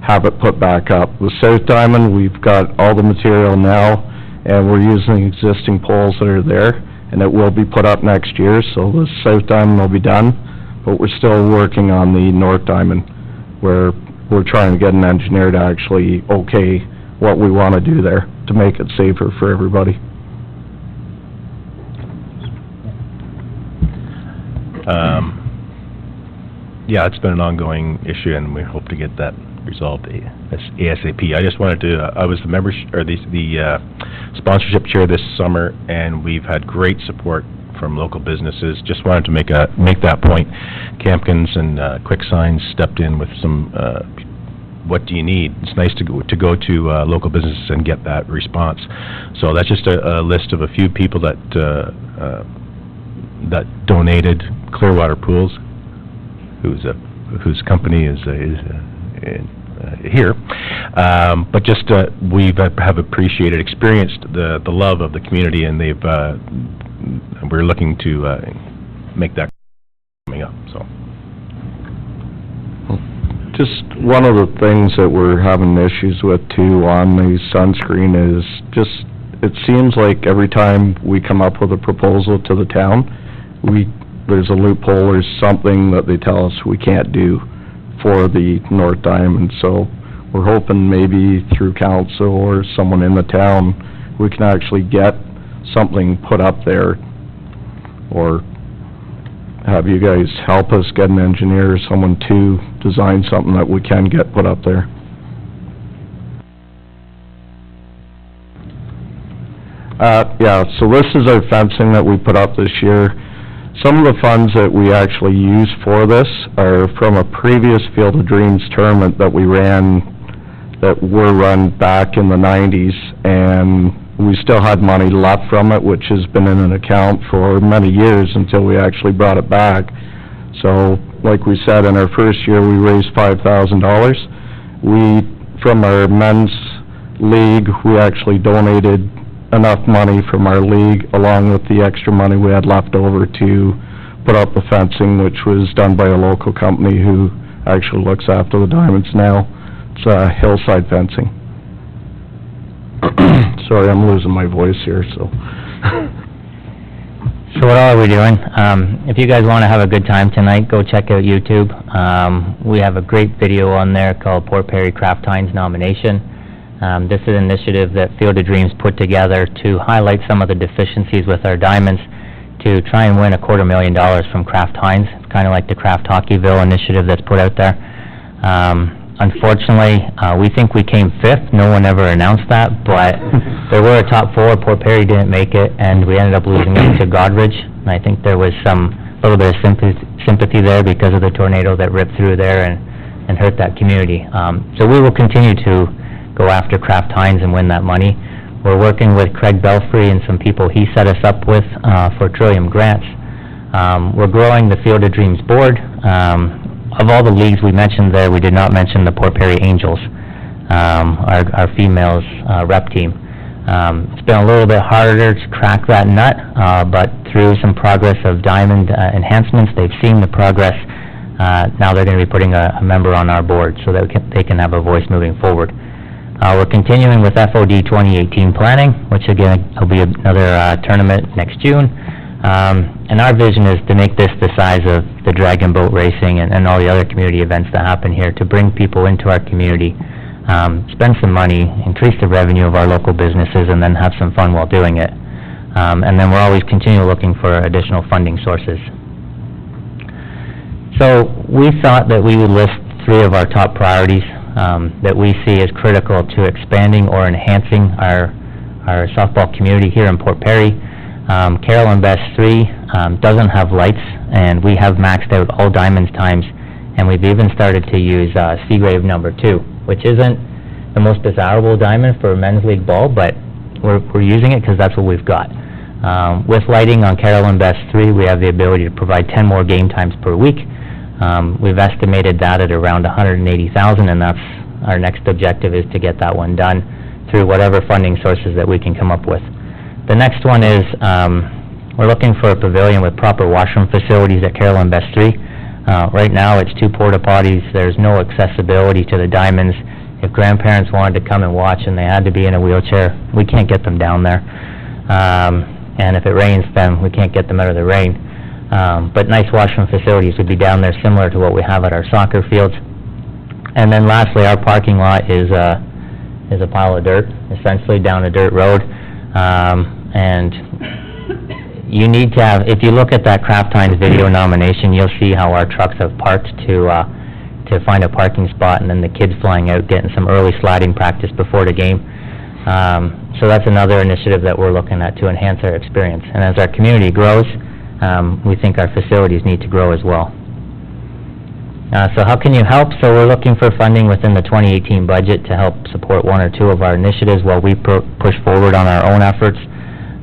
have it put back up. The South Diamond, we've got all the material now, and we're using existing poles that are there, and it will be put up next year, so the South Diamond will be done, but we're still working on the North Diamond, where we're trying to get an engineer to actually okay what we want to do there to make it safer for everybody. Yeah, it's been an ongoing issue, and we hope to get that resolved ASAP. I just wanted to, I was the sponsorship chair this summer, and we've had great support from local businesses. Just wanted to make that point. Campkins and Quick Signs stepped in with some, what do you need? It's nice to go to local businesses and get that response. So that's just a list of a few people that donated. Clearwater Pools, whose company is here, but just we have experienced the love of the community, and we're looking to make that coming up. So, just one of the things that we're having issues with too on the sunscreen is just, it seems like every time we come up with a proposal to the town, there's a loophole or something that they tell us we can't do for the North Diamond. So we're hoping maybe through council or someone in the town, we can actually get something put up there, or have you guys help us get an engineer or someone to design something that we can get put up there. Yeah, so this is our fencing that we put up this year. Some of the funds that we actually use for this are from a previous Field of Dreams tournament that we ran, that were run back in the 90s, and we still had money left from it, which has been in an account for many years until we actually brought it back. So, like we said, in our first year we raised $5,000. From our men's league, we actually donated enough money from our league, along with the extra money we had left over, to put up the fencing, which was done by a local company who actually looks after the diamonds now. It's Hillside Fencing. Sorry, I'm losing my voice here, so. So what all are we doing? If you guys want to have a good time tonight, go check out YouTube. We have a great video on there called Port Perry Kraft Heinz Nomination. This is an initiative that Field of Dreams put together to highlight some of the deficiencies with our diamonds, to try and win $250,000 from Kraft Heinz. It's kind of like the Kraft Hockeyville initiative that's put out there. Unfortunately, we think we came 5th. No one ever announced that, but there were a top 4. Port Perry didn't make it, and we ended up losing it to Godridge. And I think there was a little bit of sympathy there because of the tornado that ripped through there and hurt that community. So we will continue to go after Kraft Heinz and win that money. We're working with Craig Belfry and some people he set us up with for Trillium grants. We're growing the Field of Dreams board. Of all the leagues we mentioned there, we did not mention the Port Perry Angels, our females rep team. It's been a little bit harder to crack that nut, but through some progress of diamond enhancements, they've seen the progress. Now they're going to be putting a member on our board so that they can have a voice moving forward. We're continuing with FOD 2018 planning, which again will be another tournament next June. And our vision is to make this the size of the Dragon Boat Racing and all the other community events that happen here, to bring people into our community, spend some money, increase the revenue of our local businesses, and then have some fun while doing it. And then we're always continually looking for additional funding sources. So we thought that we would list 3 of our top priorities that we see as critical to expanding or enhancing our softball community here in Port Perry. Carolyn Best 3 doesn't have lights, and we have maxed out all diamonds times, and we've even started to use Seagrave number 2, which isn't the most desirable diamond for men's league ball, but we're using it because that's what we've got. With lighting on Carolyn Best 3, we have the ability to provide 10 more game times per week. We've estimated that at around $180,000, and that's our next objective, is to get that one done through whatever funding sources that we can come up with. The next one is we're looking for a pavilion with proper washroom facilities at Carolyn Best 3. Right now, it's 2 porta potties. There's no accessibility to the diamonds. If grandparents wanted to come and watch and they had to be in a wheelchair, we can't get them down there. And if it rains, then we can't get them out of the rain. But nice washroom facilities would be down there, similar to what we have at our soccer fields. And then lastly, our parking lot is a pile of dirt, essentially down a dirt road. And you need to have, if you look at that Kraft Heinz video nomination, you'll see how our trucks have parked to find a parking spot, and then the kids flying out getting some early sliding practice before the game. So that's another initiative that we're looking at to enhance our experience. And as our community grows, we think our facilities need to grow as well. So how can you help? So we're looking for funding within the 2018 budget to help support 1 or 2 of our initiatives while we push forward on our own efforts,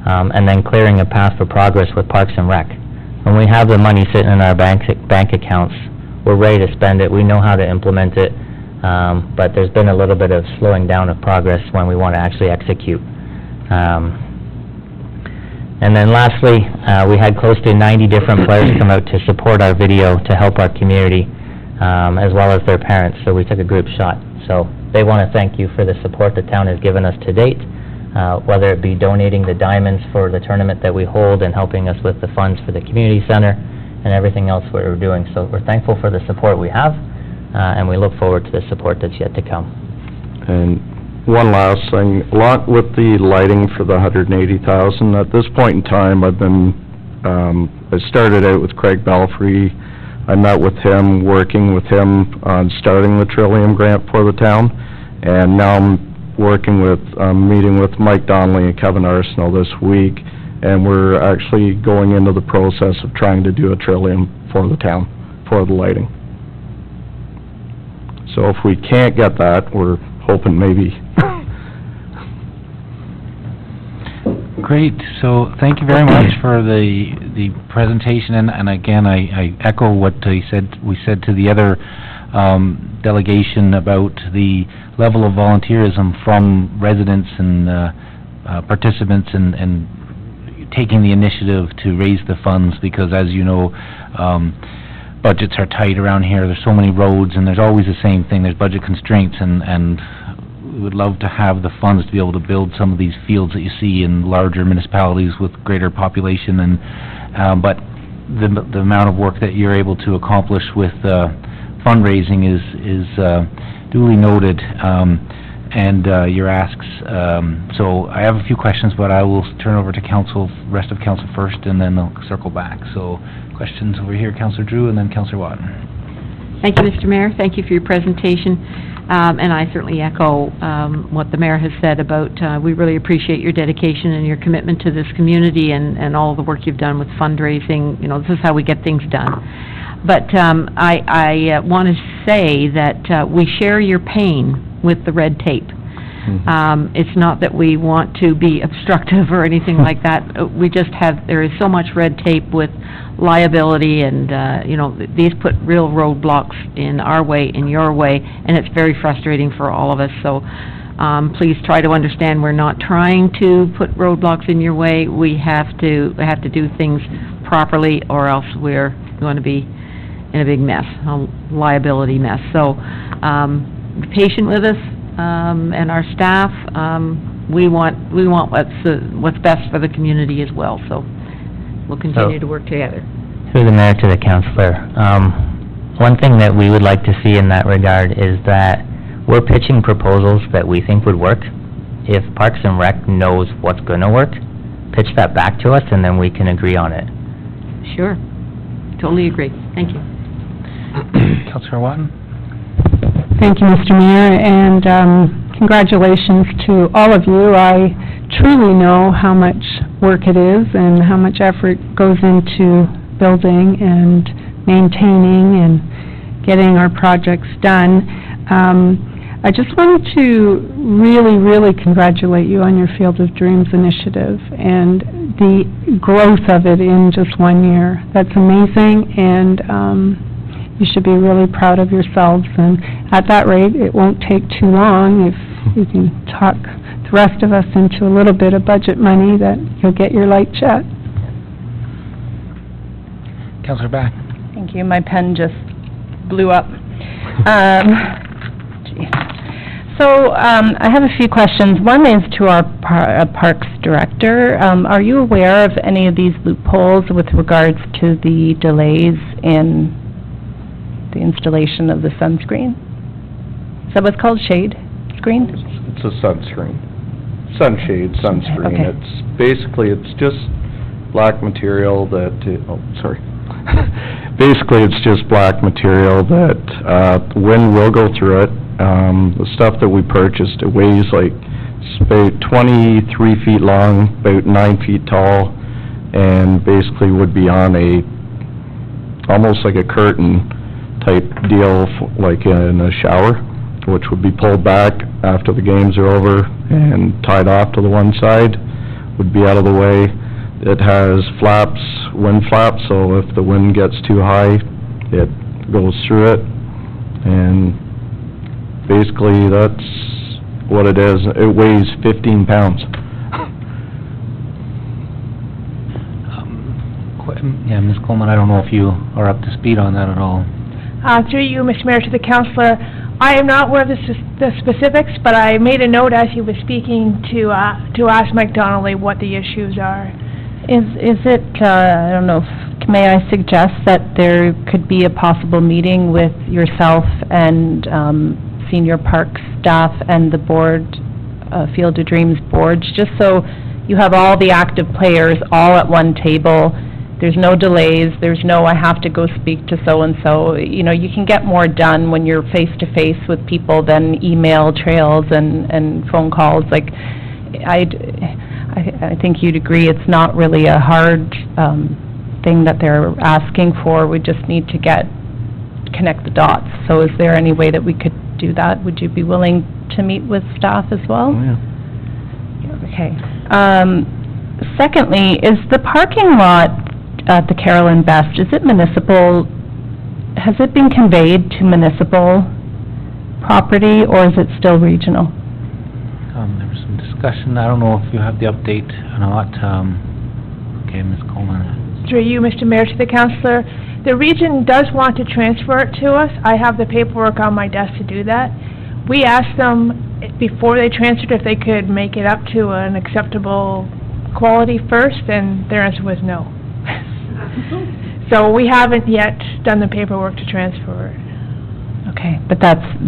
and then clearing a path for progress with Parks and Rec. When we have the money sitting in our bank accounts, we're ready to spend it. We know how to implement it, but there's been a little bit of slowing down of progress when we want to actually execute. And then lastly, we had close to 90 different players come out to support our video to help our community, as well as their parents, so we took a group shot. So they want to thank you for the support the town has given us to date, whether it be donating the diamonds for the tournament that we hold and helping us with the funds for the community center and everything else we're doing. So we're thankful for the support we have, and we look forward to the support that's yet to come. And one last thing, along with the lighting for the $180,000, at this point in time, I started out with Craig Belfry. I met with him, working with him on starting the Trillium grant for the town, and now I'm meeting with Mike Donnelly and Kevin Arsenal this week, and we're actually going into the process of trying to do a Trillium for the town, for the lighting. So if we can't get that, we're hoping maybe. Great. So thank you very much for the presentation, and again, I echo what we said to the other delegation about the level of volunteerism from residents and participants and taking the initiative to raise the funds, because as you know, budgets are tight around here. There's so many roads, and there's always the same thing. There's budget constraints, and we would love to have the funds to be able to build some of these fields that you see in larger municipalities with greater population, and but the amount of work that you're able to accomplish with fundraising is duly noted, and your asks. So I have a few questions, but I will turn over to rest of council first, and then I'll circle back. So questions over here, Councillor Drew, and then Councillor Watt. Thank you, Mr. Mayor. Thank you for your presentation. And I certainly echo what the mayor has said about we really appreciate your dedication and your commitment to this community and all the work you've done with fundraising. You know, this is how we get things done. But I want to say that we share your pain with the red tape. It's not that we want to be obstructive or anything like that. We just there is so much red tape with liability, and you know, these put real roadblocks in our way, in your way, and it's very frustrating for all of us. So please try to understand, we're not trying to put roadblocks in your way. We have to do things properly, or else we're going to be in a big mess, a liability mess. So be patient with us. And our staff, we want what's best for the community as well. So we'll continue to work together. Through the mayor to the councillor, one thing that we would like to see in that regard is that we're pitching proposals that we think would work. If Parks and Rec knows what's gonna work, pitch that back to us, and then we can agree on it. Sure. Totally agree. Thank you. Councillor Watton? Thank you, Mr. Mayor, and congratulations to all of you. I truly know how much work it is and how much effort goes into building and maintaining and getting our projects done. I just wanted to really congratulate you on your Field of Dreams initiative and the growth of it in just 1 year. That's amazing, and you should be really proud of yourselves. And at that rate, it won't take too long if you can talk the rest of us into a little bit of budget money that you'll get your light jet. Councillor Back? Thank you. My pen just blew up. So, I have a few questions. One is to our Parks Director. Are you aware of any of these loopholes with regards to the delays in the installation of the sunscreen? Is that what's called, shade screen? It's a sunscreen. Sunshade, sunscreen. Okay. It's basically, it's just black material that, basically, it's just black material that, the wind will go through it. The stuff that we purchased, it weighs like, it's about 23 feet long, about 9 feet tall, and basically would be on almost like a curtain type deal, like in a shower, which would be pulled back after the games are over and tied off to the one side, would be out of the way. It has flaps, wind flaps, so if the wind gets too high, it goes through it, and basically that's what it is. It weighs 15 pounds. Yeah, Ms. Coleman, I don't know if you are up to speed on that at all. Through you, Mr. Mayor, to the councillor, I am not aware of the specifics, but I made a note as he was speaking to ask Mike Donnelly what the issues are. Is it, I don't know, may I suggest that there could be a possible meeting with yourself and senior parks staff and the board, Field of Dreams boards, just so you have all the active players all at one table. There's no delays, there's no, I have to go speak to so-and-so. You know, you can get more done when you're face-to-face with people than email trails and phone calls. Like, I think you'd agree it's not really a hard thing that they're asking for. We just need to connect the dots. So is there any way that we could do that? Would you be willing to meet with staff as well? Oh, yeah. Okay. Secondly, is the parking lot at the Carolyn Best, is it municipal, has it been conveyed to municipal property, or is it still regional? There was some discussion, I don't know if you have the update or not. Okay, Ms. Coleman. Through you, Mr. Mayor, to the councillor, the region does want to transfer it to us. I have the paperwork on my desk to do that. We asked them before they transferred if they could make it up to an acceptable quality first, and their answer was no. So we haven't yet done the paperwork to transfer it. Okay, but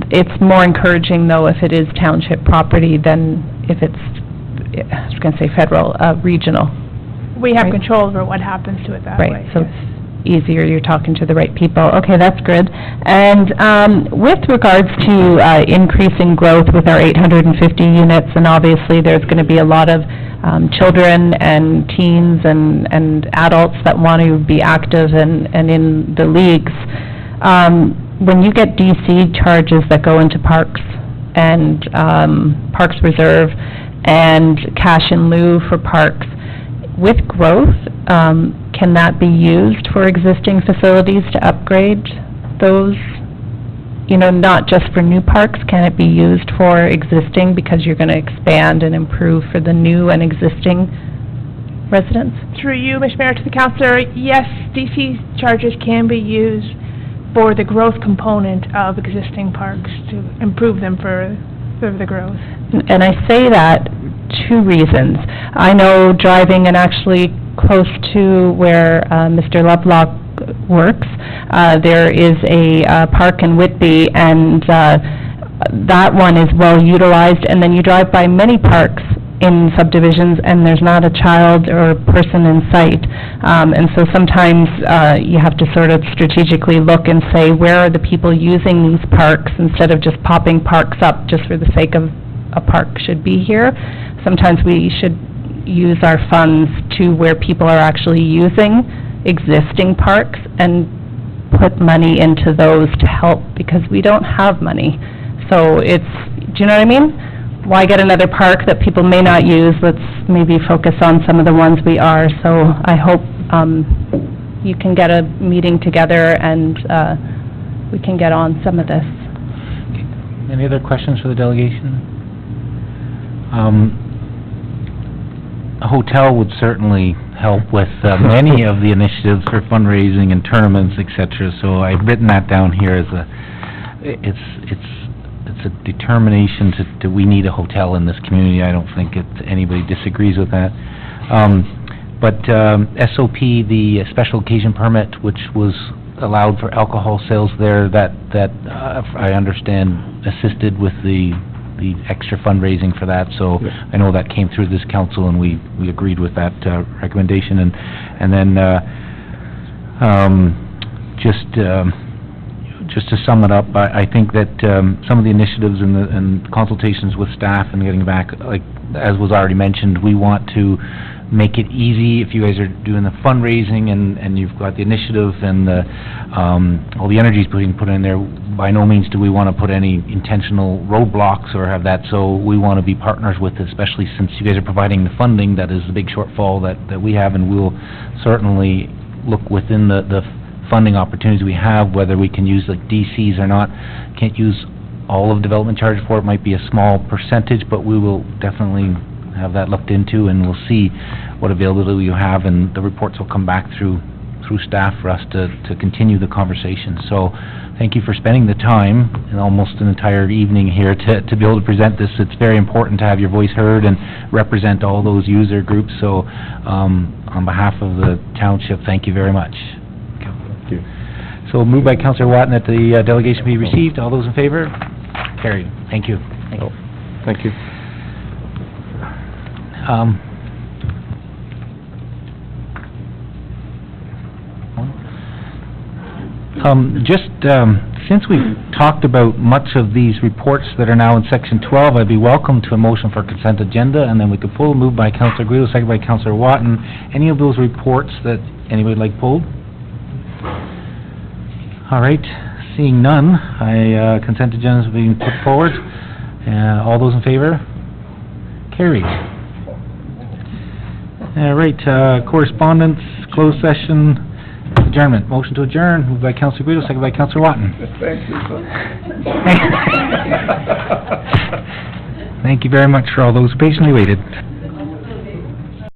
it's more encouraging though if it is township property than if it's, I was going to say federal, regional. We have right? control over what happens to it that way. Right, so it's easier, you're talking to the right people. Okay, that's good. And with regards to increasing growth with our 850 units, and obviously there's going to be a lot of children and teens and adults that want to be active and in the leagues. When you get DC charges that go into parks and Parks Reserve and cash in lieu for parks, with growth, can that be used for existing facilities to upgrade those? You know, not just for new parks, can it be used for existing because you're going to expand and improve for the new and existing residents? Through you, Mr. Mayor, to the councillor, yes, DC charges can be used for the growth component of existing parks to improve them for the growth. And I say that two reasons. I know driving and actually close to where Mr. Lovelock works, there is a park in Whitby, and that one is well utilized, and then you drive by many parks in subdivisions, and there's not a child or person in sight. And so sometimes you have to sort of strategically look and say, where are the people using these parks, instead of just popping parks up just for the sake of a park should be here. Sometimes we should use our funds to where people are actually using existing parks and put money into those to help, because we don't have money. So it's, do you know what I mean? Why get another park that people may not use? Let's maybe focus on some of the ones we are. So I hope you can get a meeting together and we can get on some of this. Okay. Any other questions for the delegation? A hotel would certainly help with many of the initiatives for fundraising and tournaments, et cetera. So I've written that down here as it's a determination to we need a hotel in this community. I don't think anybody disagrees with that. But SOP, the special occasion permit, which was allowed for alcohol sales there, that I understand assisted with the extra fundraising for that. So I know that came through this council, and we agreed with that recommendation. And then just to sum it up, I think that some of the initiatives and consultations with staff and getting back, like as was already mentioned, we want to make it easy if you guys are doing the fundraising and you've got the initiative and all the energy is being put in there. By no means do we want to put any intentional roadblocks or have that, so we want to be partners with it, especially since you guys are providing the funding. That is the big shortfall that we have, and we'll certainly look within the funding opportunities we have, whether we can use like DCs or not. Can't use all of development charge for it, might be a small percentage, but we will definitely have that looked into, and we'll see what availability you have, and the reports will come back through staff for us to continue the conversation. So thank you for spending the time and almost an entire evening here to be able to present this. It's very important to have your voice heard and represent all those user groups. So on behalf of the township, thank you very much. Thank you. So moved by Councillor Watton that the delegation be received. All those in favor? Carried. Thank you. Thank you. Since we've talked about much of these reports that are now in Section 12, I'd be welcome to a motion for consent agenda, and then we could pull, moved by Councillor Guido, second by Councillor Watton. Any of those reports that anybody would like pulled? All right, seeing none, consent agenda is being put forward. All those in favor? Carried. All right, correspondence, closed session, adjournment. Motion to adjourn, moved by Councillor Guido, second by Councillor Watton. Thank you, son. Thank you very much for all those who patiently waited.